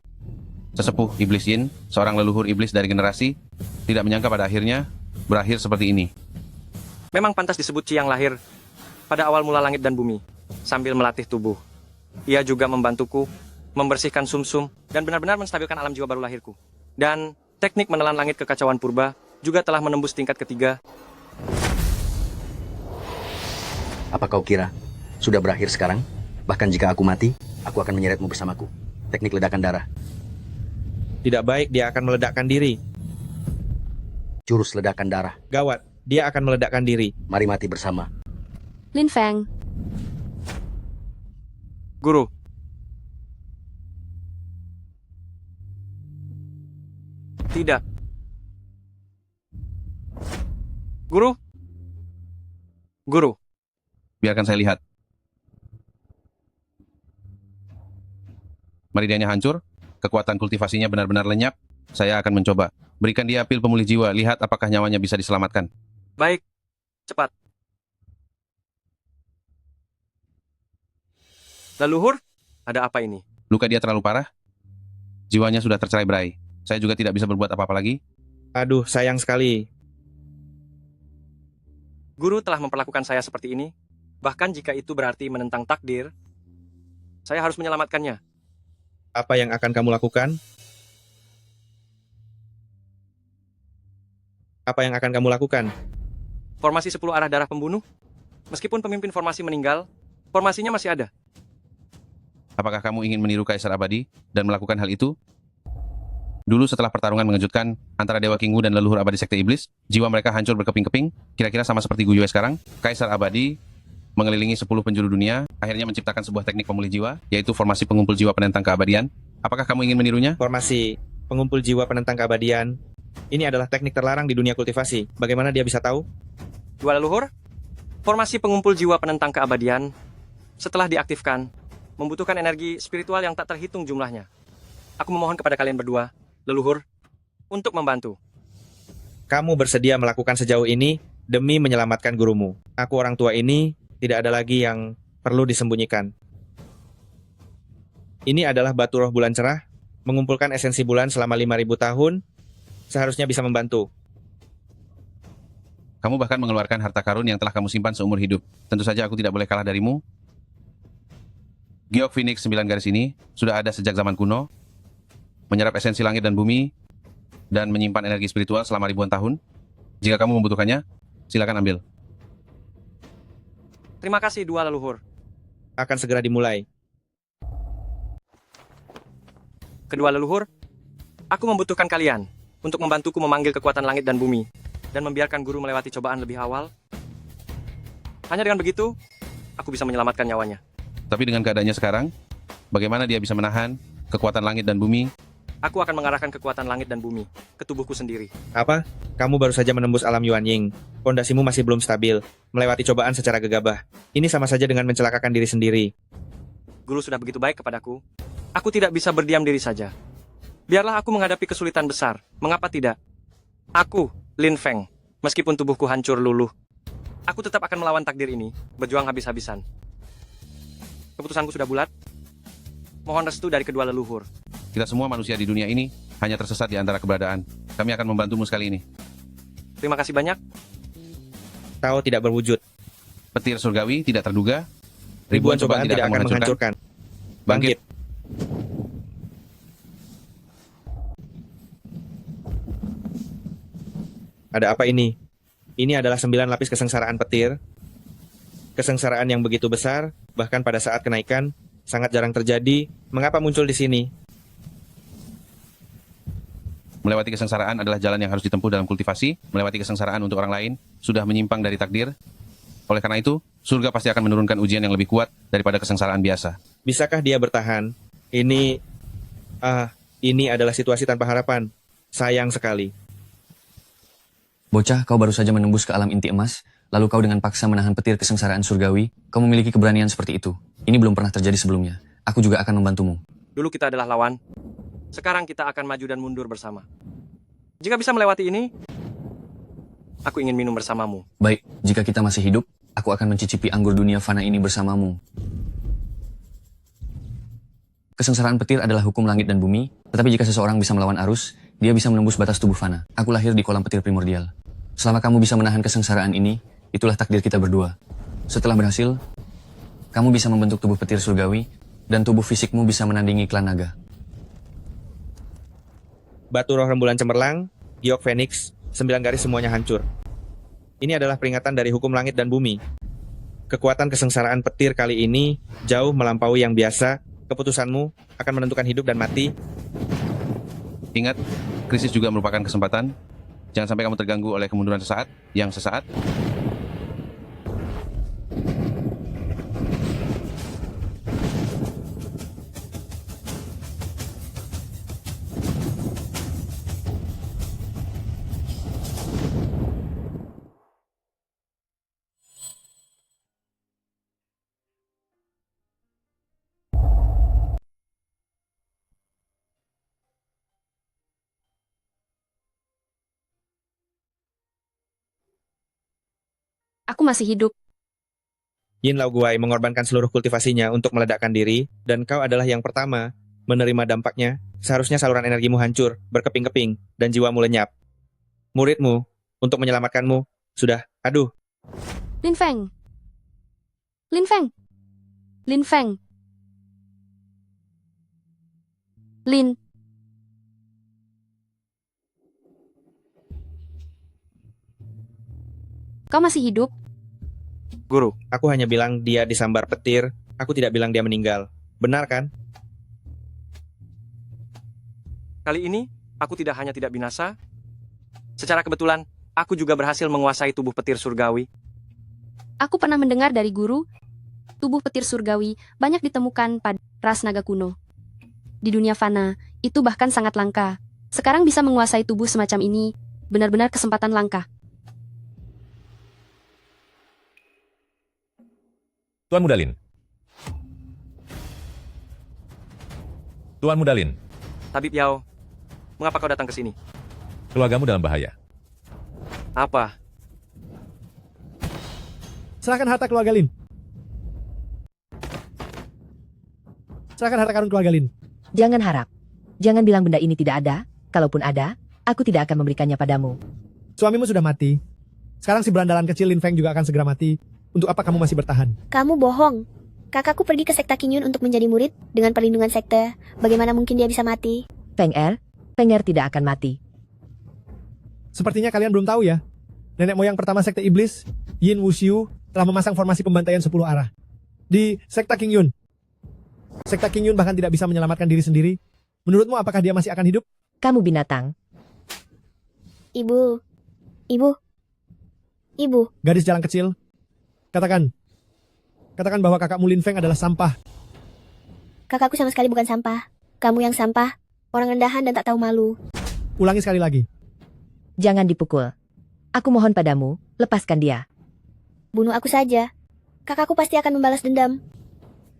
Sesepuh Iblis Yin, seorang leluhur iblis dari generasi, tidak menyangka pada akhirnya berakhir seperti ini. Memang pantas disebut Chi yang lahir pada awal mula langit dan bumi, sambil melatih tubuh. Ia juga membantuku membersihkan sumsum dan benar-benar menstabilkan alam jiwa baru lahirku. Dan teknik menelan langit kekacauan purba juga telah menembus tingkat ketiga. Apa kau kira sudah berakhir sekarang? Bahkan jika aku mati, aku akan menyeretmu bersamaku. Teknik ledakan darah. Tidak baik, dia akan meledakkan diri. Jurus ledakan darah. Gawat, dia akan meledakkan diri. Mari mati bersama. Lin Feng, Guru. Tidak. Guru. Guru. Biarkan saya lihat. Meridiannya hancur, kekuatan kultivasinya benar-benar lenyap. Saya akan mencoba. Berikan dia pil pemulih jiwa, lihat apakah nyawanya bisa diselamatkan. Baik. Cepat. Leluhur, ada apa ini? Luka dia terlalu parah. Jiwanya sudah tercerai-berai. Saya juga tidak bisa berbuat apa-apa lagi. Aduh, sayang sekali. Guru telah memperlakukan saya seperti ini. Bahkan jika itu berarti menentang takdir, saya harus menyelamatkannya. Apa yang akan kamu lakukan? Apa yang akan kamu lakukan? Formasi 10 arah darah pembunuh. Meskipun pemimpin formasi meninggal, formasinya masih ada. Apakah kamu ingin meniru Kaisar Abadi dan melakukan hal itu? Dulu setelah pertarungan mengejutkan antara Dewa King Wu dan leluhur abadi Sekte Iblis, jiwa mereka hancur berkeping-keping, kira-kira sama seperti Gu Yue sekarang. Kaisar Abadi mengelilingi 10 penjuru dunia, akhirnya menciptakan sebuah teknik pemulih jiwa, yaitu formasi pengumpul jiwa penentang keabadian. Apakah kamu ingin menirunya? Formasi pengumpul jiwa penentang keabadian. Ini adalah teknik terlarang di dunia kultivasi. Bagaimana dia bisa tahu? Dua leluhur, formasi pengumpul jiwa penentang keabadian, setelah diaktifkan, membutuhkan energi spiritual yang tak terhitung jumlahnya. Aku memohon kepada kalian berdua, leluhur, untuk membantu. Kamu bersedia melakukan sejauh ini demi menyelamatkan gurumu. Aku orang tua ini tidak ada lagi yang perlu disembunyikan. Ini adalah batu roh bulan cerah, mengumpulkan esensi bulan selama 5.000 tahun, seharusnya bisa membantu. Kamu bahkan mengeluarkan harta karun yang telah kamu simpan seumur hidup. Tentu saja aku tidak boleh kalah darimu. Giok Phoenix 9 garis ini sudah ada sejak zaman kuno, menyerap esensi langit dan bumi, dan menyimpan energi spiritual selama ribuan tahun. Jika kamu membutuhkannya, silakan ambil. Terima kasih dua leluhur. Akan segera dimulai. Kedua leluhur, aku membutuhkan kalian untuk membantuku memanggil kekuatan langit dan bumi, dan membiarkan guru melewati cobaan lebih awal. Hanya dengan begitu, aku bisa menyelamatkan nyawanya. Tapi dengan keadaannya sekarang, bagaimana dia bisa menahan kekuatan langit dan bumi? Aku akan mengarahkan kekuatan langit dan bumi ke tubuhku sendiri. Apa? Kamu baru saja menembus alam Yuan Ying. Pondasimu masih belum stabil, melewati cobaan secara gegabah. Ini sama saja dengan mencelakakan diri sendiri. Guru sudah begitu baik kepadaku. Aku tidak bisa berdiam diri saja. Biarlah aku menghadapi kesulitan besar. Mengapa tidak? Aku, Lin Feng, meskipun tubuhku hancur luluh, aku tetap akan melawan takdir ini, berjuang habis-habisan. Keputusanku sudah bulat. Mohon restu dari kedua leluhur. Kita semua manusia di dunia ini hanya tersesat di antara keberadaan. Kami akan membantumu sekali ini. Terima kasih banyak. Tao tidak berwujud. Petir surgawi tidak terduga. Ribuan cobaan tidak akan menghancurkan. Bangkit. Ada apa ini? Ini adalah 9 lapis kesengsaraan petir. Kesengsaraan yang begitu besar, bahkan pada saat kenaikan, sangat jarang terjadi. Mengapa muncul di sini? Melewati kesengsaraan adalah jalan yang harus ditempuh dalam kultivasi. Melewati kesengsaraan untuk orang lain sudah menyimpang dari takdir. Oleh karena itu, surga pasti akan menurunkan ujian yang lebih kuat daripada kesengsaraan biasa. Bisakah dia bertahan? Ini adalah situasi tanpa harapan. Sayang sekali. Bocah, kau baru saja menembus ke alam inti emas, lalu kau dengan paksa menahan petir kesengsaraan surgawi. Kau memiliki keberanian seperti itu. Ini belum pernah terjadi sebelumnya. Aku juga akan membantumu. Dulu kita adalah lawan. Sekarang kita akan maju dan mundur bersama. Jika bisa melewati ini, aku ingin minum bersamamu. Baik, jika kita masih hidup, aku akan mencicipi anggur dunia fana ini bersamamu. Kesengsaraan petir adalah hukum langit dan bumi, tetapi jika seseorang bisa melawan arus, dia bisa menembus batas tubuh fana. Aku lahir di kolam petir primordial. Selama kamu bisa menahan kesengsaraan ini, itulah takdir kita berdua. Setelah berhasil, kamu bisa membentuk tubuh petir surgawi, dan tubuh fisikmu bisa menandingi klan naga. Batu roh rembulan cemerlang, Giok Phoenix, 9 garis semuanya hancur. Ini adalah peringatan dari hukum langit dan bumi. Kekuatan kesengsaraan petir kali ini jauh melampaui yang biasa. Keputusanmu akan menentukan hidup dan mati. Ingat, krisis juga merupakan kesempatan. Jangan sampai kamu terganggu oleh kemunduran sesaat, yang sesaat. Aku masih hidup. Yin Lao Guai mengorbankan seluruh kultivasinya untuk meledakkan diri, dan kau adalah yang pertama menerima dampaknya. Seharusnya saluran energimu hancur, berkeping-keping, dan jiwamu lenyap. Muridmu, untuk menyelamatkanmu, sudah, aduh. Lin Feng. Lin Feng. Lin Feng. Lin. Kau masih hidup? Guru, aku hanya bilang dia disambar petir, aku tidak bilang dia meninggal. Benar kan? Kali ini, aku tidak hanya tidak binasa. Secara kebetulan, aku juga berhasil menguasai tubuh petir surgawi. Aku pernah mendengar dari guru, tubuh petir surgawi banyak ditemukan pada ras naga kuno. Di dunia fana, itu bahkan sangat langka. Sekarang bisa menguasai tubuh semacam ini, benar-benar kesempatan langka. Tuan Muda Lin. Tuan Muda Lin, Tabib Yao, mengapa kau datang ke sini? keluargamu dalam bahaya. Apa? Serahkan harta keluarga Lin. Serahkan harta karun keluarga Lin. Jangan harap. Jangan bilang benda ini tidak ada. Kalaupun ada, aku tidak akan memberikannya padamu. Suamimu sudah mati. Sekarang si berandalan kecil Lin Feng juga akan segera mati. Untuk apa kamu masih bertahan? Kamu bohong. Kakakku pergi ke sekte Qingyun untuk menjadi murid dengan perlindungan sekte. Bagaimana mungkin dia bisa mati? Feng Er tidak akan mati. Sepertinya kalian belum tahu ya. Nenek moyang pertama sekte iblis, Yin Wuxiu, telah memasang formasi pembantaian 10 arah. Di sekte Qingyun. Sekte Qingyun bahkan tidak bisa menyelamatkan diri sendiri. Menurutmu apakah dia masih akan hidup? Kamu binatang. Ibu. Gadis jalan kecil. Katakan bahwa kakakmu Lin Feng adalah sampah. Kakakku sama sekali bukan sampah. Kamu yang sampah. Orang rendahan dan tak tahu malu. Ulangi sekali lagi. Jangan dipukul. Aku mohon padamu, lepaskan dia. Bunuh aku saja. Kakakku pasti akan membalas dendam.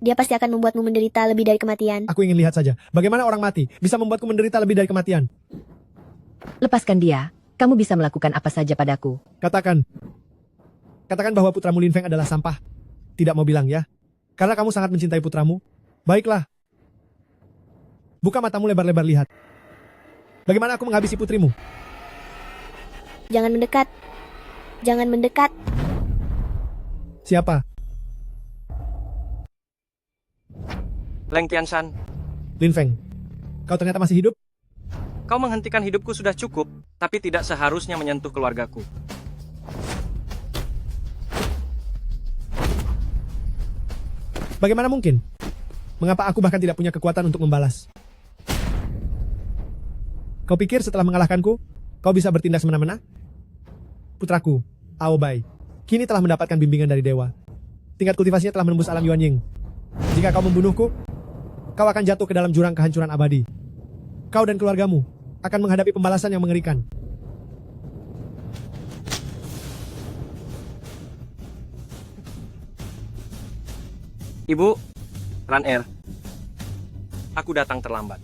Dia pasti akan membuatmu menderita lebih dari kematian. Aku ingin lihat saja. Bagaimana orang mati bisa membuatku menderita lebih dari kematian? Lepaskan dia. Kamu bisa melakukan apa saja padaku. Katakan bahwa putramu Lin Feng adalah sampah. Tidak mau bilang ya. Karena kamu sangat mencintai putramu. Baiklah. Buka matamu lebar-lebar lihat. Bagaimana aku menghabisi putrimu? Jangan mendekat. Jangan mendekat. Siapa? Leng Tianshan, Lin Feng. Kau ternyata masih hidup? kau menghentikan hidupku sudah cukup, tapi tidak seharusnya menyentuh keluargaku. Bagaimana mungkin? Mengapa aku bahkan tidak punya kekuatan untuk membalas? Kau pikir setelah mengalahkanku, kau bisa bertindak semena-mena? Putraku, Aobai, kini telah mendapatkan bimbingan dari dewa. Tingkat kultivasinya telah menembus alam Yuan Ying. Jika kau membunuhku, kau akan jatuh ke dalam jurang kehancuran abadi. Kau dan keluargamu akan menghadapi pembalasan yang mengerikan. Ibu, Ran-Er, aku datang terlambat.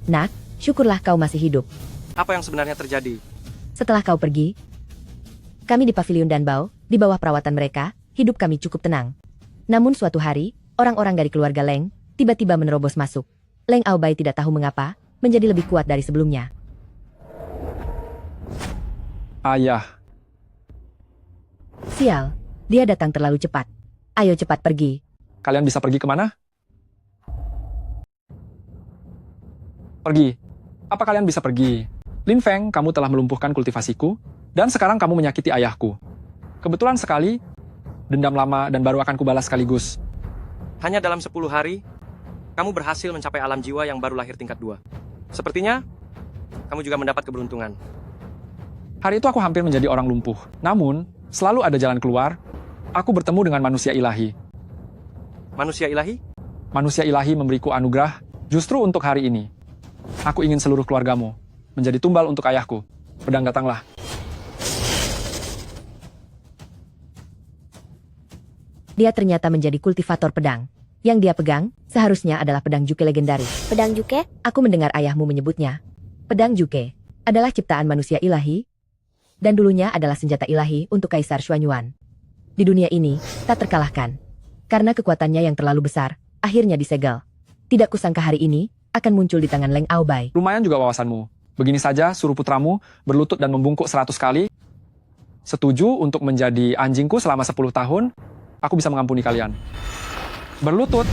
Nak, syukurlah kau masih hidup. Apa yang sebenarnya terjadi? Setelah kau pergi, kami di Pavilion Danbao, di bawah perawatan mereka, hidup kami cukup tenang. Namun suatu hari, orang-orang dari keluarga Leng tiba-tiba menerobos masuk. Leng Aobai tidak tahu mengapa, menjadi lebih kuat dari sebelumnya. Ayah, Sial, dia datang terlalu cepat. Ayo cepat pergi. kalian bisa pergi kemana? Pergi. Apa kalian bisa pergi? Lin Feng, kamu telah melumpuhkan kultivasiku, dan sekarang kamu menyakiti ayahku. Kebetulan sekali, dendam lama dan baru akan kubalas sekaligus. Hanya dalam 10 hari, kamu berhasil mencapai alam jiwa yang baru lahir tingkat 2. Sepertinya, kamu juga mendapat keberuntungan. Hari itu aku hampir menjadi orang lumpuh. Namun, selalu ada jalan keluar. Aku bertemu dengan manusia ilahi. Manusia ilahi? Manusia ilahi memberiku anugerah justru untuk hari ini. Aku ingin seluruh keluargamu menjadi tumbal untuk ayahku. Pedang datanglah. Dia ternyata menjadi kultivator pedang. Yang dia pegang, seharusnya adalah pedang Juke legendaris. Pedang Juke? Aku mendengar ayahmu menyebutnya. Pedang Juke adalah ciptaan manusia ilahi, dan dulunya adalah senjata ilahi untuk Kaisar Xuanyuan. Di dunia ini, tak terkalahkan. Karena kekuatannya yang terlalu besar, akhirnya disegel. Tidak kusangka hari ini, akan muncul di tangan Leng Aobai. Lumayan juga wawasanmu. Begini saja, suruh putramu berlutut dan membungkuk 100 kali. Setuju untuk menjadi anjingku selama 10 tahun, aku bisa mengampuni kalian. Berlutut.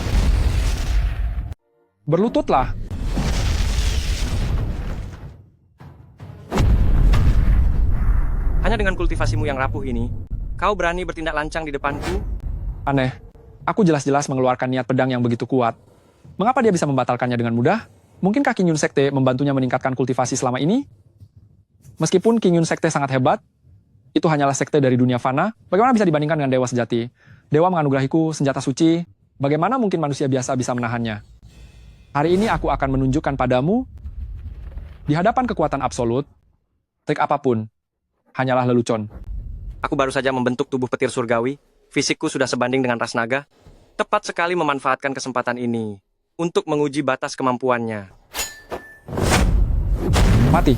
Berlututlah. Hanya dengan kultivasimu yang rapuh ini, kau berani bertindak lancang di depanku? Aneh. Aku jelas-jelas mengeluarkan niat pedang yang begitu kuat. Mengapa dia bisa membatalkannya dengan mudah? Mungkinkah Qingyun Sekte membantunya meningkatkan kultivasi selama ini? Meskipun Qingyun Sekte sangat hebat, Itu hanyalah sekte dari dunia fana. Bagaimana bisa dibandingkan dengan dewa sejati? Dewa menganugerahiku senjata suci. Bagaimana mungkin manusia biasa bisa menahannya? Hari ini aku akan menunjukkan padamu, di hadapan kekuatan absolut, trik apapun hanyalah lelucon. Aku baru saja membentuk tubuh petir surgawi. Fisikku sudah sebanding dengan ras naga. Tepat sekali memanfaatkan kesempatan ini untuk menguji batas kemampuannya. Mati.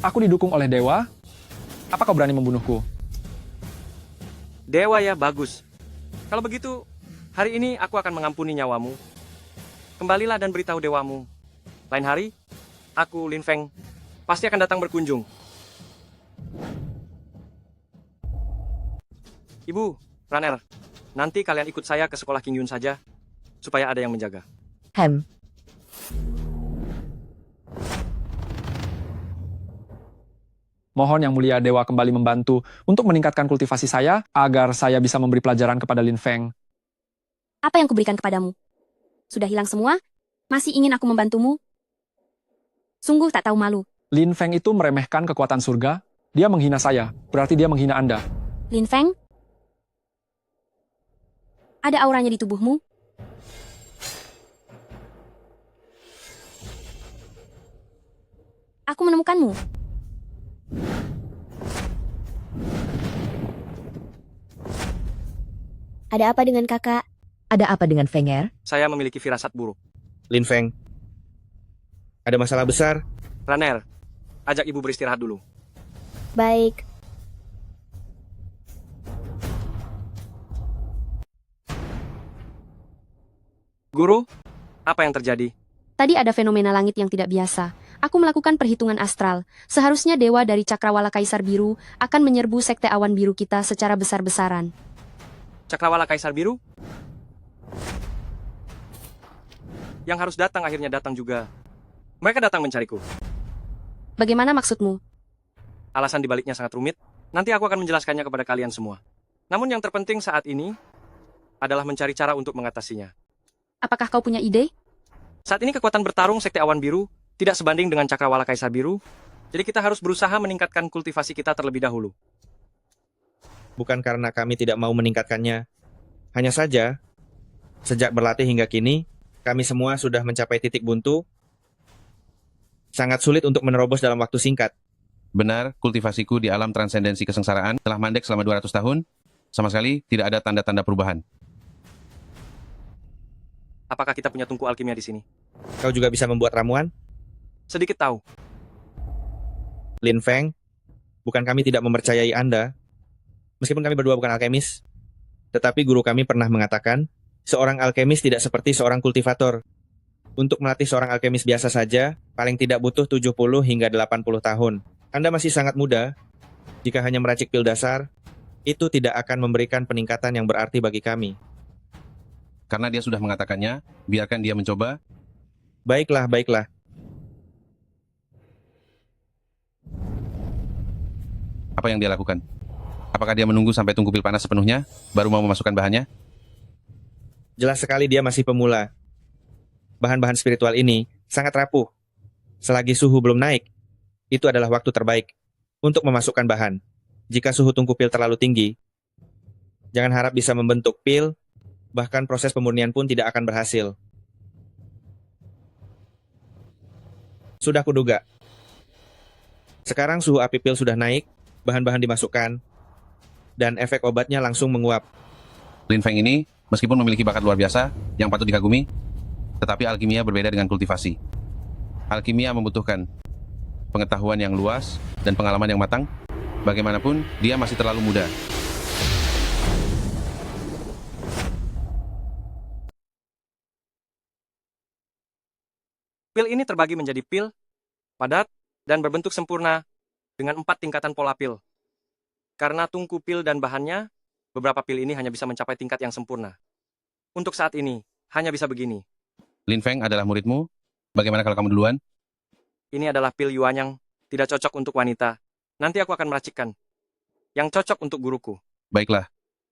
Aku didukung oleh dewa. Apa kau berani membunuhku? Dewa ya, bagus. Kalau begitu, hari ini aku akan mengampuni nyawamu. Kembalilah dan beritahu dewamu. Lain hari, aku, Lin Feng, pasti akan datang berkunjung. Ibu, Runner, nanti kalian ikut saya ke sekolah King Yun saja, supaya ada yang menjaga. Mohon Yang Mulia Dewa kembali membantu untuk meningkatkan kultivasi saya, agar saya bisa memberi pelajaran kepada Lin Feng. Apa yang kuberikan kepadamu? Sudah hilang semua? Masih ingin aku membantumu? Sungguh tak tahu malu. Lin Feng itu meremehkan kekuatan surga. Dia menghina saya, berarti dia menghina Anda. Lin Feng? Ada auranya di tubuhmu? Aku menemukanmu. Ada apa dengan kakak? Ada apa dengan Fenger? Saya memiliki firasat buruk. Lin Feng, ada masalah besar. Runner, ajak ibu beristirahat dulu. Baik. Guru, apa yang terjadi? Tadi ada fenomena langit yang tidak biasa. Aku melakukan perhitungan astral. Seharusnya dewa dari Cakrawala Kaisar Biru akan menyerbu sekte awan biru kita secara besar-besaran. Cakrawala Kaisar Biru? Yang harus datang akhirnya datang juga. Mereka datang mencariku. Bagaimana maksudmu? Alasan dibaliknya sangat rumit. Nanti aku akan menjelaskannya kepada kalian semua. Namun yang terpenting saat ini adalah mencari cara untuk mengatasinya. Apakah kau punya ide? Saat ini kekuatan bertarung sekte awan biru tidak sebanding dengan Cakrawala Kaisar Biru. Jadi kita harus berusaha meningkatkan kultivasi kita terlebih dahulu. Bukan karena kami tidak mau meningkatkannya. Hanya saja, sejak berlatih hingga kini, kami semua sudah mencapai titik buntu. Sangat sulit untuk menerobos dalam waktu singkat. Benar, kultivasiku di alam transendensi kesengsaraan telah mandek selama 200 tahun. Sama sekali tidak ada tanda-tanda perubahan. Apakah kita punya tungku alkimia di sini? Kau juga bisa membuat ramuan? Sedikit tahu. Lin Feng, bukan kami tidak mempercayai Anda. Meskipun kami berdua bukan alkemis, tetapi guru kami pernah mengatakan, seorang alkemis tidak seperti seorang kultivator. Untuk melatih seorang alkemis biasa saja, paling tidak butuh 70 hingga 80 tahun. Anda masih sangat muda. Jika hanya meracik pil dasar, itu tidak akan memberikan peningkatan yang berarti bagi kami. Karena dia sudah mengatakannya, biarkan dia mencoba. Baiklah, baiklah. Apa yang dia lakukan? Apakah dia menunggu sampai tungku pil panas sepenuhnya, baru mau memasukkan bahannya? Jelas sekali dia masih pemula. Bahan-bahan spiritual ini sangat rapuh. Selagi suhu belum naik, itu adalah waktu terbaik untuk memasukkan bahan. Jika suhu tungku pil terlalu tinggi, jangan harap bisa membentuk pil, bahkan proses pemurnian pun tidak akan berhasil. Sudah kuduga. Sekarang suhu api pil sudah naik, bahan-bahan dimasukkan, dan efek obatnya langsung menguap. Lin Feng ini, meskipun memiliki bakat luar biasa yang patut dikagumi, tetapi alkimia berbeda dengan kultivasi. Alkimia membutuhkan pengetahuan yang luas dan pengalaman yang matang. Bagaimanapun, dia masih terlalu muda. Pil ini terbagi menjadi pil, padat, dan berbentuk sempurna dengan 4 tingkatan pola pil. Karena tungku pil dan bahannya, beberapa pil ini hanya bisa mencapai tingkat yang sempurna. Untuk saat ini, hanya bisa begini. Lin Feng adalah muridmu. Bagaimana kalau kamu duluan? Ini adalah pil Yuan yang tidak cocok untuk wanita. Nanti aku akan meracikkan. Yang cocok untuk guruku. Baiklah.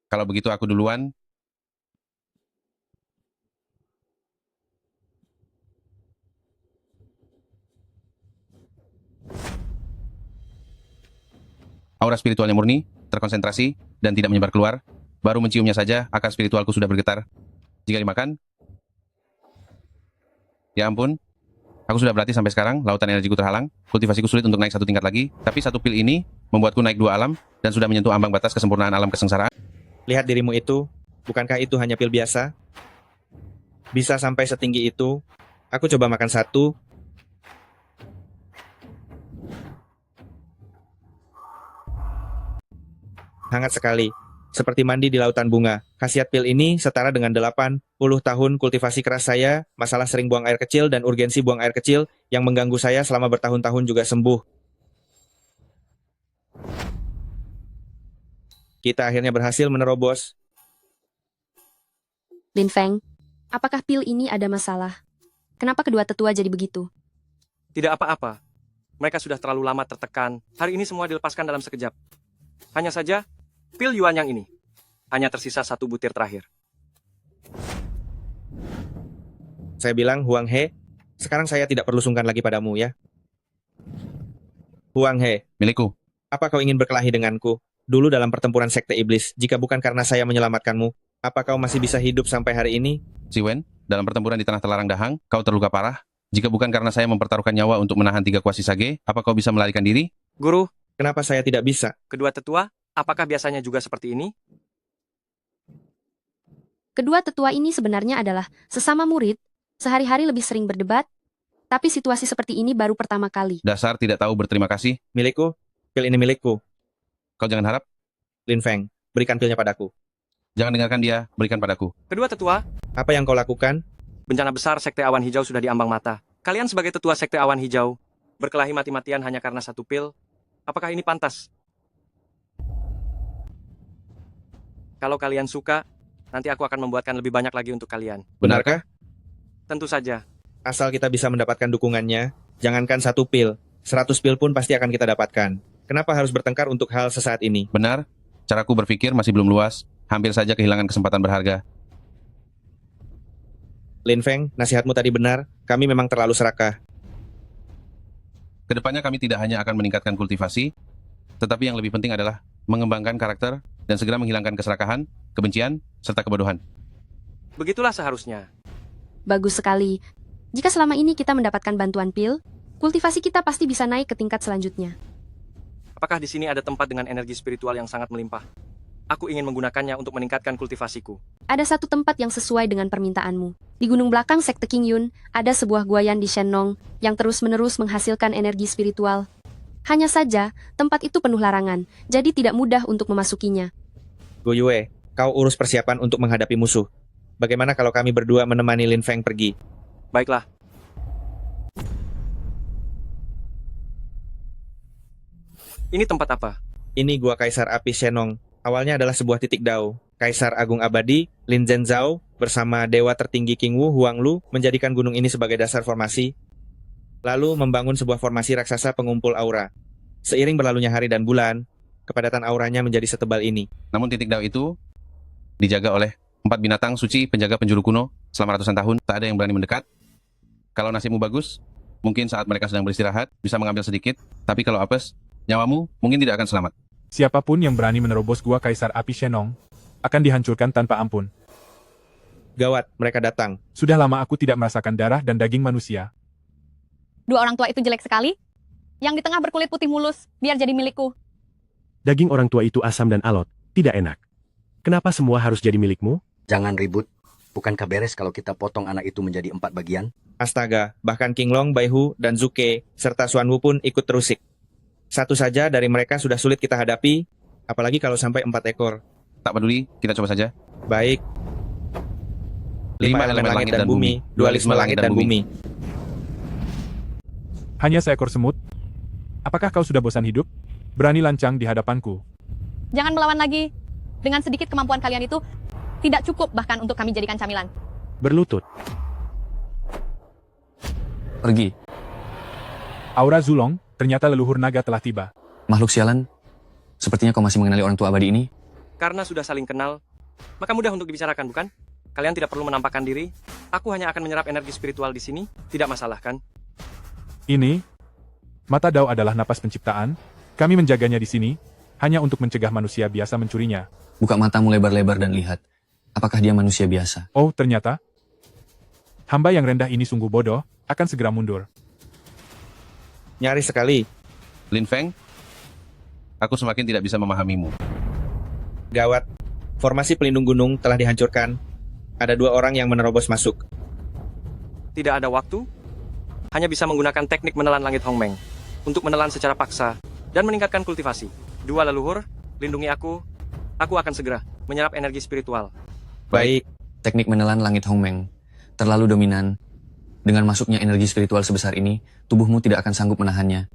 Kalau begitu aku duluan. Aura spiritualnya murni, terkonsentrasi, dan tidak menyebar keluar. Baru menciumnya saja, akar spiritualku sudah bergetar. Jika dimakan, ya ampun, aku sudah berlatih sampai sekarang, lautan energiku terhalang, kultivasiku sulit untuk naik satu tingkat lagi, tapi satu pil ini membuatku naik 2 alam, dan sudah menyentuh ambang batas kesempurnaan alam kesengsaraan. Lihat dirimu itu, bukankah itu hanya pil biasa? Bisa sampai setinggi itu. Aku coba makan satu. Hangat sekali. Seperti mandi di lautan bunga. Khasiat pil ini setara dengan 80 tahun kultivasi keras saya, masalah sering buang air kecil dan urgensi buang air kecil yang mengganggu saya selama bertahun-tahun juga sembuh. Kita akhirnya berhasil menerobos. Lin Feng, apakah pil ini ada masalah? Kenapa kedua tetua jadi begitu? Tidak apa-apa. Mereka sudah terlalu lama tertekan. Hari ini semua dilepaskan dalam sekejap. Hanya saja, pil Yuan yang ini. Hanya tersisa 1 butir terakhir. Saya bilang, Huang He, sekarang saya tidak perlu sungkan lagi padamu ya. Huang He, milikku. Apa kau ingin berkelahi denganku? Dulu dalam pertempuran sekte iblis, jika bukan karena saya menyelamatkanmu, apa kau masih bisa hidup sampai hari ini? Si Wen, dalam pertempuran di tanah telarang Dahang, kau terluka parah. Jika bukan karena saya mempertaruhkan nyawa untuk menahan 3 kuasi sage, apa kau bisa melarikan diri? Guru, kenapa saya tidak bisa? Kedua tetua, apakah biasanya juga seperti ini? Kedua tetua ini sebenarnya adalah sesama murid, sehari-hari lebih sering berdebat, tapi situasi seperti ini baru pertama kali. Dasar tidak tahu berterima kasih. Milikku, pil ini milikku. Kau jangan harap. Lin Feng, berikan pilnya padaku. Jangan dengarkan dia, berikan padaku. Kedua tetua, apa yang kau lakukan? Bencana besar Sekte Awan Hijau sudah diambang mata. Kalian sebagai tetua Sekte Awan Hijau, berkelahi mati-matian hanya karena 1 pil. Apakah ini pantas? Kalau kalian suka, nanti aku akan membuatkan lebih banyak lagi untuk kalian. Benarkah? Tentu saja. Asal kita bisa mendapatkan dukungannya, jangankan 1 pil, 100 pil pun pasti akan kita dapatkan. Kenapa harus bertengkar untuk hal sesaat ini? Benar, caraku berpikir masih belum luas, hampir saja kehilangan kesempatan berharga. Lin Feng, nasihatmu tadi benar, kami memang terlalu serakah. Kedepannya kami tidak hanya akan meningkatkan kultivasi, tetapi yang lebih penting adalah mengembangkan karakter dan segera menghilangkan keserakahan, kebencian, serta kebodohan. Begitulah seharusnya. Bagus sekali. Jika selama ini kita mendapatkan bantuan pil, kultivasi kita pasti bisa naik ke tingkat selanjutnya. Apakah di sini ada tempat dengan energi spiritual yang sangat melimpah? Aku ingin menggunakannya untuk meningkatkan kultivasiku. Ada satu tempat yang sesuai dengan permintaanmu. Di gunung belakang Sekte King Yun, ada sebuah guayan di Shenong yang terus-menerus menghasilkan energi spiritual. Hanya saja, tempat itu penuh larangan, jadi tidak mudah untuk memasukinya. Gu Yue, kau urus persiapan untuk menghadapi musuh. Bagaimana kalau kami berdua menemani Lin Feng pergi? Baiklah. Ini tempat apa? Ini Gua Kaisar Api Shenong. Awalnya adalah sebuah titik dao. Kaisar Agung Abadi, Lin Zhenzhao, bersama Dewa Tertinggi King Wu, Huang Lu, menjadikan gunung ini sebagai dasar formasi. Lalu membangun sebuah formasi raksasa pengumpul aura. Seiring berlalunya hari dan bulan, kepadatan auranya menjadi setebal ini. Namun titik dao itu dijaga oleh 4 binatang suci penjaga penjuru kuno selama ratusan tahun. Tak ada yang berani mendekat. Kalau nasibmu bagus, mungkin saat mereka sedang beristirahat, bisa mengambil sedikit. Tapi kalau apes, nyawamu mungkin tidak akan selamat. Siapapun yang berani menerobos Gua Kaisar Api Shenong akan dihancurkan tanpa ampun. Gawat, mereka datang. Sudah lama aku tidak merasakan darah dan daging manusia. 2 orang tua itu jelek sekali. Yang di tengah berkulit putih mulus, biar jadi milikku. Daging orang tua itu asam dan alot, tidak enak. Kenapa semua harus jadi milikmu? Jangan ribut. Bukankah beres kalau kita potong anak itu menjadi 4 bagian? Astaga, bahkan King Long, Bai Hu, dan Zuke, serta Xuan Wu pun ikut terusik. Satu saja dari mereka sudah sulit kita hadapi, apalagi kalau sampai 4 ekor. Tak peduli, kita coba saja. Baik. 5 elemen langit dan bumi, dualisme langit dan bumi. Hanya seekor semut? Apakah kau sudah bosan hidup? Berani lancang di hadapanku. Jangan melawan lagi. Dengan sedikit kemampuan kalian itu, tidak cukup bahkan untuk kami jadikan camilan. Berlutut. Pergi. Aura Zulong, ternyata leluhur naga telah tiba. Makhluk sialan, sepertinya kau masih mengenali orang tua abadi ini. Karena sudah saling kenal, maka mudah untuk dibicarakan, bukan? Kalian tidak perlu menampakkan diri. Aku hanya akan menyerap energi spiritual di sini. Tidak masalah, kan? Ini, mata Dao adalah napas penciptaan. Kami menjaganya di sini, hanya untuk mencegah manusia biasa mencurinya. Buka matamu lebar-lebar dan lihat. Apakah dia manusia biasa? Oh, ternyata hamba yang rendah ini sungguh bodoh, akan segera mundur. Nyaris sekali. Lin Feng, aku semakin tidak bisa memahamimu. Gawat. Formasi pelindung gunung telah dihancurkan. Ada 2 orang yang menerobos masuk. Tidak ada waktu, hanya bisa menggunakan teknik menelan langit Hongmeng untuk menelan secara paksa dan meningkatkan kultivasi. 2 leluhur, lindungi aku akan segera menyerap energi spiritual. Baik. Teknik menelan langit Hongmeng terlalu dominan. Dengan masuknya energi spiritual sebesar ini, tubuhmu tidak akan sanggup menahannya.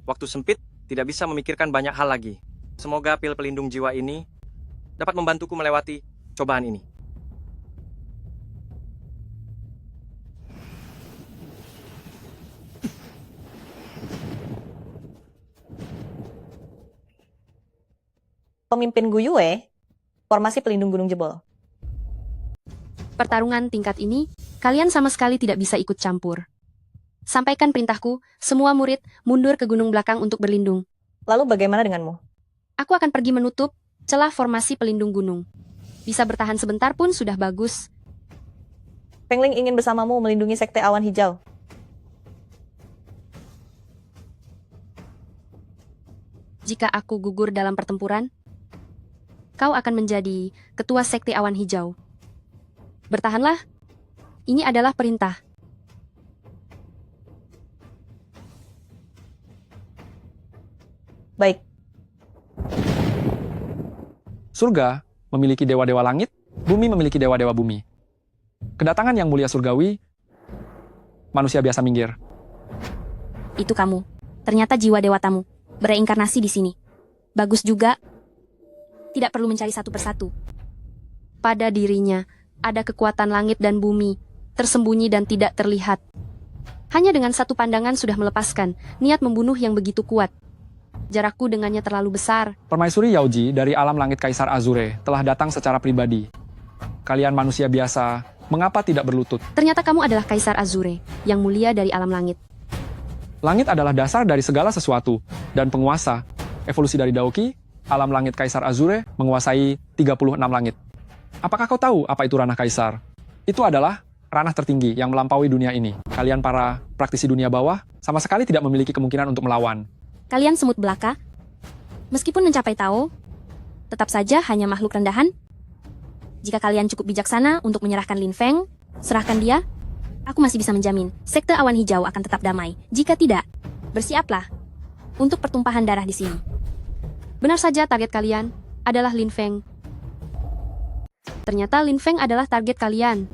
Waktu sempit, tidak bisa memikirkan banyak hal lagi. Semoga pil pelindung jiwa ini dapat membantuku melewati cobaan ini. Pemimpin Gu Yue, formasi pelindung gunung jebol. Pertarungan tingkat ini, kalian sama sekali tidak bisa ikut campur. Sampaikan perintahku, semua murid mundur ke gunung belakang untuk berlindung. Lalu bagaimana denganmu? Aku akan pergi menutup celah formasi pelindung gunung. Bisa bertahan sebentar pun sudah bagus. Pengling ingin bersamamu melindungi Sekte Awan Hijau. Jika aku gugur dalam pertempuran, kau akan menjadi ketua Sekte Awan Hijau. Bertahanlah. Ini adalah perintah. Baik. Surga memiliki dewa-dewa langit, bumi memiliki dewa-dewa bumi. Kedatangan yang mulia surgawi, manusia biasa minggir. Itu kamu. Ternyata jiwa dewatamu bereinkarnasi di sini. Bagus juga. Tidak perlu mencari satu persatu. Pada dirinya ada kekuatan langit dan bumi, tersembunyi dan tidak terlihat. Hanya dengan satu pandangan sudah melepaskan niat membunuh yang begitu kuat. Jarakku dengannya terlalu besar. Permaisuri Yaoji dari alam langit Kaisar Azure telah datang secara pribadi. Kalian manusia biasa, mengapa tidak berlutut? Ternyata kamu adalah Kaisar Azure, yang mulia dari alam langit. Langit adalah dasar dari segala sesuatu, dan penguasa. Evolusi dari Daoki, alam langit Kaisar Azure menguasai 36 langit. Apakah kau tahu apa itu ranah Kaisar? Itu adalah ranah tertinggi yang melampaui dunia ini. Kalian para praktisi dunia bawah sama sekali tidak memiliki kemungkinan untuk melawan. Kalian semut belaka. Meskipun mencapai Tao, tetap saja hanya makhluk rendahan. Jika kalian cukup bijaksana untuk menyerahkan Lin Feng, serahkan dia. Aku masih bisa menjamin, Sekte Awan Hijau akan tetap damai. Jika tidak, bersiaplah untuk pertumpahan darah di sini. Benar saja target kalian adalah Lin Feng. Ternyata Lin Feng adalah target kalian.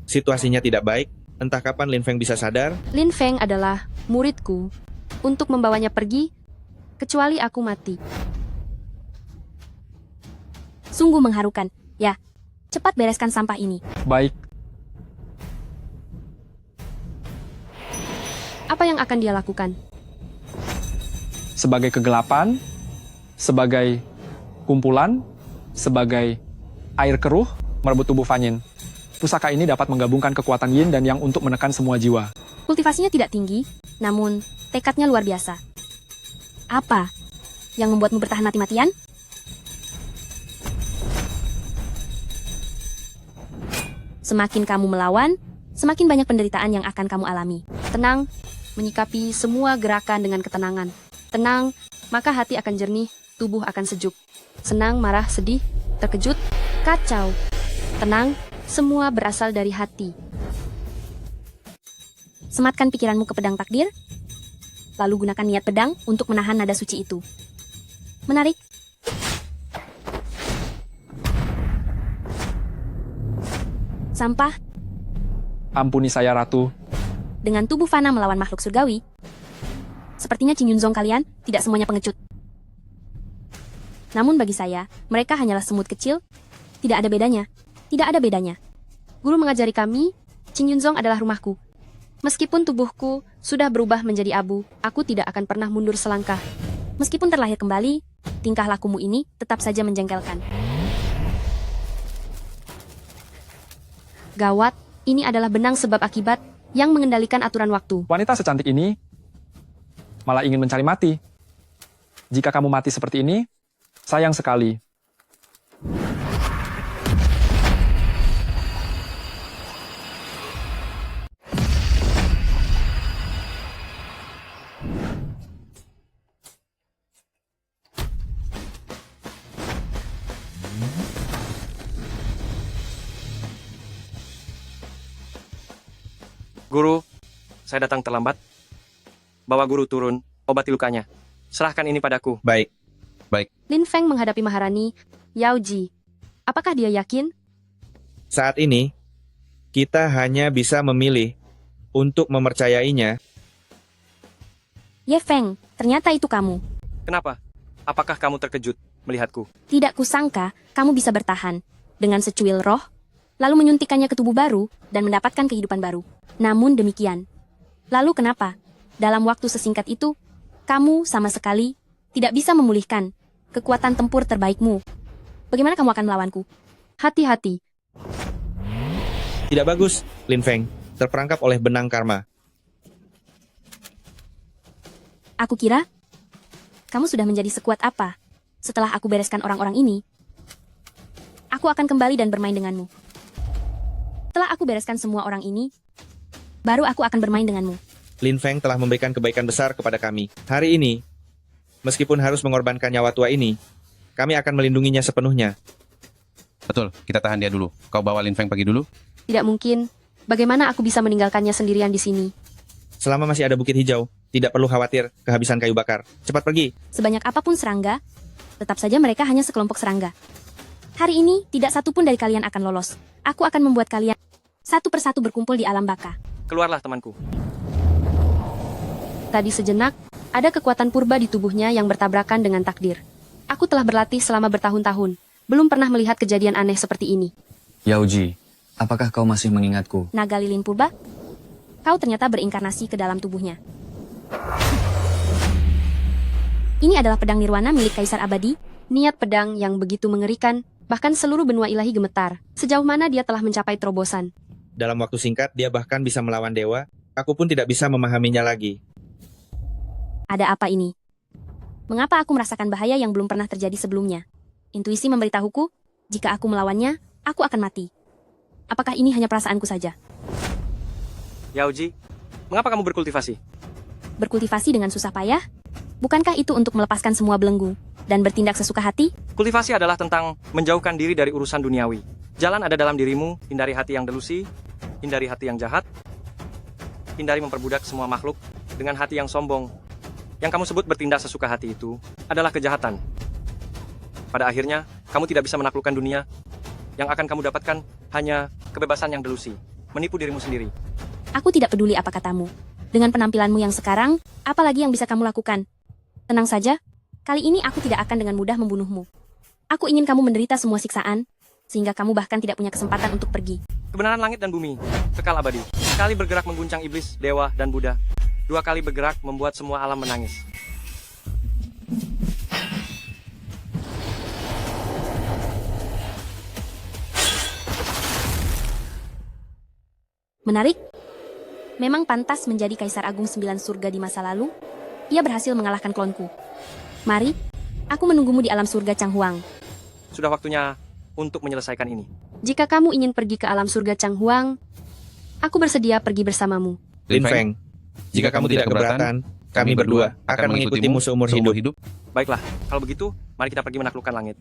Situasinya tidak baik. Entah kapan Lin Feng bisa sadar. Lin Feng adalah muridku. Untuk membawanya pergi, kecuali aku mati. Sungguh mengharukan. Ya, cepat bereskan sampah ini. Baik. Apa yang akan dia lakukan? Sebagai kegelapan, sebagai kumpulan, sebagai air keruh, merebut tubuh Fanyin. Pusaka ini dapat menggabungkan kekuatan yin dan yang untuk menekan semua jiwa. Kultivasinya tidak tinggi, namun tekadnya luar biasa. Apa yang membuatmu bertahan mati-matian? Semakin kamu melawan, semakin banyak penderitaan yang akan kamu alami. Tenang, menyikapi semua gerakan dengan ketenangan. Tenang, maka hati akan jernih, tubuh akan sejuk. Senang, marah, sedih, terkejut, kacau. Tenang, semua berasal dari hati. Sematkan pikiranmu ke pedang takdir, lalu gunakan niat pedang untuk menahan nada suci itu. Menarik? Sampah. Ampuni saya, Ratu. Dengan tubuh fana melawan makhluk surgawi, sepertinya Qin Yunzong kalian tidak semuanya pengecut. Namun bagi saya, mereka hanyalah semut kecil. Tidak ada bedanya. Tidak ada bedanya. Guru mengajari kami, Qin Yunzong adalah rumahku. Meskipun tubuhku sudah berubah menjadi abu, aku tidak akan pernah mundur selangkah. Meskipun terlahir kembali, tingkah lakumu ini tetap saja menjengkelkan. Gawat, ini adalah benang sebab akibat yang mengendalikan aturan waktu. Wanita secantik ini malah ingin mencari mati. Jika kamu mati seperti ini, sayang sekali. Guru, saya datang terlambat. Bawa guru turun, obati lukanya. Serahkan ini padaku. Baik. Lin Feng menghadapi Maharani Yao Ji. Apakah dia yakin? Saat ini, kita hanya bisa memilih untuk mempercayainya. Ye Feng, ternyata itu kamu. Kenapa? Apakah kamu terkejut melihatku? Tidak kusangka kamu bisa bertahan dengan secuil roh, lalu menyuntikannya ke tubuh baru dan mendapatkan kehidupan baru. Namun demikian, lalu kenapa? Dalam waktu sesingkat itu, kamu sama sekali tidak bisa memulihkan kekuatan tempur terbaikmu. Bagaimana kamu akan melawanku? Hati-hati. Tidak bagus, Lin Feng. Terperangkap oleh benang karma. Aku kira, kamu sudah menjadi sekuat apa? Setelah aku bereskan orang-orang ini, aku akan kembali dan bermain denganmu. Setelah aku bereskan semua orang ini, baru aku akan bermain denganmu. Lin Feng telah memberikan kebaikan besar kepada kami. Hari ini, meskipun harus mengorbankan nyawa tua ini, kami akan melindunginya sepenuhnya. Betul, kita tahan dia dulu. Kau bawa Lin Feng pergi dulu. Tidak mungkin. Bagaimana aku bisa meninggalkannya sendirian di sini? Selama masih ada bukit hijau, tidak perlu khawatir kehabisan kayu bakar. Cepat pergi. Sebanyak apapun serangga, tetap saja mereka hanya sekelompok serangga. Hari ini, tidak satu pun dari kalian akan lolos. Aku akan membuat kalian satu persatu berkumpul di alam baka. Keluarlah temanku. Tadi sejenak, ada kekuatan purba di tubuhnya yang bertabrakan dengan takdir. Aku telah berlatih selama bertahun-tahun, belum pernah melihat kejadian aneh seperti ini. Yao Ji, apakah kau masih mengingatku? Naga lilin purba, kau ternyata berinkarnasi ke dalam tubuhnya. Ini adalah pedang nirwana milik Kaisar Abadi, niat pedang yang begitu mengerikan, bahkan seluruh benua ilahi gemetar. Sejauh mana dia telah mencapai terobosan. Dalam waktu singkat, dia bahkan bisa melawan dewa. Aku pun tidak bisa memahaminya lagi. Ada apa ini? Mengapa aku merasakan bahaya yang belum pernah terjadi sebelumnya? Intuisi memberitahuku, jika aku melawannya, aku akan mati. Apakah ini hanya perasaanku saja? Yao Ji, mengapa kamu berkultivasi? Berkultivasi dengan susah payah? Bukankah itu untuk melepaskan semua belenggu dan bertindak sesuka hati? Kultivasi adalah tentang menjauhkan diri dari urusan duniawi. Jalan ada dalam dirimu, hindari hati yang delusi, hindari hati yang jahat, hindari memperbudak semua makhluk dengan hati yang sombong. Yang kamu sebut bertindak sesuka hati itu adalah kejahatan. Pada akhirnya, kamu tidak bisa menaklukkan dunia. Yang akan kamu dapatkan hanya kebebasan yang delusi, menipu dirimu sendiri. Aku tidak peduli apa katamu. Dengan penampilanmu yang sekarang, apa lagi yang bisa kamu lakukan? Tenang saja, kali ini aku tidak akan dengan mudah membunuhmu. Aku ingin kamu menderita semua siksaan, sehingga kamu bahkan tidak punya kesempatan untuk pergi. Kebenaran langit dan bumi, kekal abadi. Sekali bergerak mengguncang iblis, dewa, dan Buddha. 2 kali bergerak membuat semua alam menangis. Menarik? Memang pantas menjadi Kaisar Agung 9 surga di masa lalu? Ia berhasil mengalahkan klonku. Mari, aku menunggumu di alam surga Changhuang. Sudah waktunya untuk menyelesaikan ini. Jika kamu ingin pergi ke alam surga Changhuang, aku bersedia pergi bersamamu. Lin Feng, jika kamu tidak keberatan, kami berdua akan mengikutimu seumur hidup. Baiklah, kalau begitu, mari kita pergi menaklukkan langit.